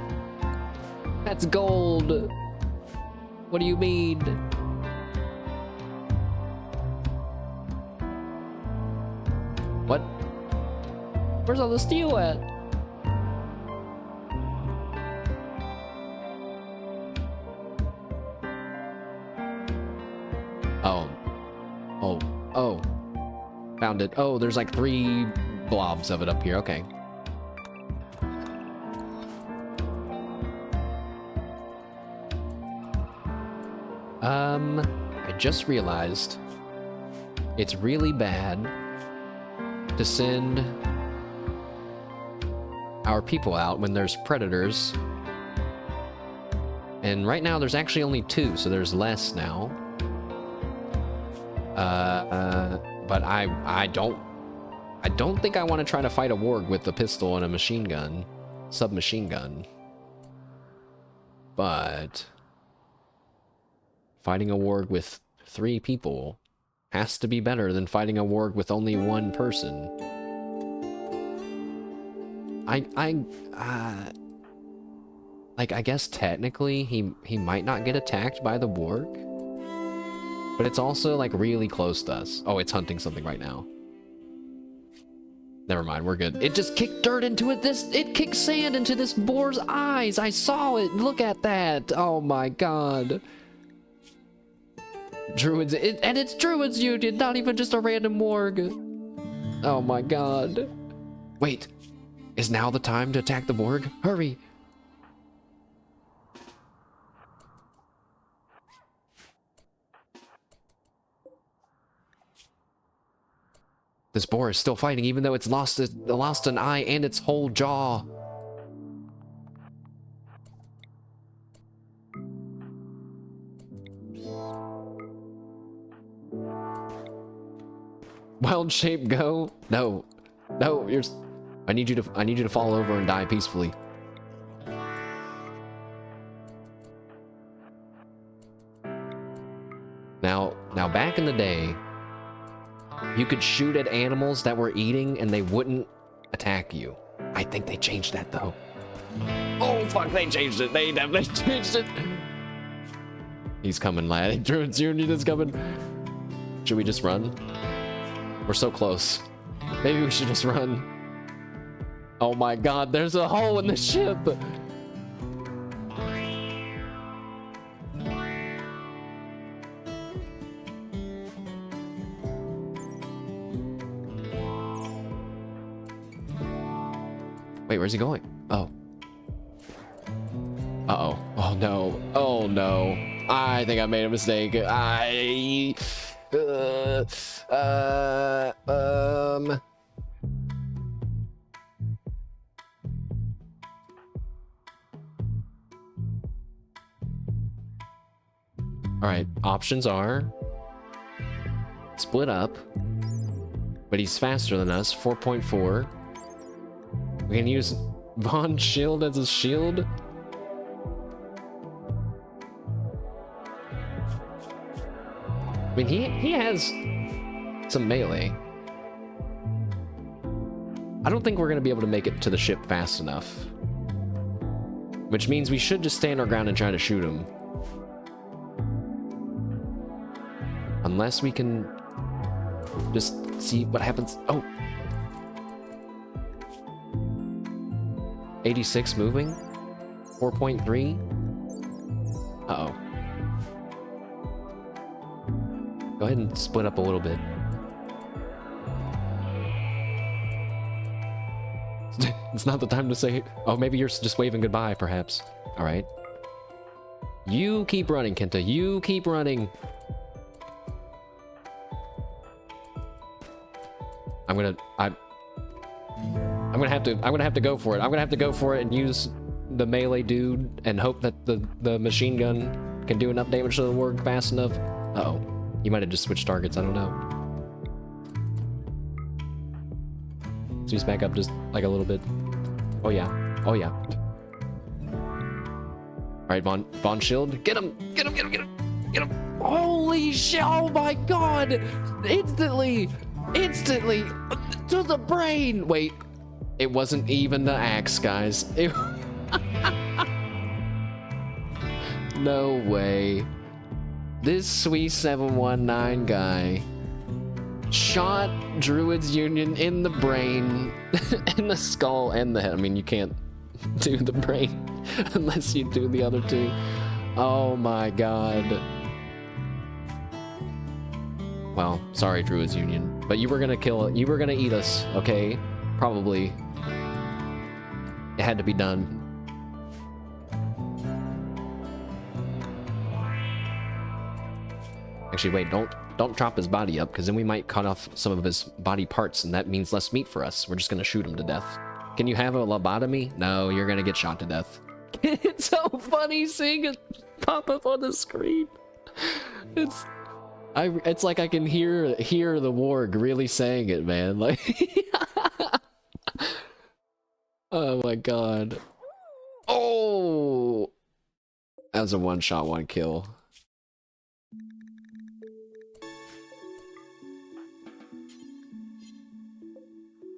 That's gold! What do you mean? What? Where's all the steel at? Oh. Found it. Oh, there's like 3 blobs of it up here. Okay. I just realized it's really bad to send our people out when there's predators. And right now there's actually only 2, so there's less now. But I don't think I want to try to fight a warg with a pistol and a machine gun, submachine gun. But fighting a warg with 3 people has to be better than fighting a warg with only 1 person. Like, I guess technically he might not get attacked by the warg, but it's also like really close to us. Oh, it's hunting something right now. Never mind, we're good. It just kicked dirt into it. It kicked sand into this boar's eyes. I saw it. Look at that. Oh my god. Druids, and it's Druids Union, not even just a random warg. Oh my god. Wait, is now the time to attack the warg? Hurry. This boar is still fighting, even though it's lost an eye and its whole jaw. Wild shape go? No. No, I need you to fall over and die peacefully. Now back in the day, you could shoot at animals that were eating and they wouldn't attack you. I think they changed that though. Oh fuck, they changed it. They definitely changed it. He's coming, lad. Druids Union is coming. Should we just run? We're so close. Maybe we should just run. Oh my god, there's a hole in the ship! Wait, where's he going? Oh. Uh-oh. Oh no. Oh no. I think I made a mistake. Alright, options are split up, but he's faster than us, 4.4. We can use Von Shield as a shield. I mean, he has some melee. I don't think we're going to be able to make it to the ship fast enough. Which means we should just stand our ground and try to shoot him. Unless we can just see what happens. Oh! 86 moving? 4.3? Uh-oh. Go ahead and split up a little bit. It's not the time to say... Oh, maybe you're just waving goodbye, perhaps. Alright. You keep running, Kenta. You keep running. I'm gonna have to go for it. I'm gonna have to go for it and use the melee dude and hope that the machine gun can do enough damage to the warg fast enough. Uh-oh. You might have just switched targets, I don't know. So he's back up just like a little bit. Oh yeah. Oh yeah. Alright, Von Shield. Get him! Get him! Get him! Get him! Get him! Holy shit! Oh my god! Instantly! Instantly! To the brain! Wait. It wasn't even the axe, guys. No way. This sweet 719 guy shot Druid's Union in the brain, in the skull and the head. I mean, you can't do the brain unless you do the other two. Oh my god. Well, sorry, Druid's Union, but you were gonna eat us, okay? Probably. It had to be done. Actually, wait, don't chop his body up, because then we might cut off some of his body parts, and that means less meat for us. We're just gonna shoot him to death. Can you have a lobotomy? No, you're gonna get shot to death. It's so funny seeing it pop up on the screen. It's like I can hear the warg really saying it, man. Like, oh my god. Oh, that was a one-shot, one-kill.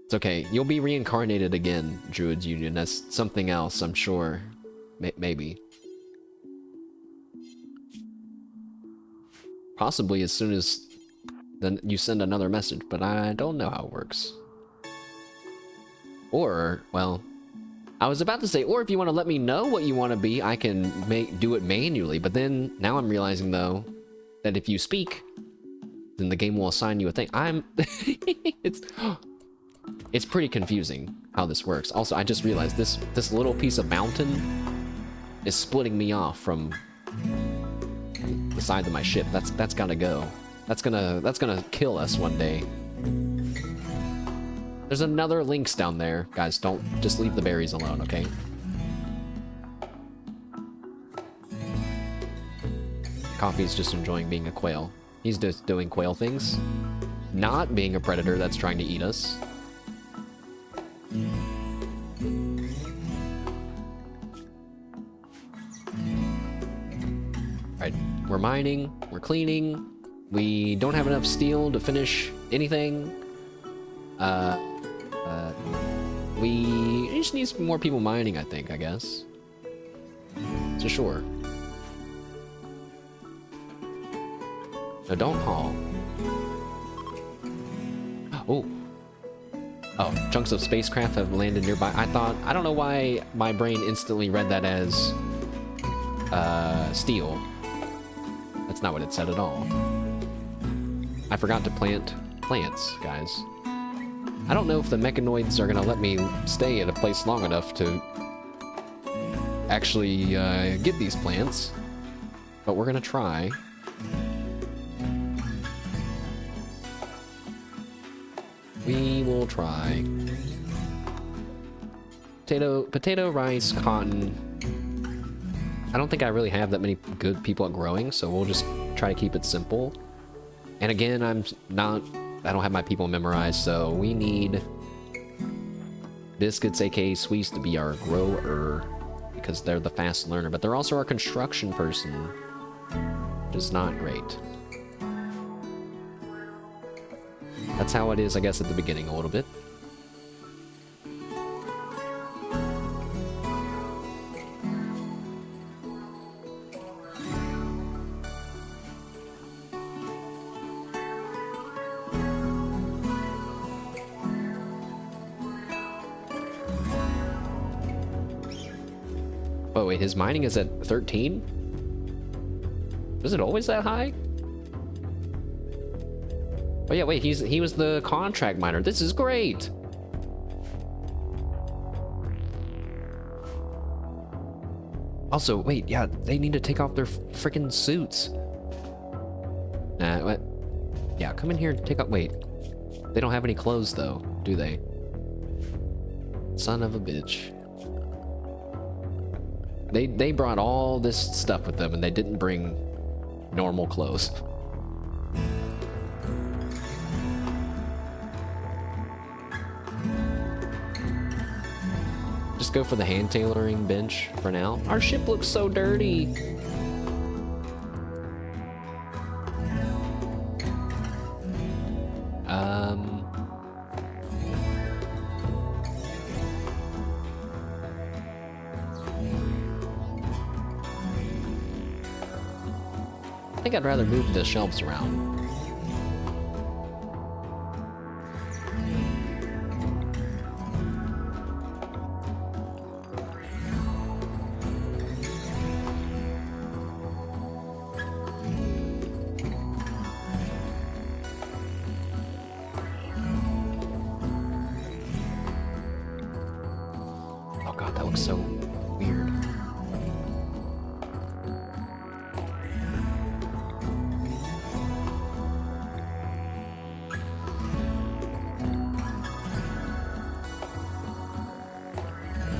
It's okay. You'll be reincarnated again, Druid's Union. That's something else, I'm sure. Maybe. Possibly as soon as then you send another message, but I don't know how it works. Or, well, I was about to say, or if you want to let me know what you want to be, I can do it manually. But then, now I'm realizing, though, that if you speak, then the game will assign you a thing. It's pretty confusing how this works. Also, I just realized this little piece of mountain is splitting me off from the side of my ship. That's gotta go. That's gonna kill us one day. There's another lynx down there. Guys, just leave the berries alone, okay? Coffee's just enjoying being a quail. He's just doing quail things. Not being a predator that's trying to eat us. Alright, we're mining, we're cleaning, we don't have enough steel to finish anything. We just need some more people mining, I think, I guess. So sure. No, don't haul. Oh, chunks of spacecraft have landed nearby. I don't know why my brain instantly read that as steel. That's not what it said at all. I forgot to plant plants, guys. I don't know if the mechanoids are gonna let me stay at a place long enough to actually get these plants, but we're gonna try. We will try. Potato, rice, cotton. I don't think I really have that many good people at growing, so we'll just try to keep it simple. And again, I don't have my people memorized, so we need biscuits, aka Sweets, to be our grower, because they're the fast learner, but they're also our construction person, which is not great. That's how it is, I guess, at the beginning a little bit. Oh wait, his mining is at 13? Is it always that high? Oh yeah, wait, he was the contract miner. This is great. Also, wait, yeah, they need to take off their freaking suits. Nah, what? Yeah, come in here and take off. Wait, they don't have any clothes though, do they? Son of a bitch. They brought all this stuff with them and they didn't bring normal clothes. Just go for the hand tailoring bench for now. Our ship looks so dirty. I think I'd rather move the shelves around. Oh god, that looks so weird.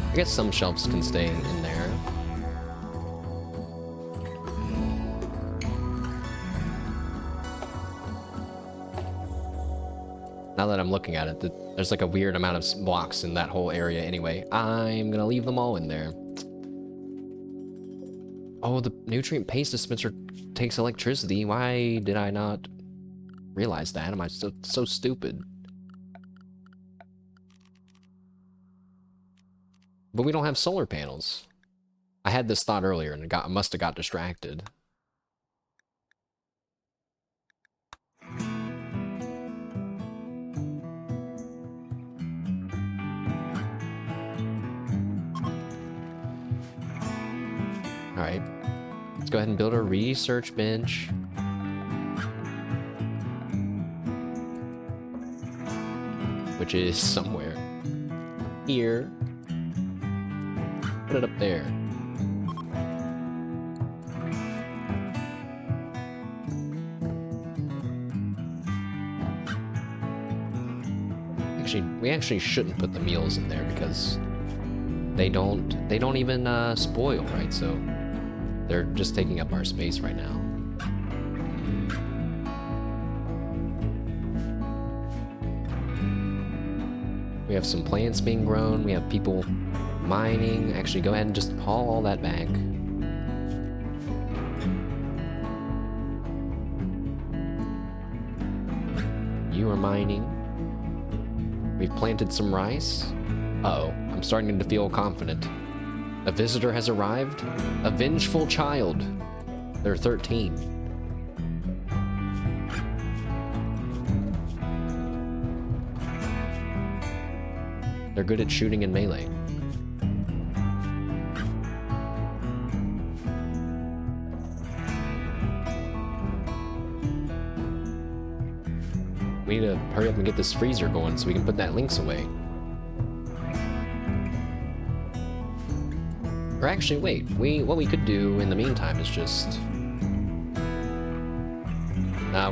I guess some shelves can stay in there. Now that I'm looking at it, there's like a weird amount of blocks in that whole area anyway. I'm gonna leave them all in there. Oh, the nutrient paste dispenser takes electricity. Why did I not realize that? Am I so stupid? But we don't have solar panels. I had this thought earlier and I must have got distracted. Alright. Let's go ahead and build a research bench. Which is somewhere here. Put it up there. Actually, we actually shouldn't put the meals in there because they don't even spoil, right? So they're just taking up our space right now. We have some plants being grown. We have people mining. Actually, go ahead and just haul all that back. You are mining. We've planted some rice. Uh-oh, I'm starting to feel confident. A visitor has arrived. A vengeful child. They're 13. They're good at shooting and melee. We need to hurry up and get this freezer going so we can put that Lynx away. Or actually, wait. What we could do in the meantime is just...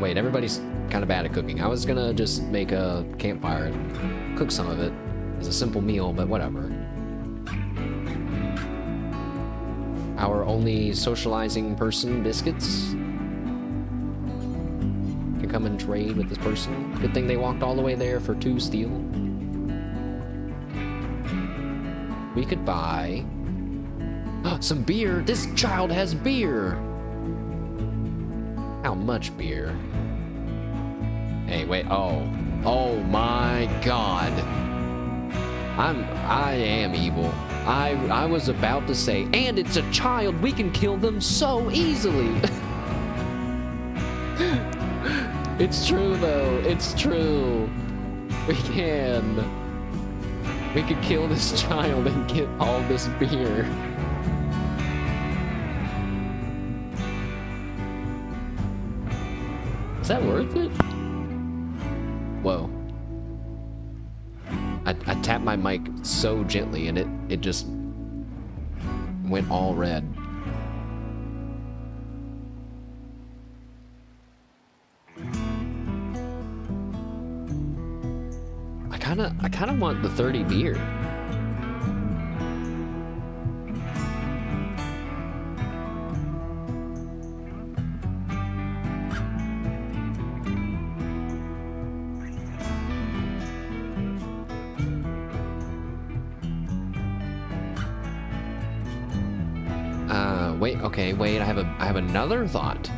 wait, everybody's kind of bad at cooking. I was gonna just make a campfire and cook some of it as a simple meal, but whatever. Our only socializing person, Biscuits, can come and trade with this person. Good thing they walked all the way there for 2 steel. We could buy... some beer! This child has beer! How much beer? Hey, wait, oh my god. I am evil. I was about to say, and it's a child, we can kill them so easily. It's true though, it's true. We could kill this child and get all this beer. Is that worth it? Whoa. I tapped my mic so gently and it just went all red. I kinda want the 30 beer. Wait, I have another thought.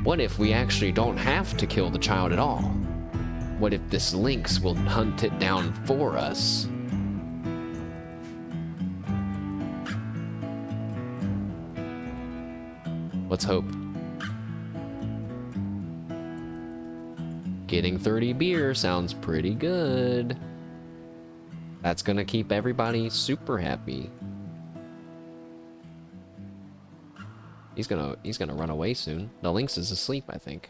What if we actually don't have to kill the child at all? What if this Lynx will hunt it down for us? Let's hope. Getting 30 beer sounds pretty good. That's gonna keep everybody super happy. He's gonna run away soon. The Lynx is asleep, I think.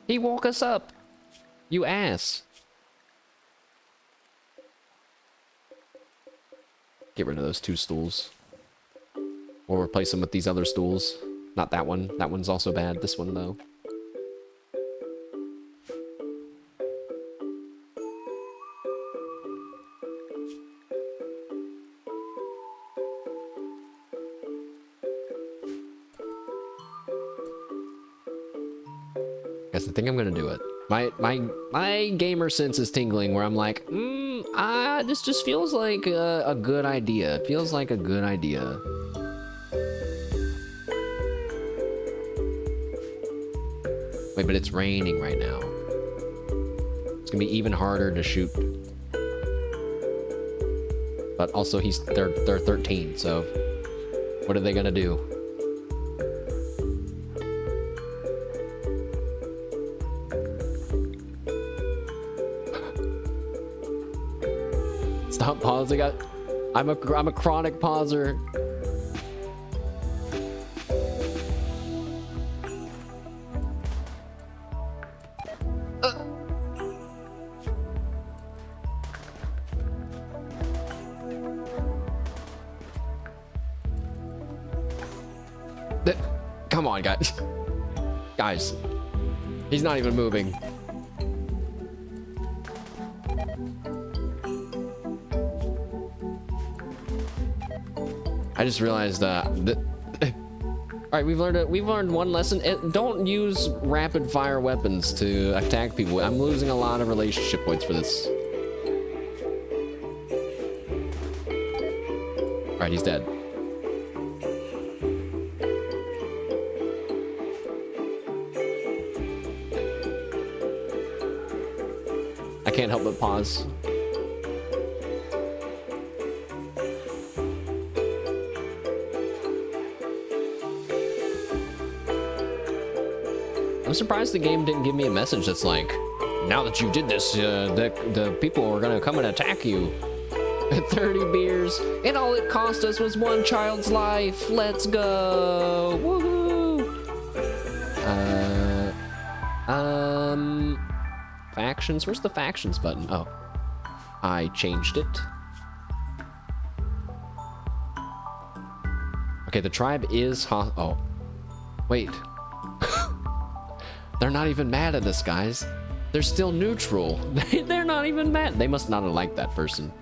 He woke us up! You ass! Get rid of those 2 stools. Or replace them with these other stools. Not that one. That one's also bad. This one, though. Guess I think I'm gonna do it. My gamer sense is tingling where I'm like, this just feels like a good idea. It feels like a good idea. Wait, but it's raining right now. It's gonna be even harder to shoot. But also they're 13, so what are they gonna do? Stop pausing. I'm a chronic pauser. Come on, guys. Guys, he's not even moving. I just realized all right, we've learned one lesson. Don't use rapid fire weapons to attack people. I'm losing a lot of relationship points for this. All right, he's dead. I can't help but pause. I'm surprised the game didn't give me a message that's like, now that you did this, the people are gonna come and attack you. 30 beers, and all it cost us was 1 child's life. Let's go! Woohoo! Factions? Where's the factions button? Oh. I changed it. Okay, the tribe is oh. Wait. They're not even mad at us, guys. They're still neutral. They're not even mad. They must not have liked that person.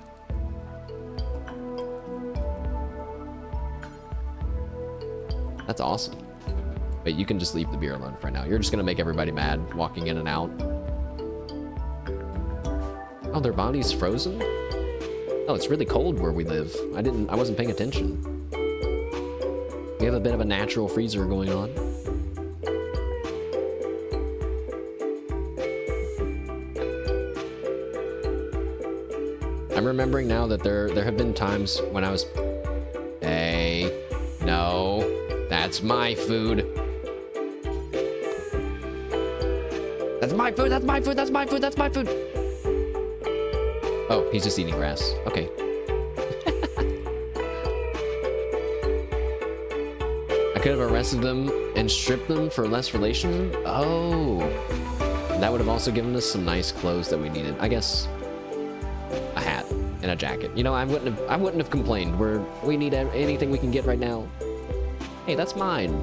That's awesome. Wait, you can just leave the beer alone for now. You're just gonna make everybody mad, walking in and out. Oh, their body's frozen? Oh, it's really cold where we live. I wasn't paying attention. We have a bit of a natural freezer going on. I'm remembering now that there have been times when I was... Hey, no, that's my food. That's my food, that's my food, that's my food, that's my food. Oh, he's just eating grass. Okay. I could have arrested them and stripped them for less relation. Oh, that would have also given us some nice clothes that we needed. I guess a hat and a jacket. You know, I wouldn't have complained. We need anything we can get right now. Hey, that's mine.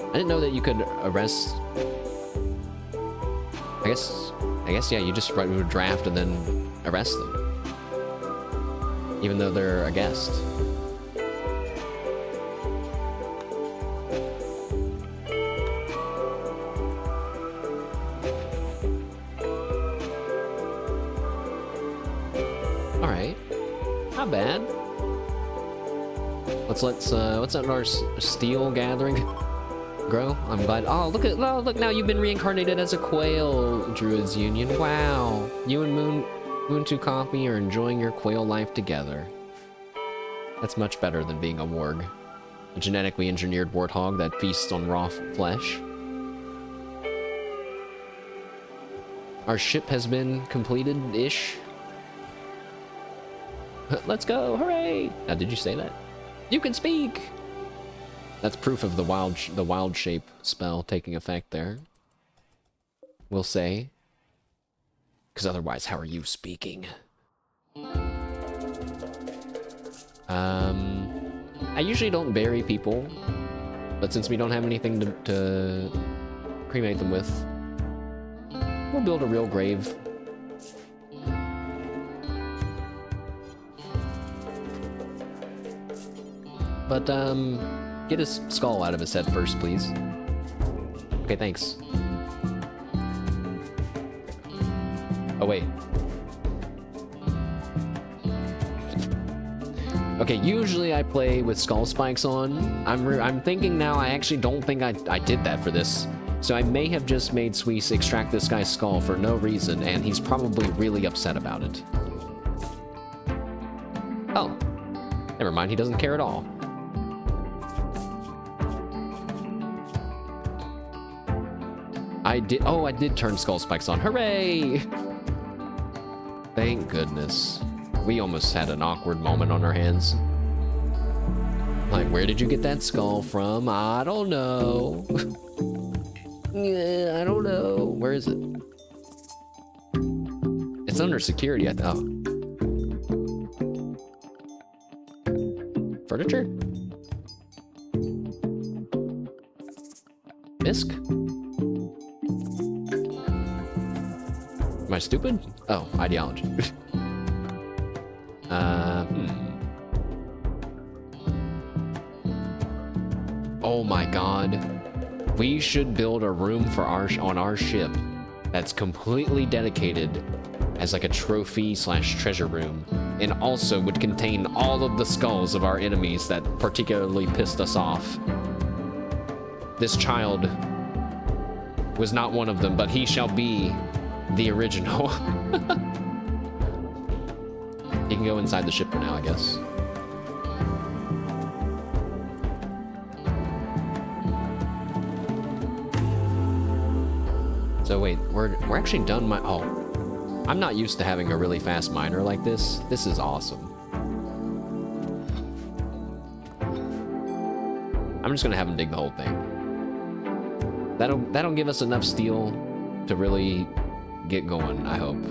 I didn't know that you could arrest. I guess, yeah, you just write a draft and then arrest them. Even though they're a guest. Alright. Not bad. Let's let our steel gathering grow. I'm glad. Oh, look now you've been reincarnated as a quail, Druids Union. Wow. You and Moon 2 Coffee are enjoying your quail life together. That's much better than being a warg. A genetically engineered warthog that feasts on raw flesh. Our ship has been completed-ish. Let's go, hooray! Now, did you say that? You can speak! That's proof of the wild shape spell taking effect there. We'll say. Because otherwise, how are you speaking? I usually don't bury people, but since we don't have anything to cremate them with, we'll build a real grave. But, get his skull out of his head first, please. Okay, thanks. Oh, wait. Okay, usually I play with skull spikes on. I'm thinking now I actually don't think I did that for this. So I may have just made Swees extract this guy's skull for no reason, and he's probably really upset about it. Oh. Never mind, he doesn't care at all. I did turn skull spikes on. Hooray! Thank goodness. We almost had an awkward moment on our hands. Like, where did you get that skull from? I don't know. Yeah, I don't know. Where is it? It's under security, I thought. Furniture? Misc? Am I stupid? Oh, ideology. Oh my god. We should build a room for on our ship that's completely dedicated as like a trophy / treasure room, and also would contain all of the skulls of our enemies that particularly pissed us off. This child was not one of them, but he shall be the original. You can go inside the ship for now, I guess. So wait, we're actually done oh. I'm not used to having a really fast miner like this. This is awesome. I'm just gonna have him dig the whole thing. That'll give us enough steel to really get going, I hope.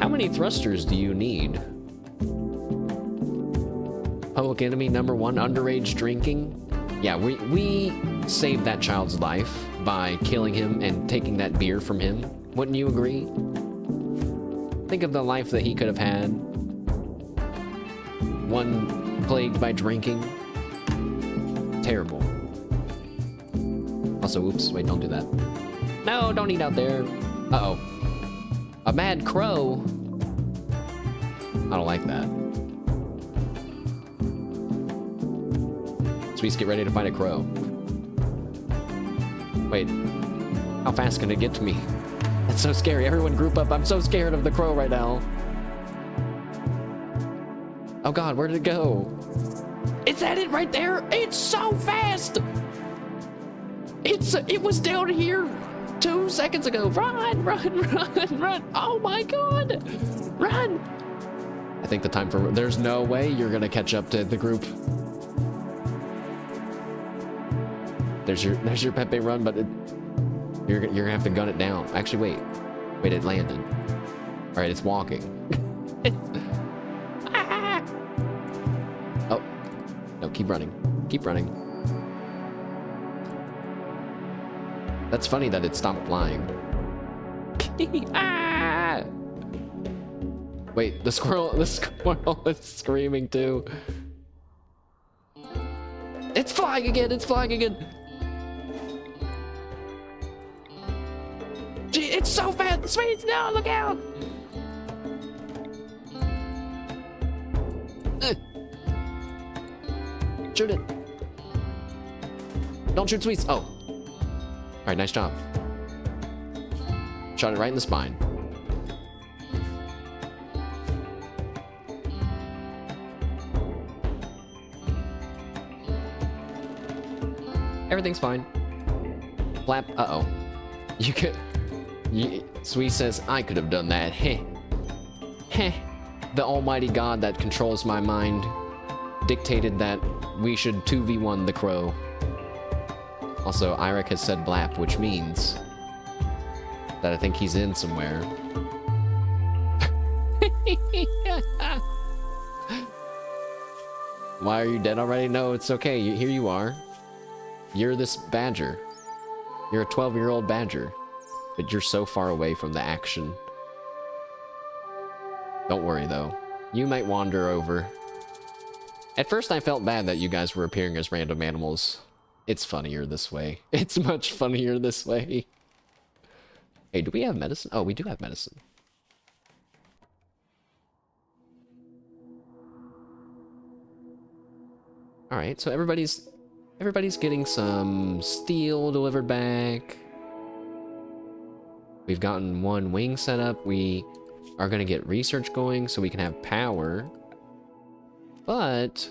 How many thrusters do you need? Public enemy number 1, underage drinking. Yeah, we saved that child's life by killing him and taking that beer from him. Wouldn't you agree? Think of the life that he could have had. One plagued by drinking. Terrible. Also, oops, wait, don't do that. No, don't eat out there. Uh-oh. A mad crow? I don't like that. Sweets, get ready to fight a crow. Wait. How fast can it get to me? That's so scary. Everyone group up. I'm so scared of the crow right now. Oh god, where did it go? It's at it right there. It's so fast. It was down here 2 seconds ago. Run, run, run, run. Oh my god. Run. I think the time for... There's no way you're gonna catch up to the group. There's your Pepe run, but you're gonna have to gun it down. Actually, wait, it landed. All right, it's walking. Ah! Oh, no, keep running, keep running. That's funny that it stopped flying. Ah! Wait, the squirrel is screaming too. It's flying again, it's flying again. Gee, it's so fast, Sweets, no, look out. Shoot it. Don't shoot Sweets, oh. All right, nice job. Shot it right in the spine. everything's fine. Flap. Uh-oh. You could... Sweet says, I could have done that. Heh. Heh. The almighty god that controls my mind dictated that we should 2v1 the crow. Also, Irek has said blap, which means that I think he's in somewhere. Why are you dead already? No, it's okay. Here you are. You're this badger. You're a 12-year-old badger. But you're so far away from the action. Don't worry, though. You might wander over. At first, I felt bad that you guys were appearing as random animals. It's funnier this way. It's much funnier this way. Hey, do we have medicine? Oh, we do have medicine. Alright, so everybody's getting some steel delivered back. We've gotten one wing set up. We are going to get research going so we can have power. But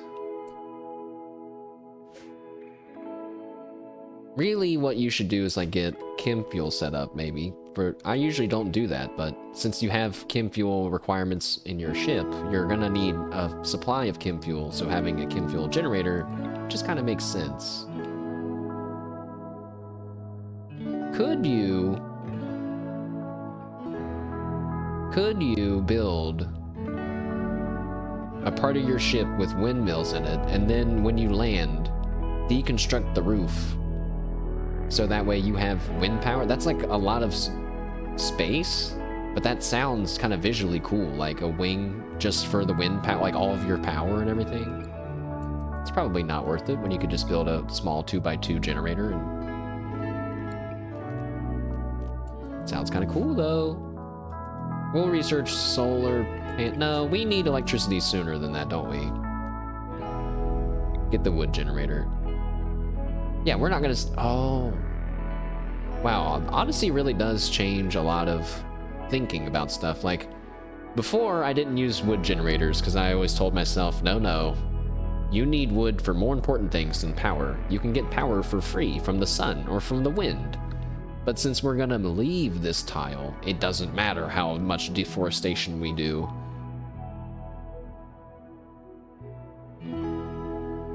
really what you should do is like get chem fuel set up maybe. I usually don't do that, but since you have chem fuel requirements in your ship, you're going to need a supply of chem fuel. So having a chem fuel generator just kind of makes sense. Could you build a part of your ship with windmills in it, and then when you land, deconstruct the roof so that way you have wind power? That's like a lot of space, but that sounds kind of visually cool, like a wing just for the wind power, like all of your power and everything. It's probably not worth it when you could just build a small 2x2 generator. And sounds kind of cool though. We'll research solar no, we need electricity sooner than that, don't we? Get the wood generator. Yeah, we're not gonna... Oh. Wow, Odyssey really does change a lot of thinking about stuff. Like, before, I didn't use wood generators because I always told myself, no, you need wood for more important things than power. You can get power for free from the sun or from the wind. But since we're gonna leave this tile, it doesn't matter how much deforestation we do.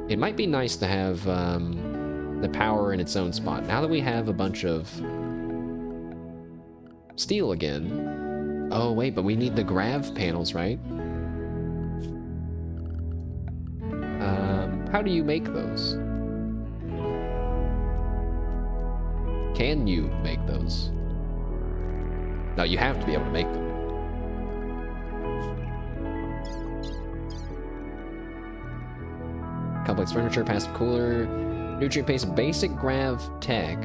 It might be nice to have the power in its own spot. Now that we have a bunch of steel again. Oh wait, but we need the grav panels, right? How do you make those? Can you make those? No, you have to be able to make them. Complex furniture, passive cooler, nutrient paste, basic grav tech,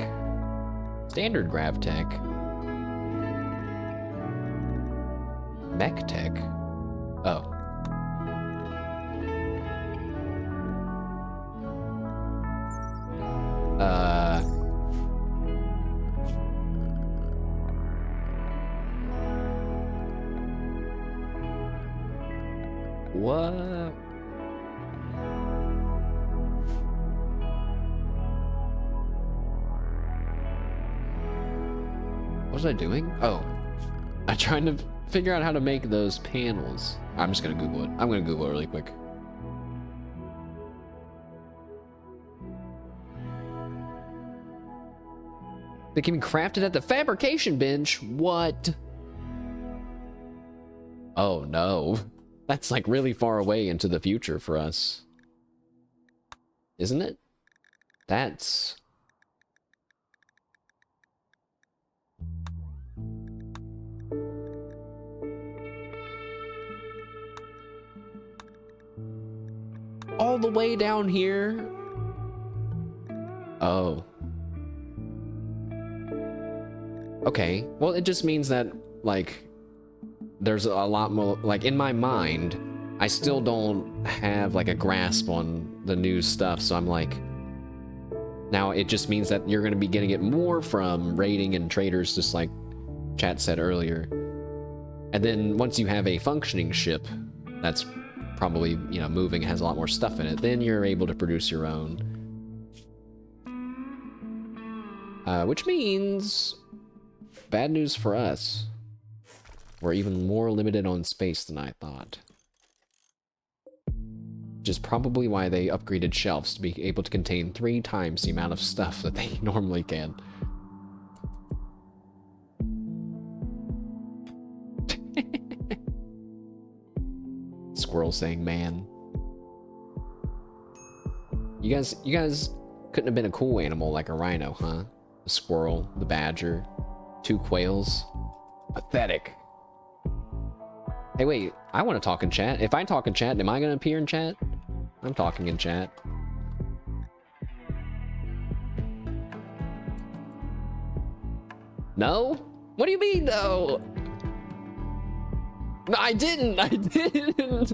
standard grav tech, mech tech. Oh. What? What was I doing? Oh. I'm trying to figure out how to make those panels. I'm just gonna Google it. I'm gonna Google it really quick. They can be crafted at the fabrication bench? What? Oh no. That's like really far away into the future for us. Isn't it? That's... all the way down here? Oh. Okay, well it just means that, like, there's a lot more, like, in my mind, I still don't have, like, a grasp on the new stuff, so I'm like, now it just means that you're going to be getting it more from raiding and traders, just like chat said earlier. And then once you have a functioning ship that's probably, you know, moving, has a lot more stuff in it, then you're able to produce your own. Which means bad news for us. We're even more limited on space than I thought. Which is probably why they upgraded shelves to be able to contain 3 times the amount of stuff that they normally can. Squirrel saying, man. You guys couldn't have been a cool animal like a rhino, huh? The squirrel, the badger, 2 quails. Pathetic. Hey, wait, I want to talk in chat. If I talk in chat, am I going to appear in chat? I'm talking in chat. No? What do you mean, no? No, I didn't! I didn't!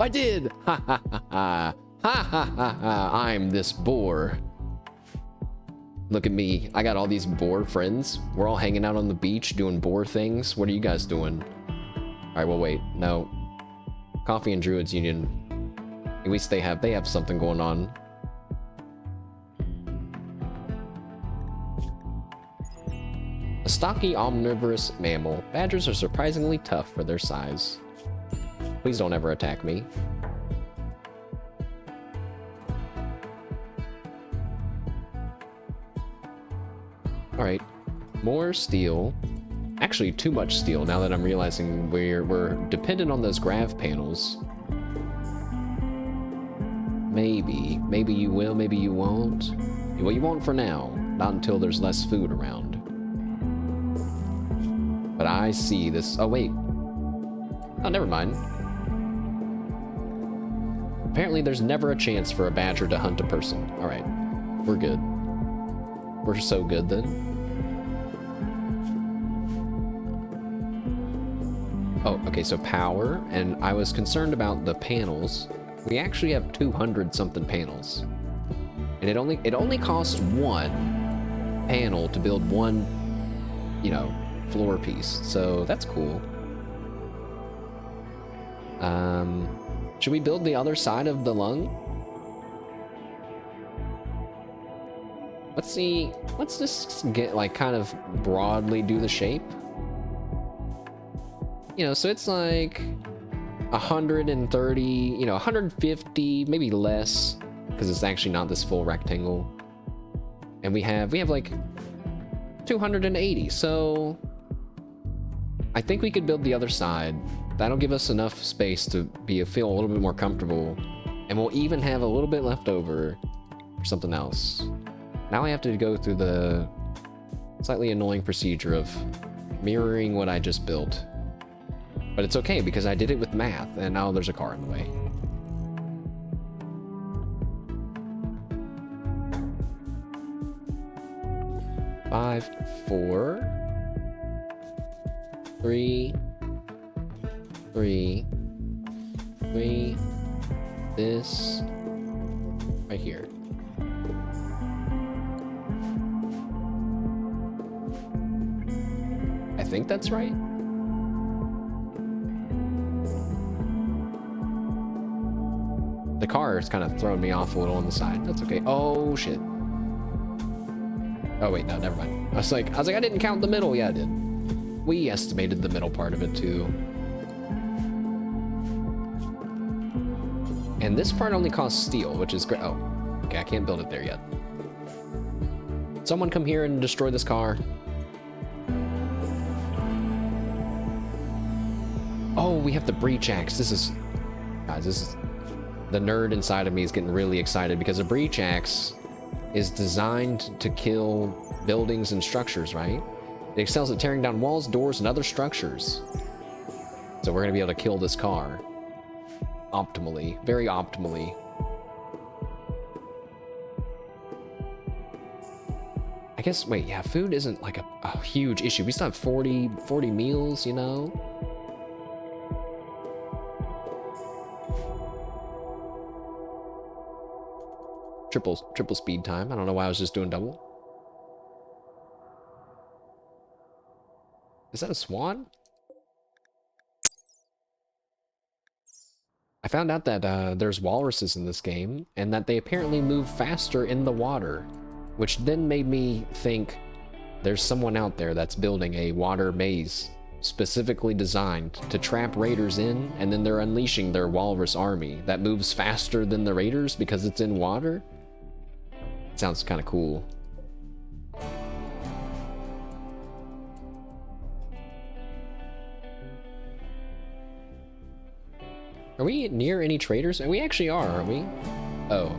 I did! Ha ha ha ha! Ha ha ha ha! I'm this boar. Look at me. I got all these boar friends. We're all hanging out on the beach doing boar things. What are you guys doing? Alright, well, wait. No. Coffee and Druids Union. At least they have something going on. A stocky, omnivorous mammal. Badgers are surprisingly tough for their size. Please don't ever attack me. Alright. More steel. Actually, too much steel now that I'm realizing we're dependent on those grav panels. Maybe. Maybe you will, maybe you won't. Well, you won't for now. Not until there's less food around. But I see this... Oh, wait. Oh, never mind. Apparently there's never a chance for a badger to hunt a person. Alright. We're good. We're so good, then. Oh, okay, so power. And I was concerned about the panels. We actually have 200-something panels. And it only costs 1 panel to build 1, you know, floor piece, so that's cool. Should we build the other side of the lung? Let's see. Let's just get, like, kind of broadly do the shape. You know, so it's like 130, you know, 150, maybe less, because it's actually not this full rectangle. And we have like 280, so I think we could build the other side. That'll give us enough space to feel a little bit more comfortable. And we'll even have a little bit left over for something else. Now I have to go through the slightly annoying procedure of mirroring what I just built. But it's okay because I did it with math and now there's a car in the way. Five, 4, 3, 3, 3, this, right here. I think that's right. The car is kind of throwing me off a little on the side. That's okay. Oh, shit. Oh, wait, no, never mind. I was like, I didn't count the middle. Yeah, I did. We estimated the middle part of it, too. And this part only costs steel, which is great. Oh, okay, I can't build it there yet. Someone come here and destroy this car. Oh, we have the breach axe. Guys, this is... The nerd inside of me is getting really excited because a breach axe is designed to kill buildings and structures, right? It excels at tearing down walls, doors, and other structures. So we're going to be able to kill this car. Optimally. Very optimally. I guess, wait, yeah, food isn't like a huge issue. We still have 40 meals, you know? Triple speed time. I don't know why I was just doing double. Is that a swan? I found out that there's walruses in this game, and that they apparently move faster in the water. Which then made me think there's someone out there that's building a water maze specifically designed to trap raiders in, and then they're unleashing their walrus army that moves faster than the raiders because it's in water. It sounds kind of cool. Are we near any traders? We actually are, aren't we? Oh.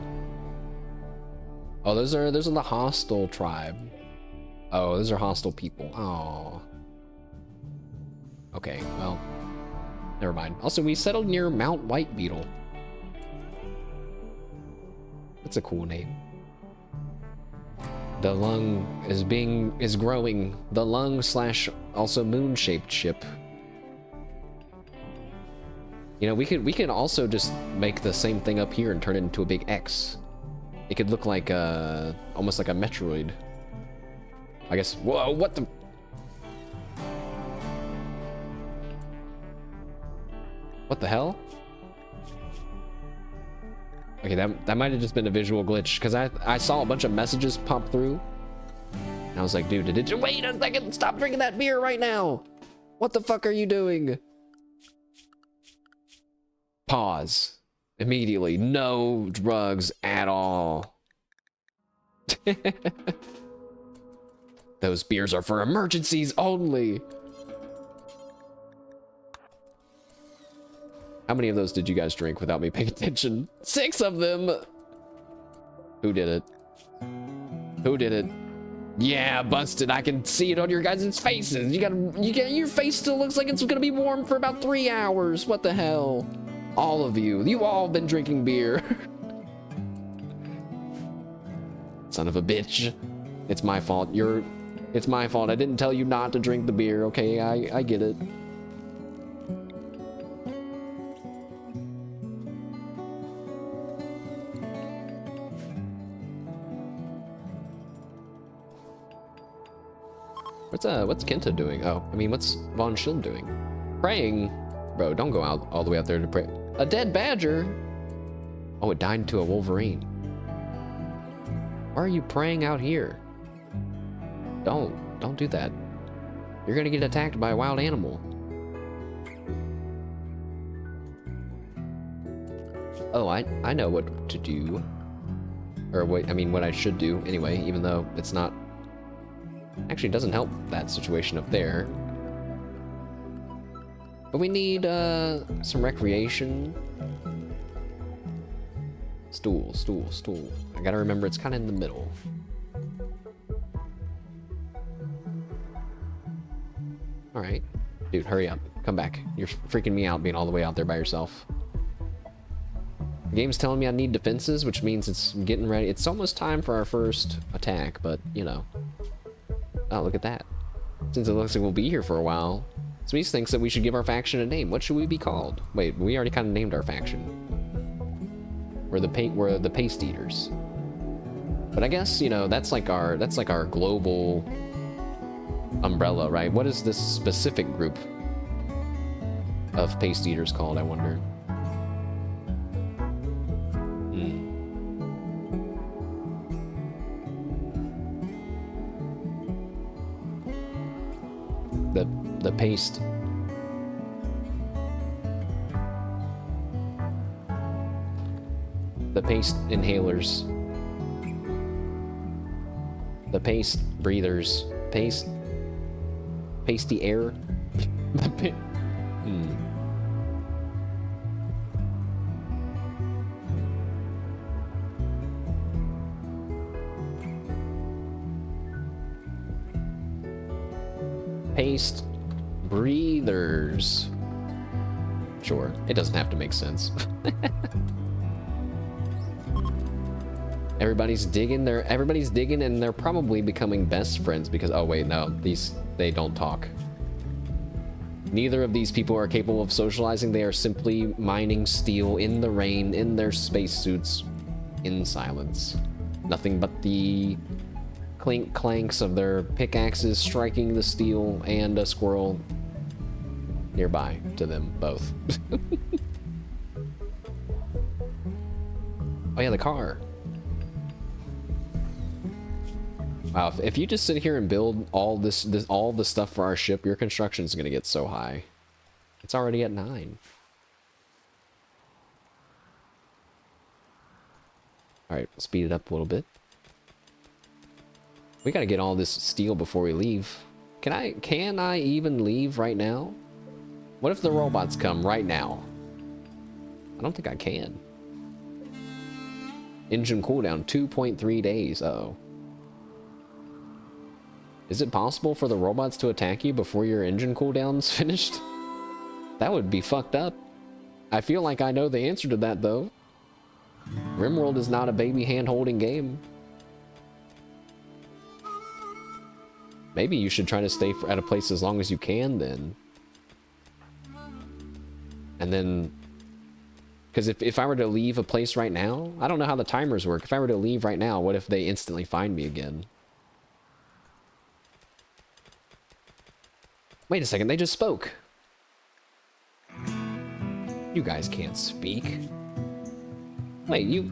Oh, those are the hostile tribe. Oh, those are hostile people. Oh. Okay, well, never mind. Also, we settled near Mount White Beetle. That's a cool name. The lung is growing. The lung / also moon-shaped ship. You know, we could also just make the same thing up here and turn it into a big X. It could look like almost like a Metroid. I guess. Whoa! What the? What the hell? Okay, that might have just been a visual glitch, because I saw a bunch of messages pop through. And I was like, dude, did you wait a second? Stop drinking that beer right now! What the fuck are you doing? Pause. Immediately. No drugs at all. Those beers are for emergencies only. How many of those did you guys drink without me paying attention? 6 of them! Who did it? Who did it? Yeah, busted. I can see it on your guys' faces. Your face still looks like it's gonna be warm for about 3 hours. What the hell? All of you. You all been drinking beer. Son of a bitch. It's my fault. It's my fault. I didn't tell you not to drink the beer, okay? I get it. What's Kenta doing? Oh, I mean, what's Von Schild doing? Praying? Bro, don't go out all the way out there to pray. A dead badger? Oh, it died to a wolverine. Why are you praying out here? Don't do that. You're gonna get attacked by a wild animal. Oh, I know what to do. Or what I should do anyway, even though it's not... Actually, it doesn't help that situation up there. But we need some recreation. Stool. I gotta remember it's kind of in the middle. Alright. Dude, hurry up. Come back. You're freaking me out being all the way out there by yourself. The game's telling me I need defenses, which means it's getting ready. It's almost time for our first attack, but, you know. Oh, look at that. Since it looks like we'll be here for a while, Smeese thinks that we should give our faction a name. What should we be called? Wait, we already kind of named our faction. We're the Paste Eaters. But I guess, you know, that's like our global umbrella, right? What is this specific group of Paste Eaters called, I wonder? The paste. The paste inhalers. The paste breathers. Pasty air. Paste breathers. Sure, it doesn't have to make sense. Everybody's digging and they're probably becoming best friends because, oh wait, no, they don't talk. Neither of these people are capable of socializing. They are simply mining steel in the rain, in their spacesuits, in silence. Nothing but the clink clanks of their pickaxes striking the steel and a squirrel nearby to them both. Oh yeah, the car. Wow, if you just sit here and build all all the stuff for our ship, your construction is gonna get so high. It's already at 9. Alright, speed it up a little bit. We gotta get all this steel before we leave. Can I even leave right now? What if the robots come right now? I don't think I can. Engine cooldown, 2.3 days. Uh-oh. Is it possible for the robots to attack you before your engine cooldown's finished? That would be fucked up. I feel like I know the answer to that, though. Rimworld is not a baby hand-holding game. Maybe you should try to stay at a place as long as you can, then. And then... Because if I were to leave a place right now... I don't know how the timers work. If I were to leave right now, what if they instantly find me again? Wait a second, they just spoke. You guys can't speak. Wait, you...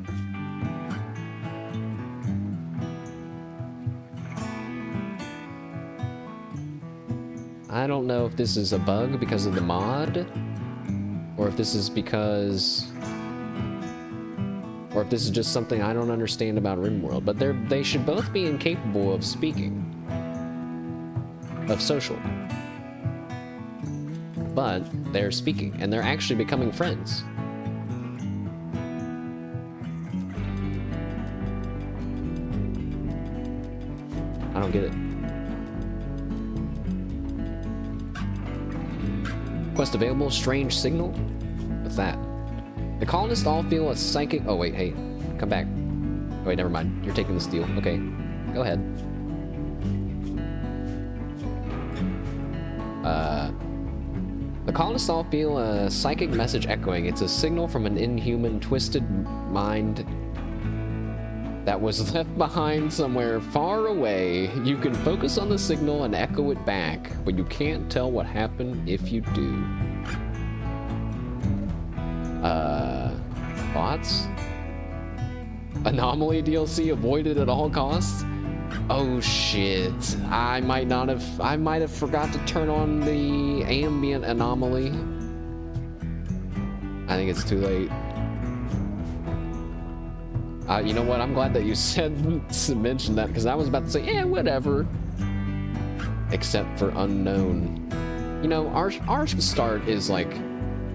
I don't know if this is a bug because of the mod, or if this is because... or if this is just something I don't understand about Rimworld, but they should both be incapable of speaking. Of social. But they're speaking, and they're actually becoming friends. I don't get it. Quest available, strange signal? What's that? The colonists all feel a psychic... Oh, wait, hey. Come back. Oh, wait, never mind. You're taking the steel. Okay. Go ahead. The colonists all feel a psychic message echoing. It's a signal from an inhuman, twisted mind that was left behind somewhere far away. You can focus on the signal and echo it back, but you can't tell what happened if you do. Bots? Anomaly DLC avoided at all costs? Oh shit. I might have forgot to turn on the ambient anomaly. I think it's too late. You know what? I'm glad that you mentioned that, because I was about to say, yeah, whatever. Except for unknown. You know, our start is like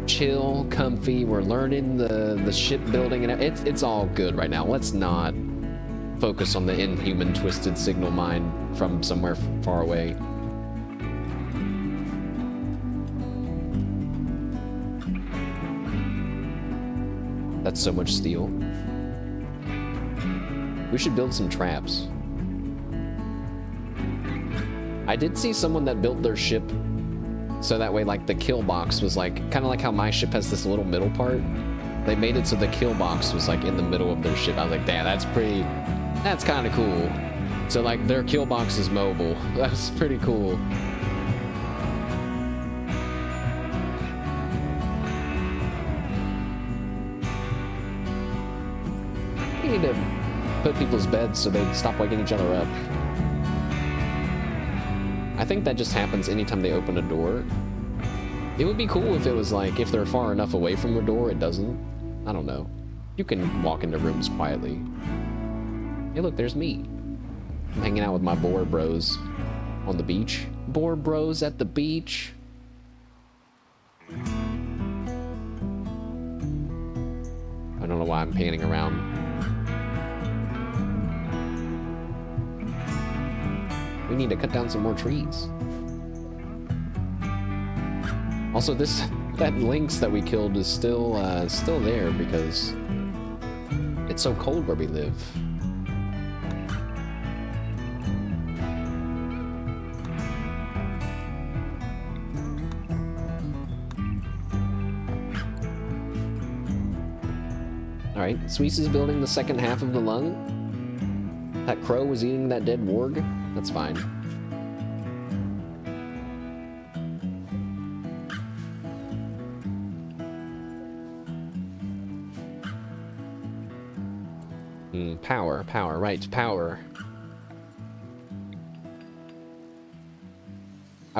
chill, comfy. We're learning the shipbuilding, and it's all good right now. Let's not focus on the inhuman, twisted signal mind from somewhere far away. That's so much steel. We should build some traps. I did see someone that built their ship so that way, like, the kill box was like, kind of like how my ship has this little middle part. They made it so the kill box was like in the middle of their ship. I was like, damn, that's kind of cool. So like their kill box is mobile. That's pretty cool. We need to put people's beds so they stop waking each other up. I think that just happens anytime they open a door. It would be cool if it was like, if they're far enough away from the door, it doesn't. I don't know. You can walk into rooms quietly. Hey look, there's me. I'm hanging out with my boar bros on the beach. Boar bros at the beach. I don't know why I'm panning around. We need to cut down some more trees. Also, that lynx that we killed is still there because it's so cold where we live. All right, Sweets is building the second half of the lung. That crow was eating that dead warg. That's fine. Power, right, power.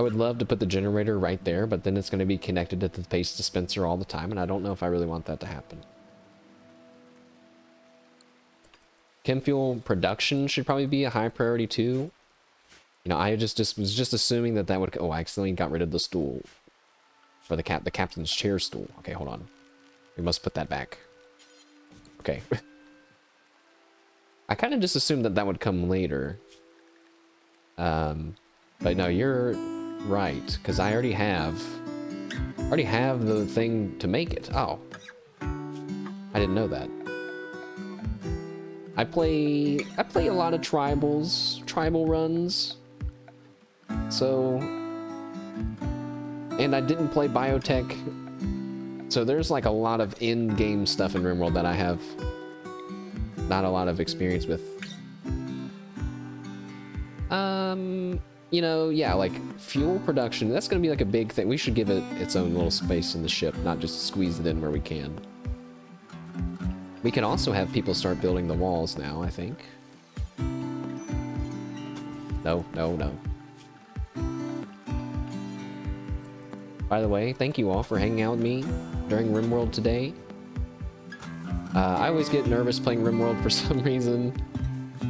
I would love to put the generator right there, but then it's going to be connected to the paste dispenser all the time, and I don't know if I really want that to happen. Chem fuel production should probably be a high priority too. You know, I just was just assuming that would... Oh, I accidentally got rid of the stool. Or the captain's chair stool. Okay, hold on. We must put that back. Okay. I kind of just assumed that would come later. But no, you're right, because I already have the thing to make it. Oh. I didn't know that. I play a lot of tribal runs. So, and I didn't play biotech. So there's like a lot of in-game stuff in Rimworld that I have not a lot of experience with. You know, yeah, like fuel production, that's gonna be like a big thing. We should give it its own little space in the ship, not just squeeze it in where we can. We can also have people start building the walls now, I think. No, no, no. By the way, thank you all for hanging out with me during Rimworld today. I always get nervous playing Rimworld for some reason.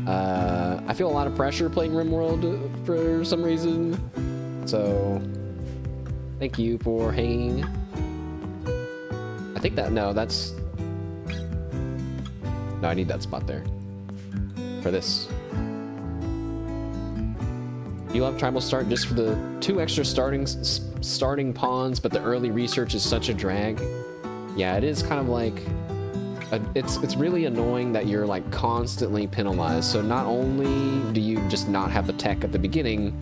I feel a lot of pressure playing Rimworld for some reason. So, thank you for hanging. I think that, no, that's... No, I need that spot there. For this. You love Tribal Start just for the 2 extra starting pawns, but the early research is such a drag. Yeah, it is kind of like... It's really annoying that you're like constantly penalized. So not only do you just not have the tech at the beginning,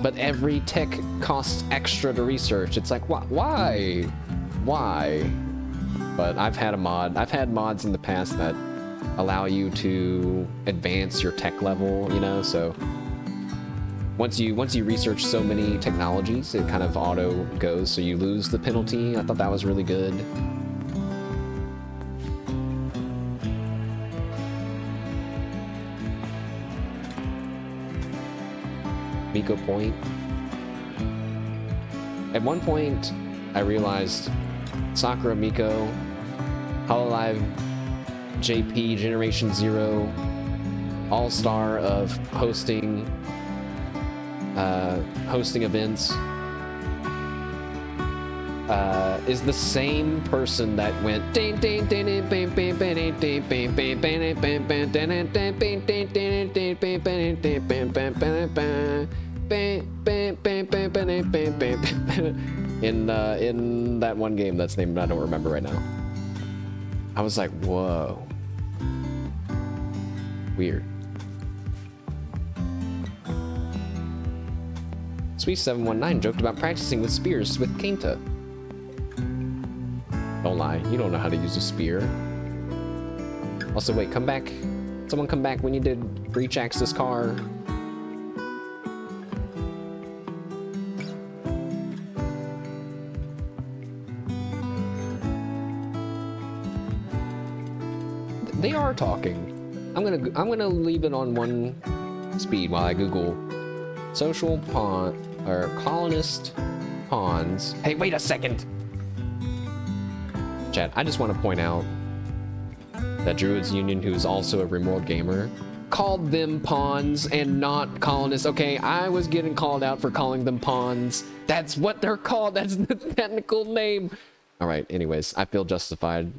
but every tech costs extra to research. It's like, why? Why? But I've had mods in the past that allow you to advance your tech level, you know, so once you research so many technologies, it kind of auto goes, so you lose the penalty. I thought that was really good. Miko Point. At one point, I realized Sakura Miko, Hololive JP Generation 0, all-star of hosting events, is the same person that went in that one game that's named, I don't remember right now. I was like, whoa. Weird. Sweet 719 joked about practicing with spears with Kenta. Don't lie, you don't know how to use a spear. Also, wait, come back. Someone come back. We need to breach axe this car. They are talking. I'm gonna leave it on 1 speed while I Google social pawn or colonist pawns. Hey, wait a second. Chat, I just want to point out that Druids Union, who's also a Rimworld gamer, called them pawns and not colonists. Okay, I was getting called out for calling them pawns. That's what they're called. That's the technical name. All right, anyways, I feel justified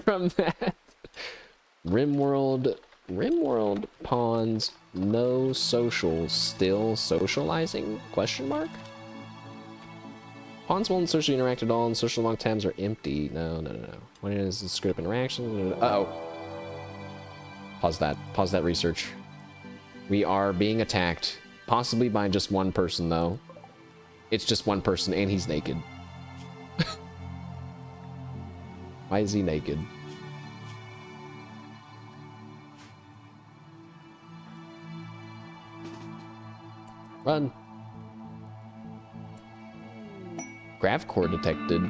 from that. Rimworld pawns, no socials, still socializing? Question mark? Pawns won't socially interact at all, and social log tabs are empty. No. When is the script interaction? Uh-oh. Pause that research. We are being attacked, possibly by just one person, though. It's just one person, and he's naked. Why is he naked? Run. Grav core detected.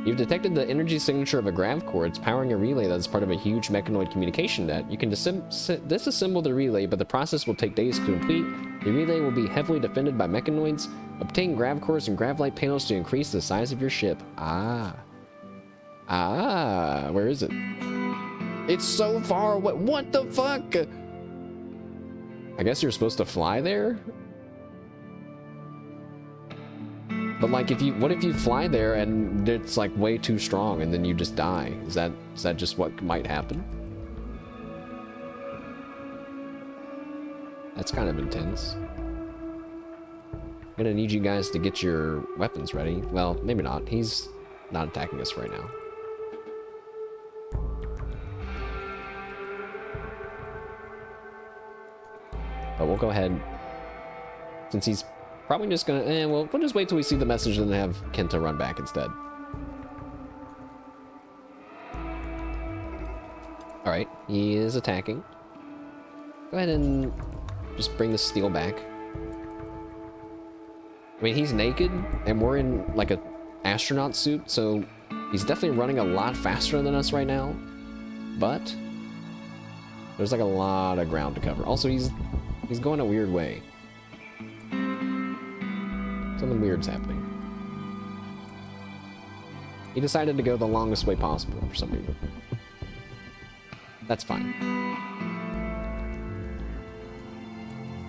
You've detected the energy signature of a grav core. It's powering a relay that is part of a huge mechanoid communication net. You can disassemble the relay, but the process will take days to complete. The relay will be heavily defended by mechanoids. Obtain grav cores and grav light panels to increase the size of your ship. Ah. Ah, where is it? It's so far away. What the fuck? I guess you're supposed to fly there? But like, what if you fly there and it's like way too strong and then you just die? Is that just what might happen? That's kind of intense. I'm gonna need you guys to get your weapons ready. Well, maybe not. He's not attacking us right now. But we'll go ahead, since he's probably just gonna, we'll just wait till we see the message and then have Kenta run back instead. Alright, he is attacking. Go ahead and just bring the steel back. I mean, he's naked, and we're in, like, a astronaut suit, so he's definitely running a lot faster than us right now. But there's, like, a lot of ground to cover. Also, he's going a weird way. Something weird's happening. He decided to go the longest way possible for some reason. That's fine.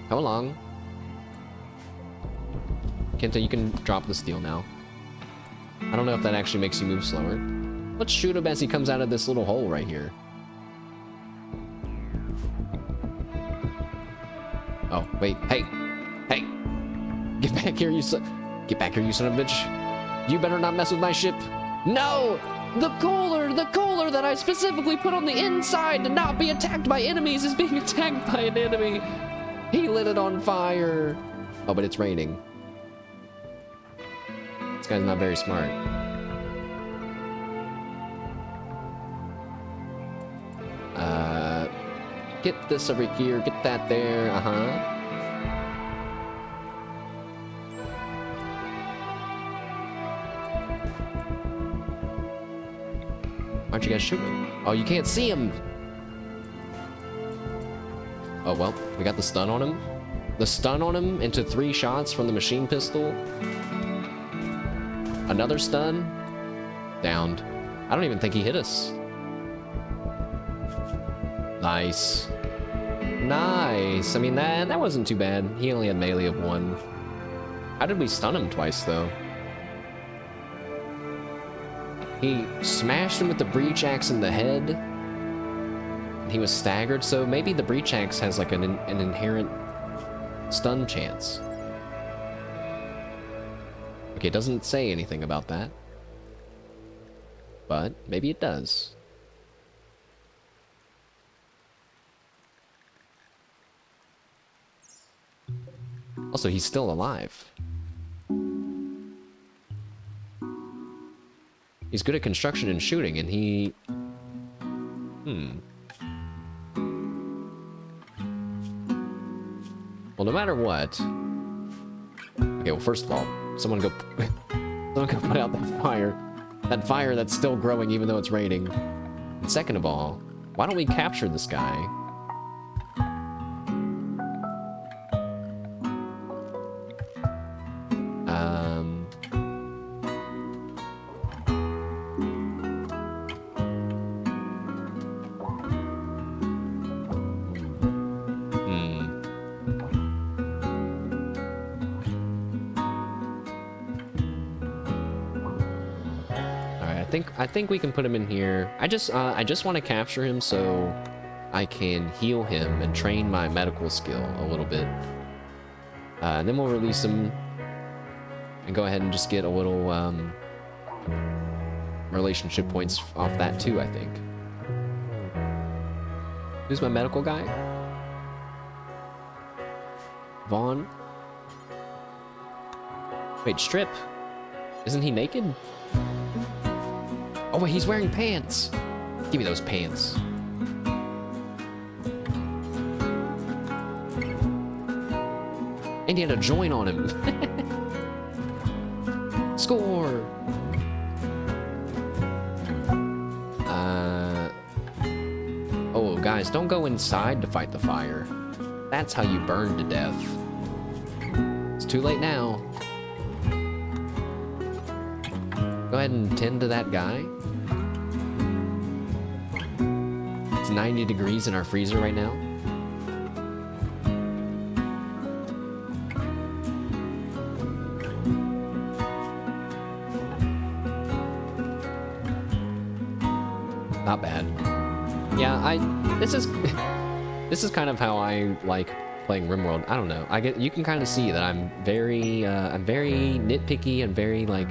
Come along. Kenta, you can drop the steel now. I don't know if that actually makes you move slower. Let's shoot him as he comes out of this little hole right here. Oh, wait. Hey! Hey! Get back here, you son... Get back here, you son of a bitch. You better not mess with my ship. No! The cooler that I specifically put on the inside to not be attacked by enemies is being attacked by an enemy. He lit it on fire. Oh, but it's raining. This guy's not very smart. Get this over here, get that there, Aren't you guys shooting? Oh, you can't see him! Oh, well, we got the stun on him. The stun on him into 3 shots from the machine pistol. Another stun. Downed. I don't even think he hit us. Nice. Nice. I mean, that wasn't too bad. He only had melee of 1. How did we stun him twice, though? He smashed him with the breach axe in the head. He was staggered, so maybe the breach axe has like an inherent stun chance. Okay, it doesn't say anything about that. But maybe it does. Also, he's still alive. He's good at construction and shooting, and he... Well, no matter what... Okay, well, first of all, someone go put out that fire. That fire that's still growing even though it's raining. And second of all, why don't we capture this guy? I think we can put him in here. I just want to capture him so I can heal him and train my medical skill a little bit. And then we'll release him and go ahead and just get a little relationship points off that too, I think. Who's my medical guy? Vaughn? Wait, Strip? Isn't he naked? Oh wait, he's wearing pants! Give me those pants. And he had a joint on him. Score! Oh, guys, don't go inside to fight the fire. That's how you burn to death. It's too late now. Go ahead and tend to that guy. It's 90 degrees in our freezer right now. Not bad. Yeah, this is this is kind of how I like playing Rimworld. I don't know. You can kind of see that I'm very nitpicky and very like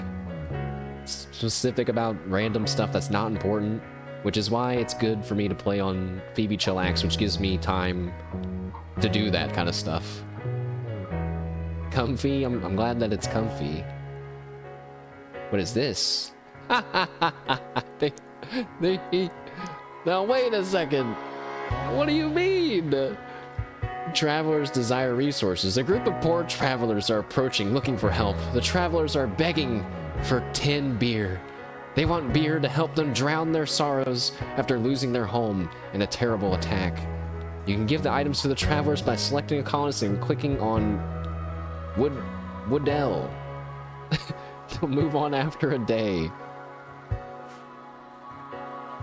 specific about random stuff that's not important, which is why it's good for me to play on Phoebe Chillax, which gives me time to do that kind of stuff. Comfy? I'm glad that it's comfy. What is this? Now wait a second. What do you mean? Travelers desire resources. A group of poor travelers are approaching looking for help. The travelers are begging for 10 beer. They want beer to help them drown their sorrows after losing their home in a terrible attack. You can give the items to the travelers by selecting a colonist and clicking on Woodell. They'll move on after a day.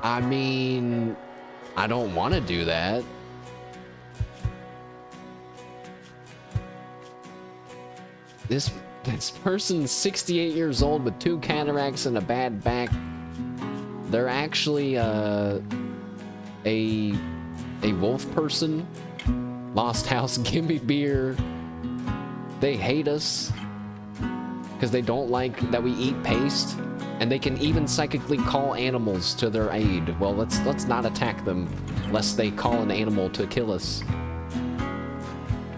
I mean, I don't want to do that. This person's 68 years old with 2 cataracts and a bad back. They're actually a wolf person. Lost house, give me beer. They hate us because they don't like that we eat paste, and they can even psychically call animals to their aid. Well, let's not attack them lest they call an animal to kill us.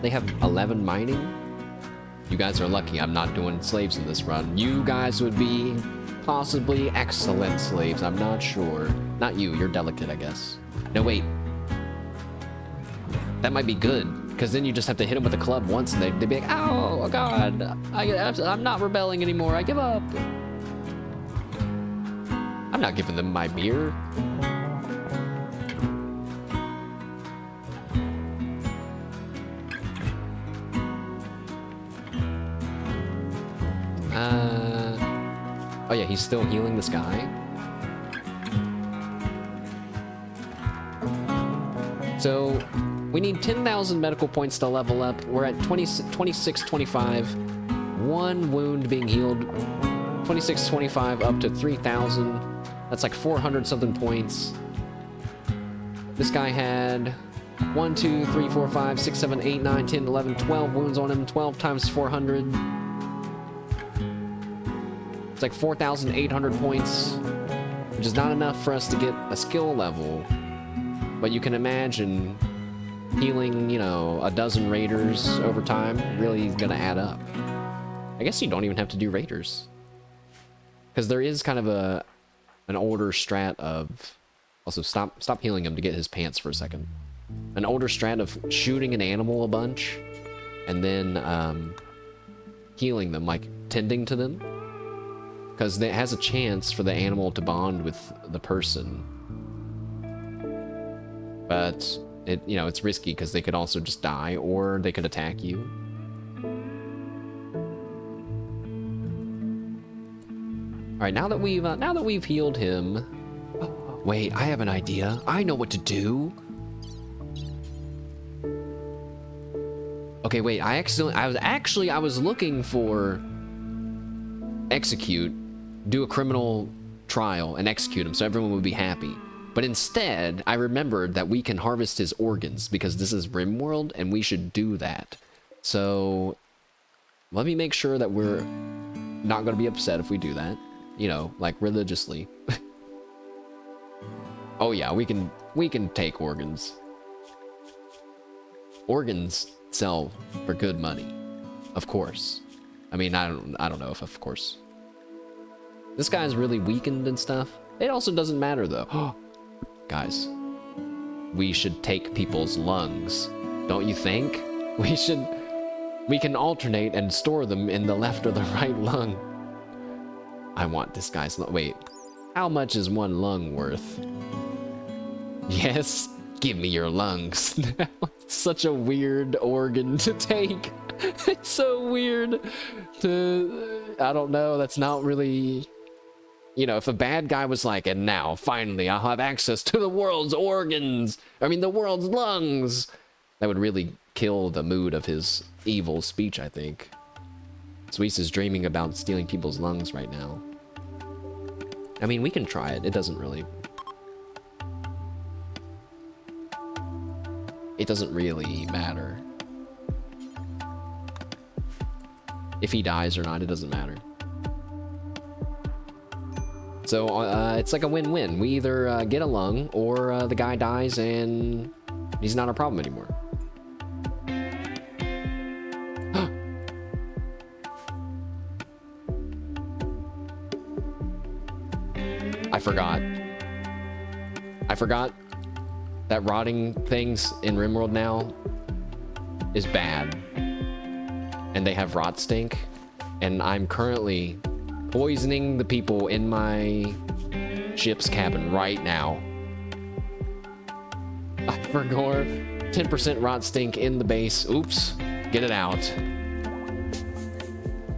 They have 11 mining. You guys are lucky I'm not doing slaves in this run. You guys would be possibly excellent slaves. I'm not sure. Not you. You're delicate, I guess. No, wait. That might be good, because then you just have to hit them with a club once, and they'd be like, "Oh God, I'm not rebelling anymore. I give up." I'm not giving them my beer. Oh yeah, he's still healing this guy. So we need 10,000 medical points to level up. We're at 2625. 1 wound being healed. 2625 up to 3,000. That's like 400 something points. This guy had 1, 2, 3, 4, 5, 6, 7, 8, 9, 10, 11, 12 wounds on him. 12 times 400. It's like 4,800 points, which is not enough for us to get a skill level. But you can imagine healing, you know, a dozen raiders over time really is gonna add up. I guess you don't even have to do raiders, because there is kind of an older strat of... Also, stop healing him to get his pants for a second. An older strat of shooting an animal a bunch and then healing them, like tending to them, because it has a chance for the animal to bond with the person. But it's risky because they could also just die, or they could attack you. All right, now that we've healed him. Wait, I have an idea. I know what to do. Okay, wait. I was looking for execute, do a criminal trial and execute him so everyone would be happy. But instead, I remembered that we can harvest his organs because this is Rimworld and we should do that. So let me make sure that we're not going to be upset if we do that. You know, like religiously. Oh yeah, we can take organs. Organs sell for good money, of course. I mean, I don't know if of course. This guy's really weakened and stuff. It also doesn't matter though. Guys, we should take people's lungs. Don't you think? We can alternate and store them in the left or the right lung. I want this guy's lung. Wait, how much is 1 lung worth? Yes, give me your lungs. It's such a weird organ to take. It's so weird to, I don't know, that's not really You know, if a bad guy was like, and now, finally, I'll have access to the world's organs. I mean, the world's lungs. That would really kill the mood of his evil speech, I think. Sweets is dreaming about stealing people's lungs right now. I mean, we can try it. It doesn't really... It doesn't really matter. If he dies or not, it doesn't matter. So, it's like a win-win. We either get a lung, or the guy dies and he's not a problem anymore. I forgot that rotting things in Rimworld now is bad. And they have rot stink. And I'm currently poisoning the people in my ship's cabin right now. I forgot 10% rot stink in the base. Oops. Get it out.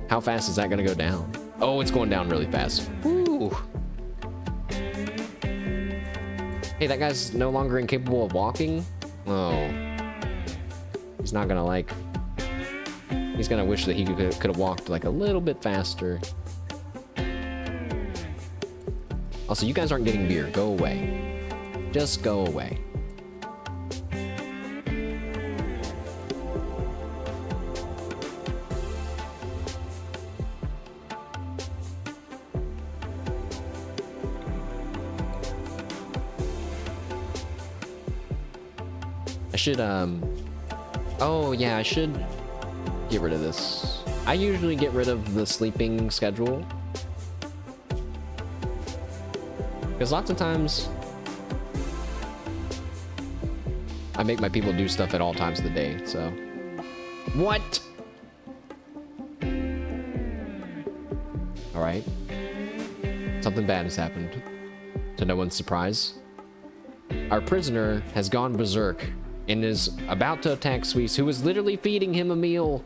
How fast is that gonna go down? Oh, it's going down really fast. Woo. Hey, that guy's no longer incapable of walking? Oh. He's not gonna like... He's gonna wish that he could have walked like a little bit faster. Also, you guys aren't getting beer. Go away. Just go away. I should, oh yeah, I should get rid of this. I usually get rid of the sleeping schedule. Because lots of times, I make my people do stuff at all times of the day, so. What? Alright. Something bad has happened. To no one's surprise. Our prisoner has gone berserk and is about to attack Sweets, who is literally feeding him a meal.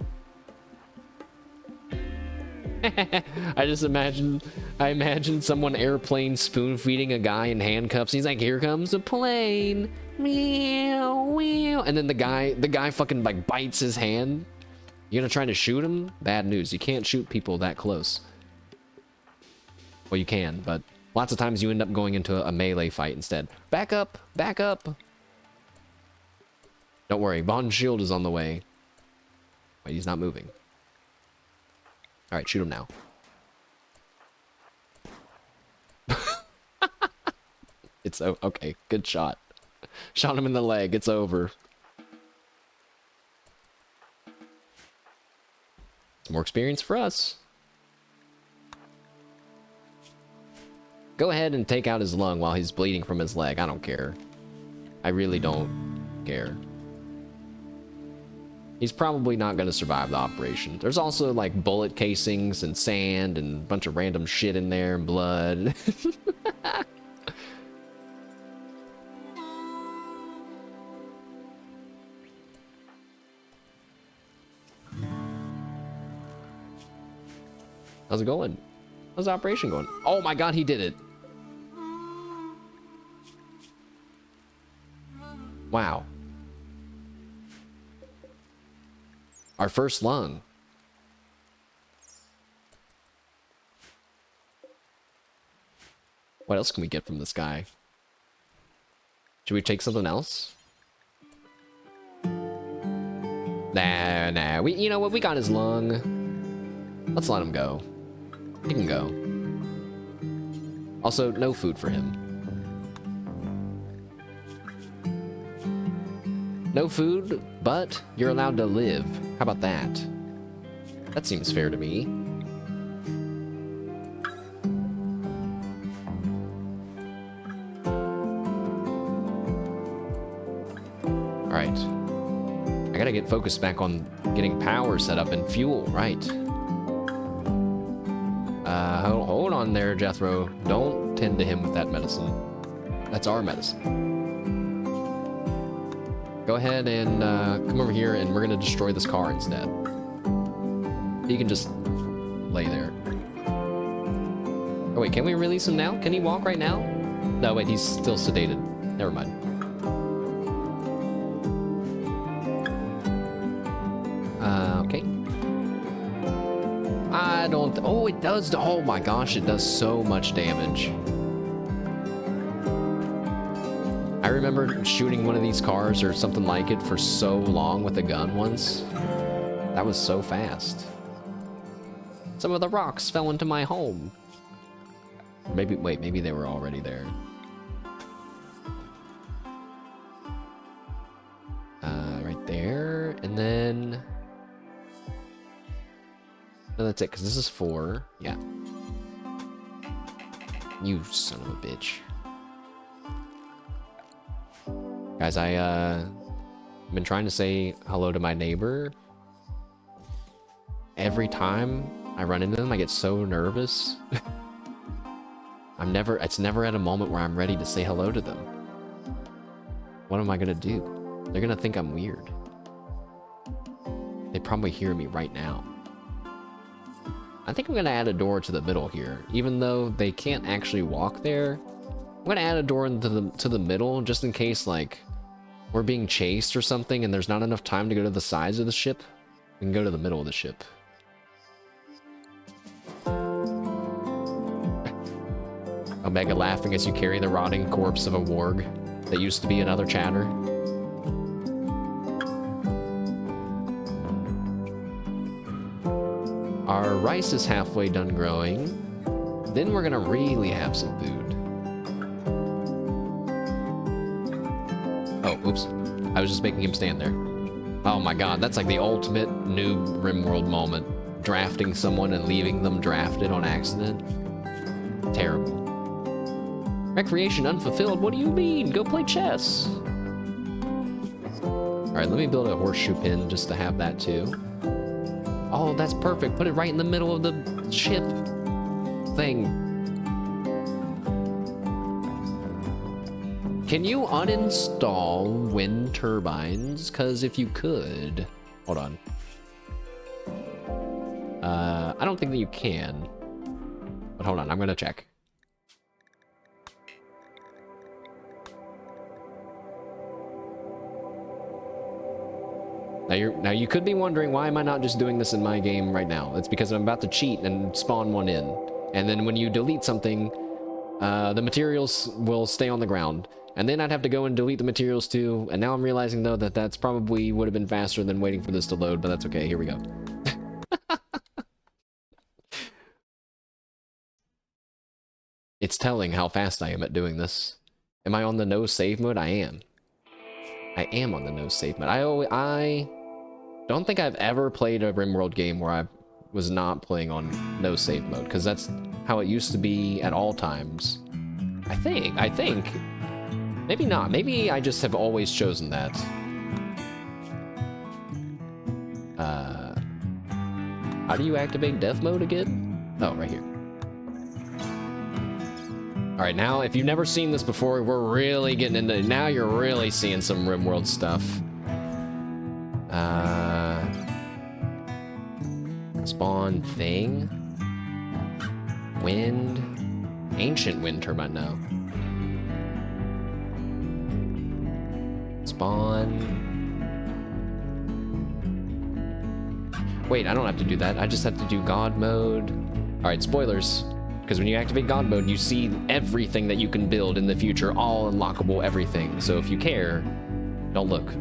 I imagine someone airplane spoon feeding a guy in handcuffs. He's like, here comes a plane. Meow, meow. And then the guy fucking like bites his hand. You gonna try to shoot him? Bad news. You can't shoot people that close. Well, you can, but lots of times you end up going into a melee fight instead. Back up, back up. Don't worry, Bond's shield is on the way. Wait, he's not moving. Alright, shoot him now. It's okay, good shot. Shot him in the leg, it's over. More experience for us. Go ahead and take out his lung while he's bleeding from his leg. I don't care. I really don't care. He's probably not going to survive the operation. There's also like bullet casings and sand and a bunch of random shit in there and blood. How's it going? How's the operation going? Oh my god, he did it. Wow. Our first lung. What else can we get from this guy? Should we take something else? Nah. You know what? We got his lung. Let's let him go. He can go. Also, no food for him. No food, but you're allowed to live. How about that? That seems fair to me. Alright. I gotta get focused back on getting power set up and fuel, right. Hold on there, Jethro. Don't tend to him with that medicine. That's our medicine. Go ahead and come over here and we're gonna destroy this car instead. You can just lay there. Oh wait, can we release him now? Can he walk right now? No, wait, he's still sedated. Never mind. Okay. I don't... Oh, it does... Oh my gosh, it does so much damage. I remember shooting one of these cars or something like it for so long with a gun once. That was so fast. Some of the rocks fell into my home. Maybe, wait, maybe they were already there. Right there, and then... No, that's it, because this is 4. Yeah. You son of a bitch. Guys, I've been trying to say hello to my neighbor. Every time I run into them, I get so nervous. It's never at a moment where I'm ready to say hello to them. What am I gonna do? They're gonna think I'm weird. They probably hear me right now. I think I'm gonna add a door to the middle here. Even though they can't actually walk there, I'm gonna add a door into the middle just in case, like, we're being chased or something and there's not enough time to go to the sides of the ship. We can go to the middle of the ship. Omega laughing as you carry the rotting corpse of a warg that used to be another chatter. Our rice is halfway done growing. Then we're gonna really have some food. Oh, oops. I was just making him stand there. Oh my god, that's like the ultimate noob Rimworld moment. Drafting someone and leaving them drafted on accident. Terrible. Recreation unfulfilled? What do you mean? Go play chess! Alright, let me build a horseshoe pin just to have that too. Oh, that's perfect. Put it right in the middle of the ship thing. Can you uninstall wind turbines? Because if you could... Hold on. I don't think that you can. But hold on, I'm gonna check. Now you could be wondering, why am I not just doing this in my game right now? It's because I'm about to cheat and spawn one in. And then when you delete something, the materials will stay on the ground. And then I'd have to go and delete the materials too. And now I'm realizing though that that's probably would have been faster than waiting for this to load, but that's okay, here we go. It's telling how fast I am at doing this. Am I on the no save mode? I am. I am on the no save mode. I don't think I've ever played a Rimworld game where I was not playing on no save mode, because that's how it used to be at all times. I think. Maybe not. Maybe I just have always chosen that. How do you activate death mode again? Oh, right here. Alright, now, if you've never seen this before, we're really getting into... Now you're really seeing some Rimworld stuff. Spawn thing. Wind. Ancient wind turbine, no. Spawn. Wait, I don't have to do that. I just have to do God mode. Alright, spoilers. Because when you activate God mode, you see everything that you can build in the future, all unlockable everything. So if you care, don't look.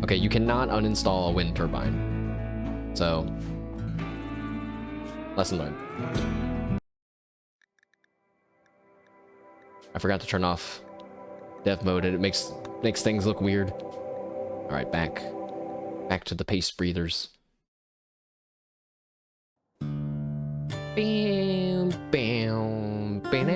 Okay, you cannot uninstall a wind turbine. So, lesson learned. I forgot to turn off death mode and it makes things look weird. All right, back to the paste breathers. Bam, bam, bam.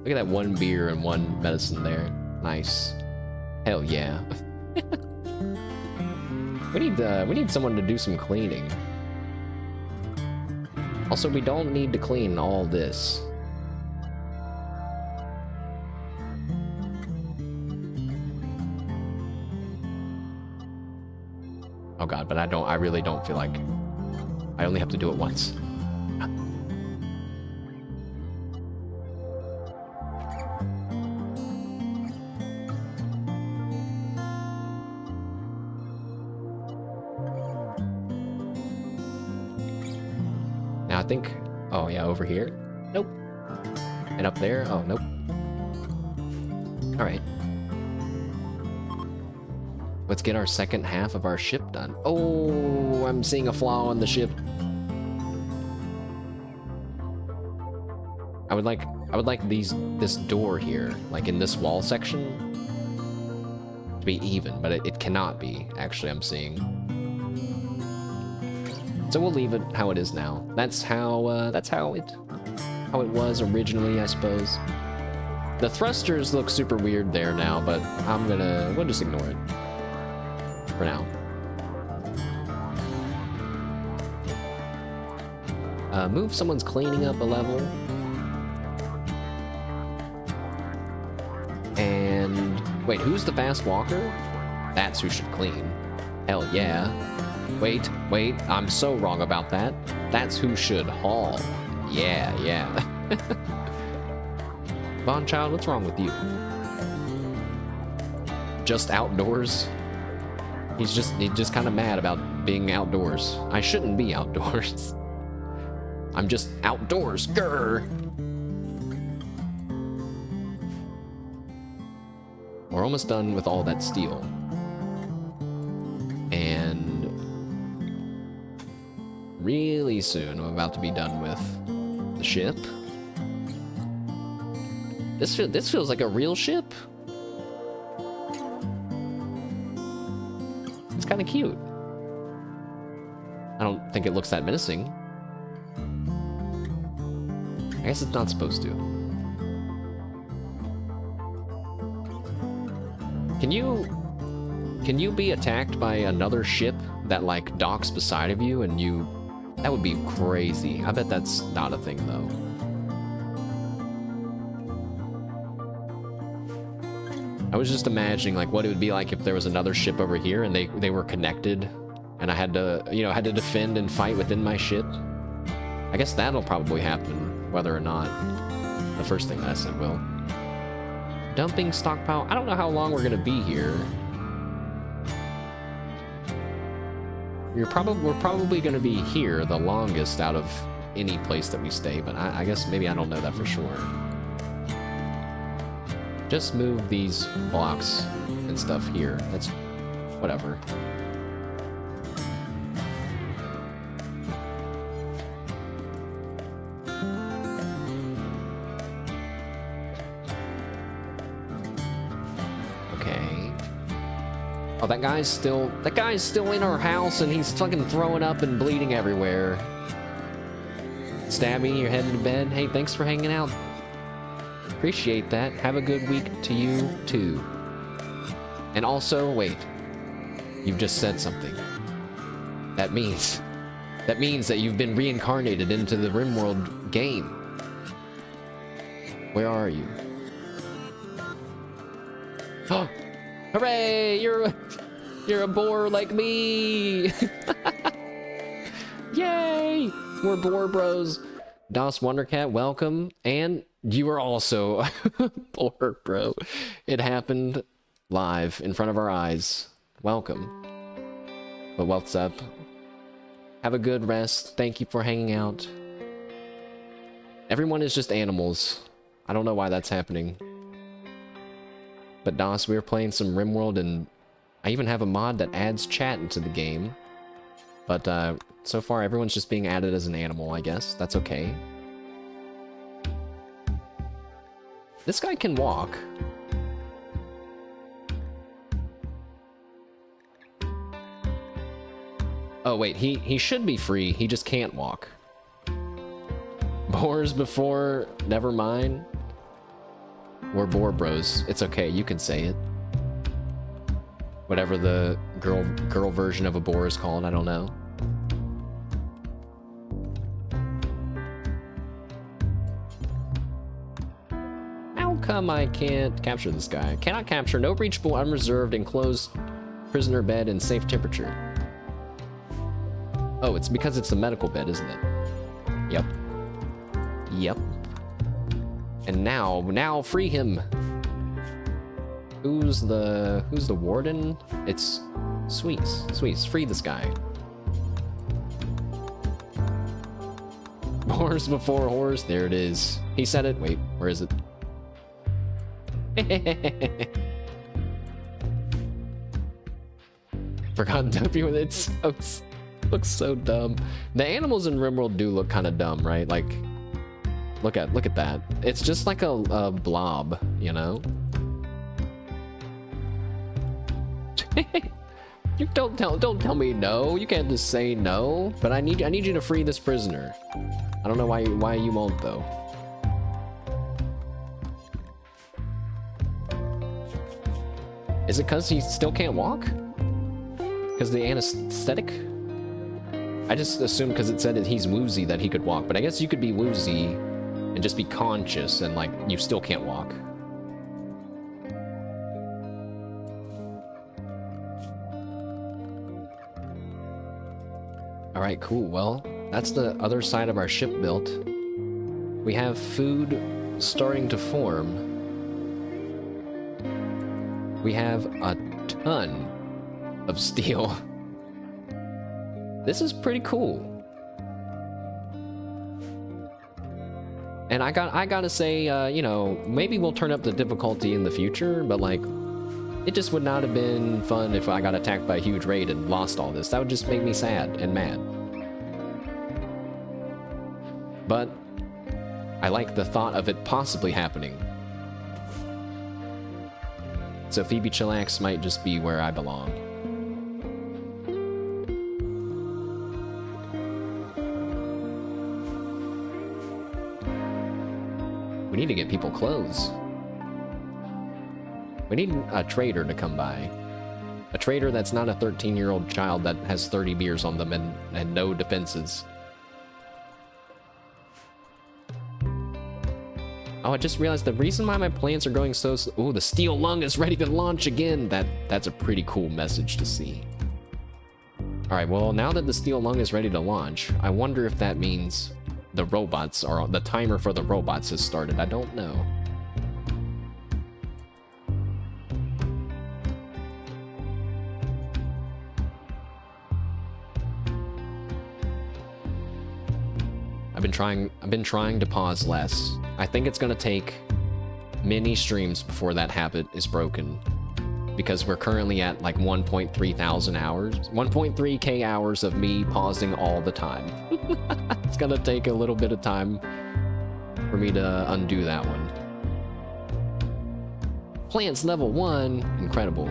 Look at that one beer and one medicine there. Nice. Hell yeah. We need someone to do some cleaning. Also, we don't need to clean all this. Oh god, but I really don't feel like I only have to do it once. Now I think, oh yeah, over here? Nope. And up there? Oh, nope. Alright. Let's get our second half of our ship done. Oh, I'm seeing a flaw in the ship. I would like this door here, like in this wall section, to be even, but it cannot be, actually, I'm seeing. So we'll leave it how it is now. That's how it was originally, I suppose. The thrusters look super weird there now, but we'll just ignore it for now. Move someone's cleaning up a level. And wait, who's the fast walker? That's who should clean. Hell yeah. Wait, I'm so wrong about that. That's who should haul. Yeah. Von Child, what's wrong with you? Just outdoors? He's just kind of mad about being outdoors. I shouldn't be outdoors. I'm just outdoors. Grr. We're almost done with all that steel. And really soon I'm about to be done with the ship. This feels like a real ship. It's kind of cute. I don't think it looks that menacing. I guess it's not supposed to. Can you be attacked by another ship that like docks beside of you and you... That would be crazy. I bet that's not a thing though. I was just imagining like what it would be like if there was another ship over here and they were connected and I had to, had to defend and fight within my ship. I guess that'll probably happen, whether or not the first thing that I said will. Dumping stockpile. I don't know how long we're gonna be here. We're probably gonna be here the longest out of any place that we stay, but I guess maybe I don't know that for sure. Just move these blocks and stuff here. That's whatever. Okay. Oh, that guy's still in our house and he's fucking throwing up and bleeding everywhere. Stabby, you're heading to bed. Hey, thanks for hanging out. Appreciate that. Have a good week to you, too. And also, wait. You've just said something. That means that you've been reincarnated into the Rimworld game. Where are you? Oh! Hooray! You're a boar like me! Yay! We're boar bros. Das Wondercat, welcome. And you are also a boar bro. It happened live in front of our eyes. Welcome. But what's up? Have a good rest. Thank you for hanging out. Everyone is just animals. I don't know why that's happening. But Das, we were playing some Rimworld, and I even have a mod that adds chat into the game. But so far, everyone's just being added as an animal, I guess. That's okay. This guy can walk. Oh wait, he should be free. He just can't walk. Boars before, never mind. We're boar bros. It's okay, you can say it. Whatever the girl version of a boar is called, I don't know. How come I can't capture this guy? Cannot capture, no reachable, unreserved, enclosed prisoner bed in safe temperature. Oh, it's because it's a medical bed, isn't it? Yep. Yep. And now free him. Who's the warden? It's Sweets. Sweets, free this guy. Horse before horse, there it is. He said it. Wait, where is it? Forgotten W. It looks so dumb. The animals in Rimworld do look kind of dumb, right? Like, look at that. It's just like a blob, you know? You don't tell me no. You can't just say no. But I need you to free this prisoner. I don't know why you won't though. Is it because he still can't walk? Because the anesthetic? I just assumed because it said that he's woozy that he could walk, but I guess you could be woozy and just be conscious and like you still can't walk. Alright, cool. Well, that's the other side of our ship built. We have food starting to form. We have a ton of steel. This is pretty cool. And I gotta say, you know, maybe we'll turn up the difficulty in the future, but like, it just would not have been fun if I got attacked by a huge raid and lost all this. That would just make me sad and mad. But I like the thought of it possibly happening. So Phoebe Chillax might just be where I belong. We need to get people clothes. We need a trader to come by. A trader that's not a 13-year-old child that has 30 beers on them and no defenses. Oh, I just realized the reason why my plants are going so slow. Ooh, the steel lung is ready to launch again. That's a pretty cool message to see. All right, well, now that the steel lung is ready to launch, I wonder if that means the robots are, the timer for the robots has started. I don't know. I've been trying to pause less. I think it's gonna take many streams before that habit is broken, because we're currently at like 1.3 thousand hours, 1.3k hours of me pausing all the time. It's gonna take a little bit of time for me to undo that one. Plants level 1, incredible.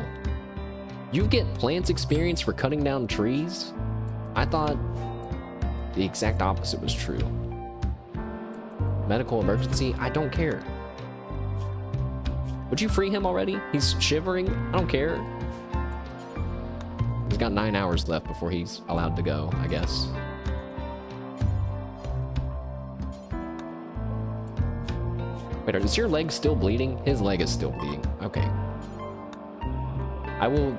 You get plants experience for cutting down trees? I thought the exact opposite was true. Medical emergency? I don't care. Would you free him already? He's shivering? I don't care. He's got 9 hours left before he's allowed to go, I guess. Wait, is your leg still bleeding? His leg is still bleeding. Okay. I will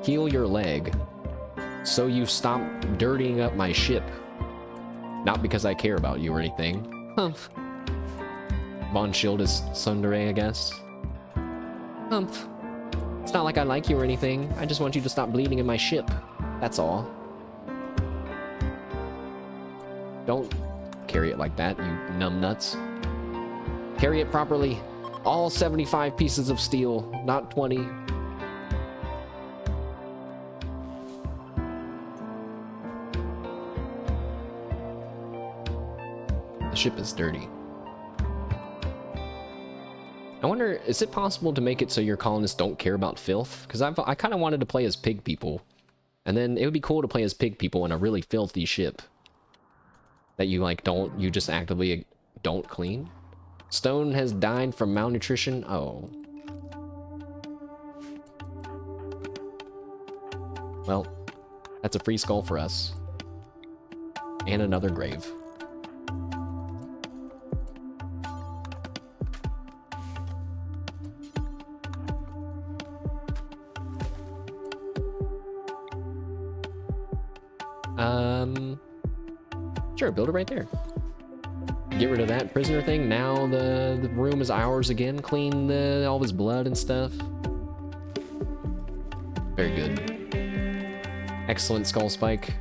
heal your leg so you stop dirtying up my ship. Not because I care about you or anything. Humph. Von Shield is tsundere, I guess. Humph. It's not like I like you or anything. I just want you to stop bleeding in my ship. That's all. Don't carry it like that, you numbnuts. Carry it properly. All 75 pieces of steel, not 20. The ship is dirty. I wonder, is it possible to make it so your colonists don't care about filth? Because I kind of wanted to play as pig people. And then it would be cool to play as pig people in a really filthy ship. That you like you just actively don't clean. Stone has died from malnutrition. Oh. Well, that's a free skull for us. And another grave. Sure, build it right there. Get rid of that prisoner thing. Now the room is ours again. Clean all his blood and stuff. Very good. Excellent skull spike.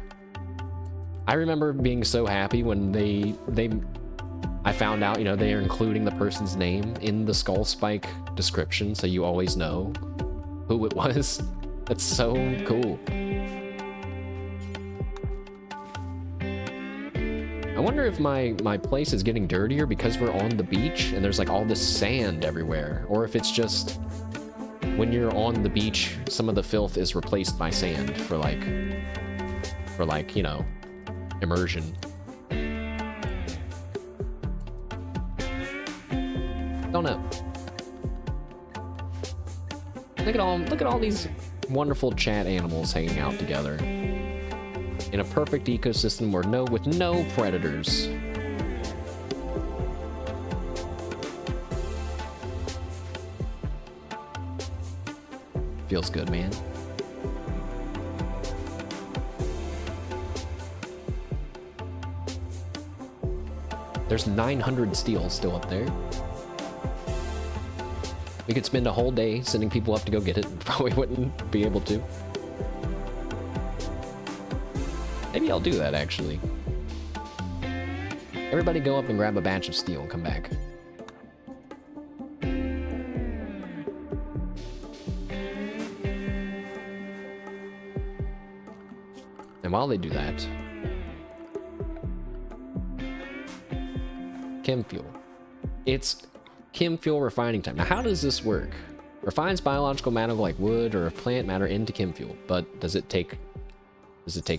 I remember being so happy when I found out, you know, they are including the person's name in the skull spike description, so you always know who it was. That's so cool. I wonder if my place is getting dirtier because we're on the beach and there's like all this sand everywhere, or if it's just when you're on the beach, some of the filth is replaced by sand for like, you know, immersion. Don't know. Look at all these wonderful chat animals hanging out together in a perfect ecosystem with no predators. Feels good, man. There's 900 steel still up there. We could spend a whole day sending people up to go get it. Probably wouldn't be able to. Maybe I'll do that, actually. Everybody go up and grab a batch of steel and come back. And while they do that, chem fuel. It's chem fuel refining time. Now, how does this work? Refines biological matter like wood or plant matter into chem fuel, but does it take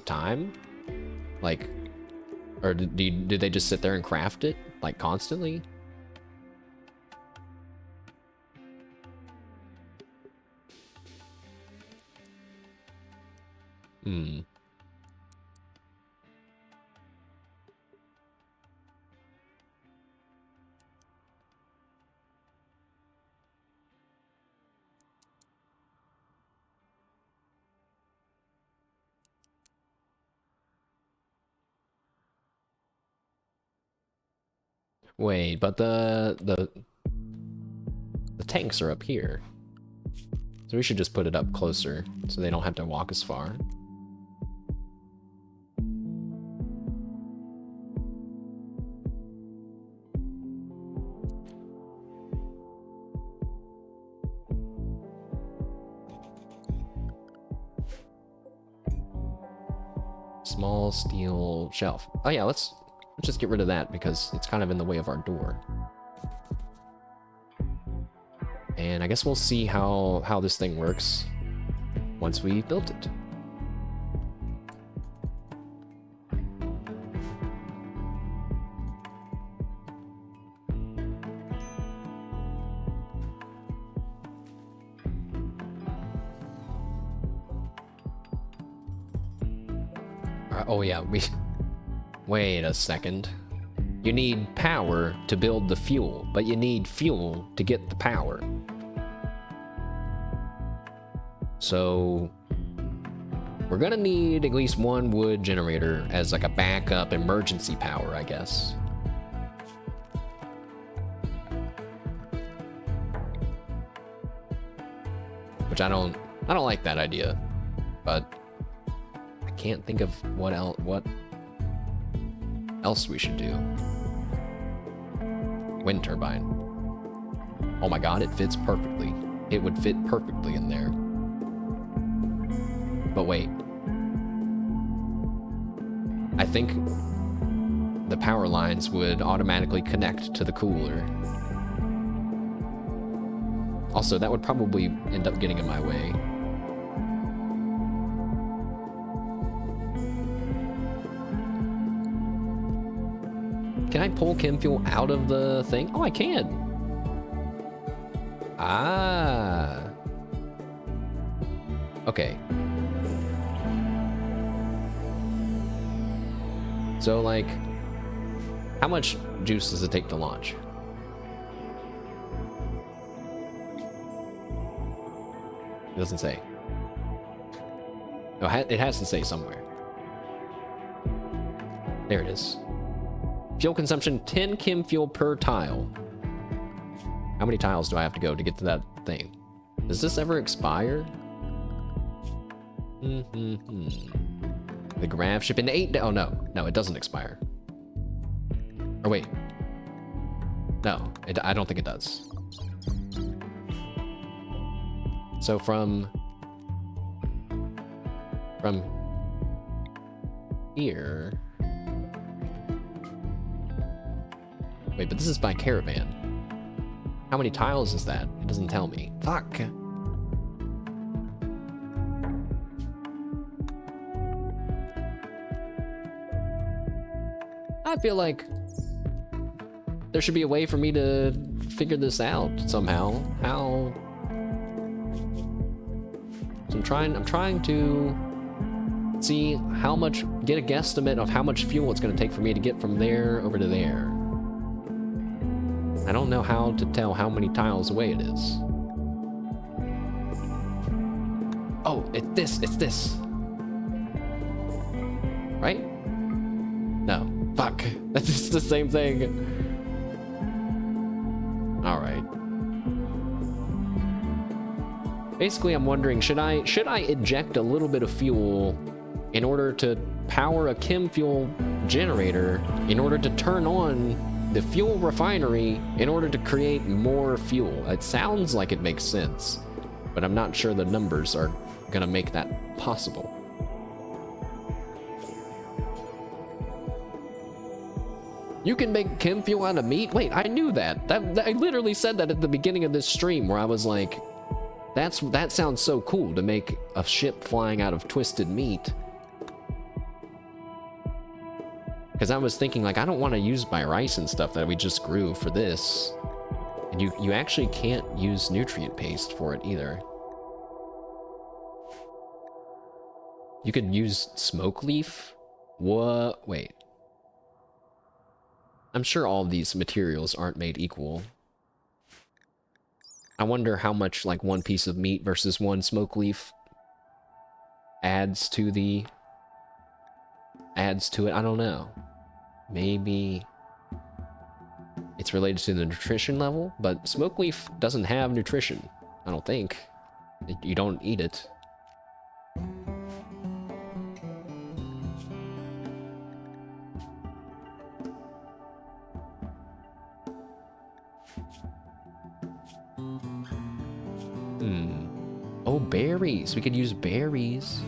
time? Like, or do they just sit there and craft it like constantly? Hmm. Wait, but the tanks are up here. So we should just put it up closer so they don't have to walk as far. Small steel shelf. Oh yeah, let's just get rid of that because it's kind of in the way of our door. And I guess we'll see how this thing works once we built it. Oh yeah, wait a second. You need power to build the fuel, but you need fuel to get the power. So we're gonna need at least one wood generator as like a backup emergency power, I guess. Which I don't like that idea, but I can't think of what else we should do. Wind turbine. Oh my god, it fits perfectly. It would fit perfectly in there. But wait. I think the power lines would automatically connect to the cooler. Also, that would probably end up getting in my way. Can I pull chem fuel out of the thing? Oh, I can. Ah. Okay. So, like, how much juice does it take to launch? It doesn't say. No, it has to say somewhere. There it is. Fuel consumption, 10 chem fuel per tile. How many tiles do I have to go to get to that thing? Does this ever expire? The grav ship in 8 days. Oh, no. No, it doesn't expire. Or wait. No, I don't think it does. So from here. Wait, but this is by caravan. How many tiles is that? It doesn't tell me. Fuck. I feel like there should be a way for me to figure this out somehow. How? So I'm trying to see how much, get a guesstimate of how much fuel it's going to take for me to get from there over to there. I don't know how to tell how many tiles away it is. Oh, it's this. Right? No. Fuck. That's just the same thing. Alright. Basically, I'm wondering, should I inject a little bit of fuel in order to power a chem fuel generator in order to turn on the fuel refinery in order to create more fuel? It sounds like it makes sense, but I'm not sure the numbers are gonna make that possible. You can make chem fuel out of meat? Wait, I knew that. I literally said that at the beginning of this stream where I was like, that sounds so cool to make a ship flying out of twisted meat. Because I was thinking, like, I don't want to use my rice and stuff that we just grew for this. And you actually can't use nutrient paste for it either. You could use smoke leaf? What? Wait. I'm sure all of these materials aren't made equal. I wonder how much, like, one piece of meat versus one smoke leaf adds to it. I don't know. Maybe it's related to the nutrition level, but smoke leaf doesn't have nutrition. I don't think. You don't eat it. Oh, berries. We could use berries.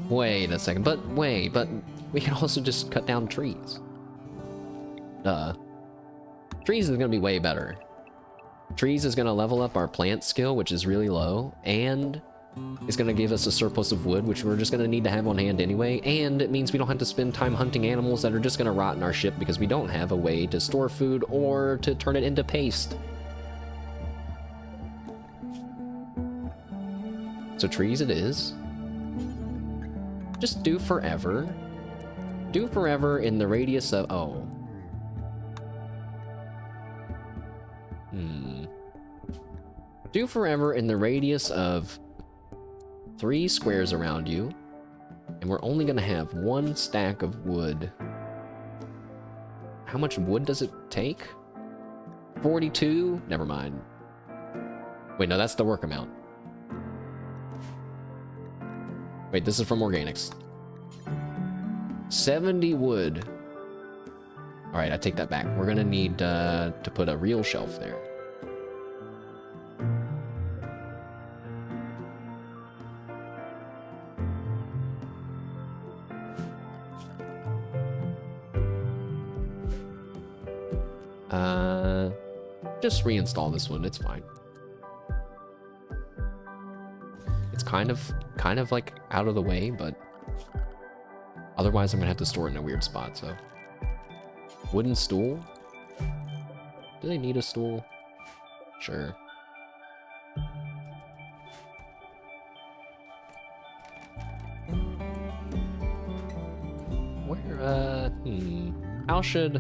Wait a second, but we can also just cut down trees. Duh. Trees is gonna be way better. Trees is gonna level up our plant skill, which is really low, and it's gonna give us a surplus of wood, which we're just gonna need to have on hand anyway, and it means we don't have to spend time hunting animals that are just gonna rot in our ship because we don't have a way to store food or to turn it into paste. So trees it is. Just do forever. Do forever in the radius of... oh. Do forever in the radius of 3 squares around you. And we're only gonna have 1 stack of wood. How much wood does it take? 42? Never mind. Wait, no, that's the work amount. Wait, this is from organics. 70 wood. Alright, I take that back. We're gonna need to put a real shelf there. Just reinstall this one, it's fine. It's kind of like out of the way, but otherwise I'm gonna have to store it in a weird spot, so. Wooden stool? Do they need a stool? Sure. Where, how should...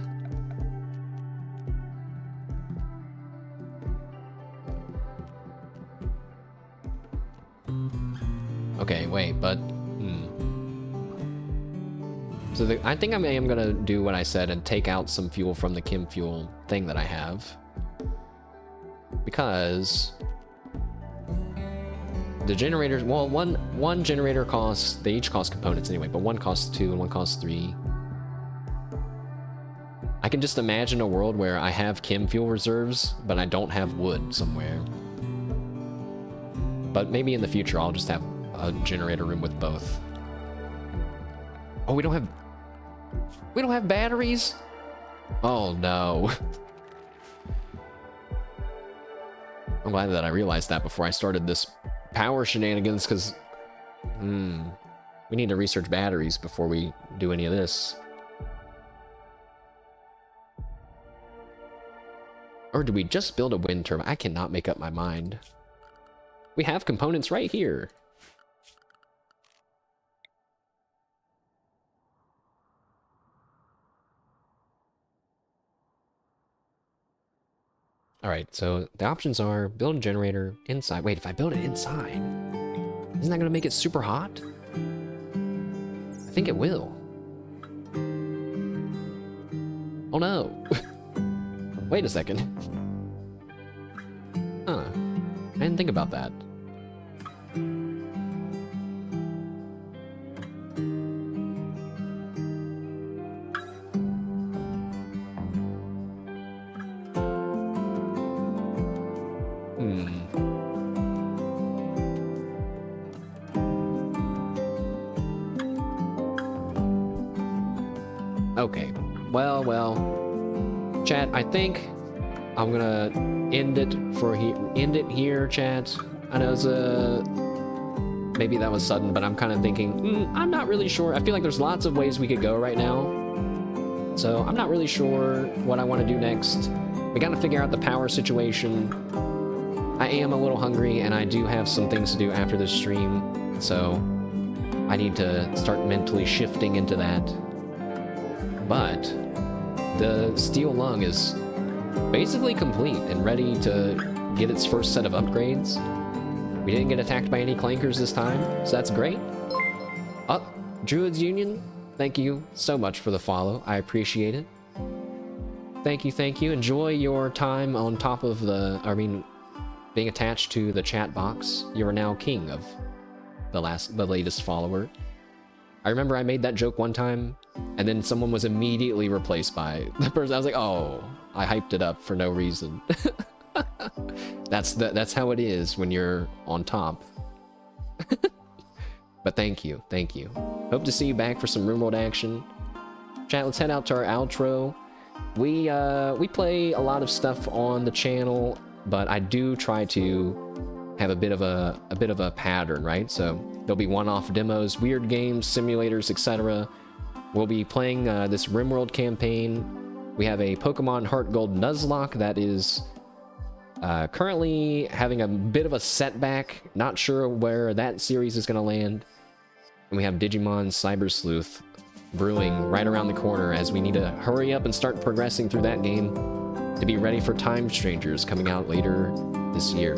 wait, but... So I think I am gonna do what I said and take out some fuel from the chem fuel thing that I have. Because... the generators, well, one generator costs, they each cost components anyway, but one costs 2 and one costs 3. I can just imagine a world where I have chem fuel reserves, but I don't have wood somewhere. But maybe in the future I'll just have a generator room with both. Oh, we don't have batteries? Oh no. I'm glad that I realized that before I started this power shenanigans, because we need to research batteries before we do any of this. Or do we just build a wind turbine? I cannot make up my mind. We have components right here. All right, so the options are build a generator inside. Wait, if I build it inside, isn't that gonna make it super hot? I think it will. Oh no. Wait a second. Huh. I didn't think about that. Okay. Well. Chat, I think I'm gonna end it here, chat. I know it's maybe that was sudden, but I'm kind of thinking, I'm not really sure. I feel like there's lots of ways we could go right now. So I'm not really sure what I want to do next. We gotta figure out the power situation. I am a little hungry, and I do have some things to do after this stream, so I need to start mentally shifting into that. But the steel lung is basically complete and ready to get its first set of upgrades. We didn't get attacked by any clankers this time, so that's great. Oh, Druids Union, thank you so much for the follow. I appreciate it. Thank you. Enjoy your time on top of being attached to the chat box. You are now king of the latest follower. I remember I made that joke one time, and then someone was immediately replaced by the person. I was like, oh, I hyped it up for no reason. That's how it is when you're on top. But thank you. Hope to see you back for some Rimworld action. Chat, let's head out to our outro. We play a lot of stuff on the channel, but I do try to have a bit of a pattern, right? So there'll be one-off demos, weird games, simulators, etc. We'll be playing this Rimworld campaign. We have a Pokemon Heart Gold Nuzlocke that is currently having a bit of a setback. Not sure where that series is going to land. And we have Digimon Cyber Sleuth brewing right around the corner, as we need to hurry up and start progressing through that game to be ready for Time Strangers coming out later this year.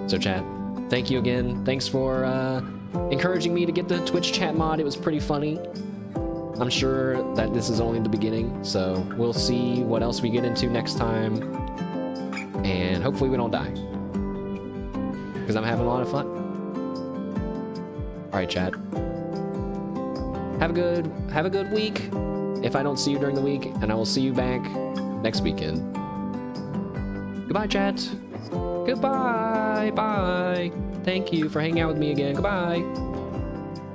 So chat, thank you again. Thanks for encouraging me to get the Twitch chat mod. It was pretty funny. I'm sure that this is only the beginning, so we'll see what else we get into next time. And hopefully we don't die, because I'm having a lot of fun. All right, chat. Have a good week. If I don't see you during the week, and I will see you back next weekend. Goodbye, chat. Goodbye. Bye. Thank you for hanging out with me again. Goodbye.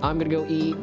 I'm gonna go eat.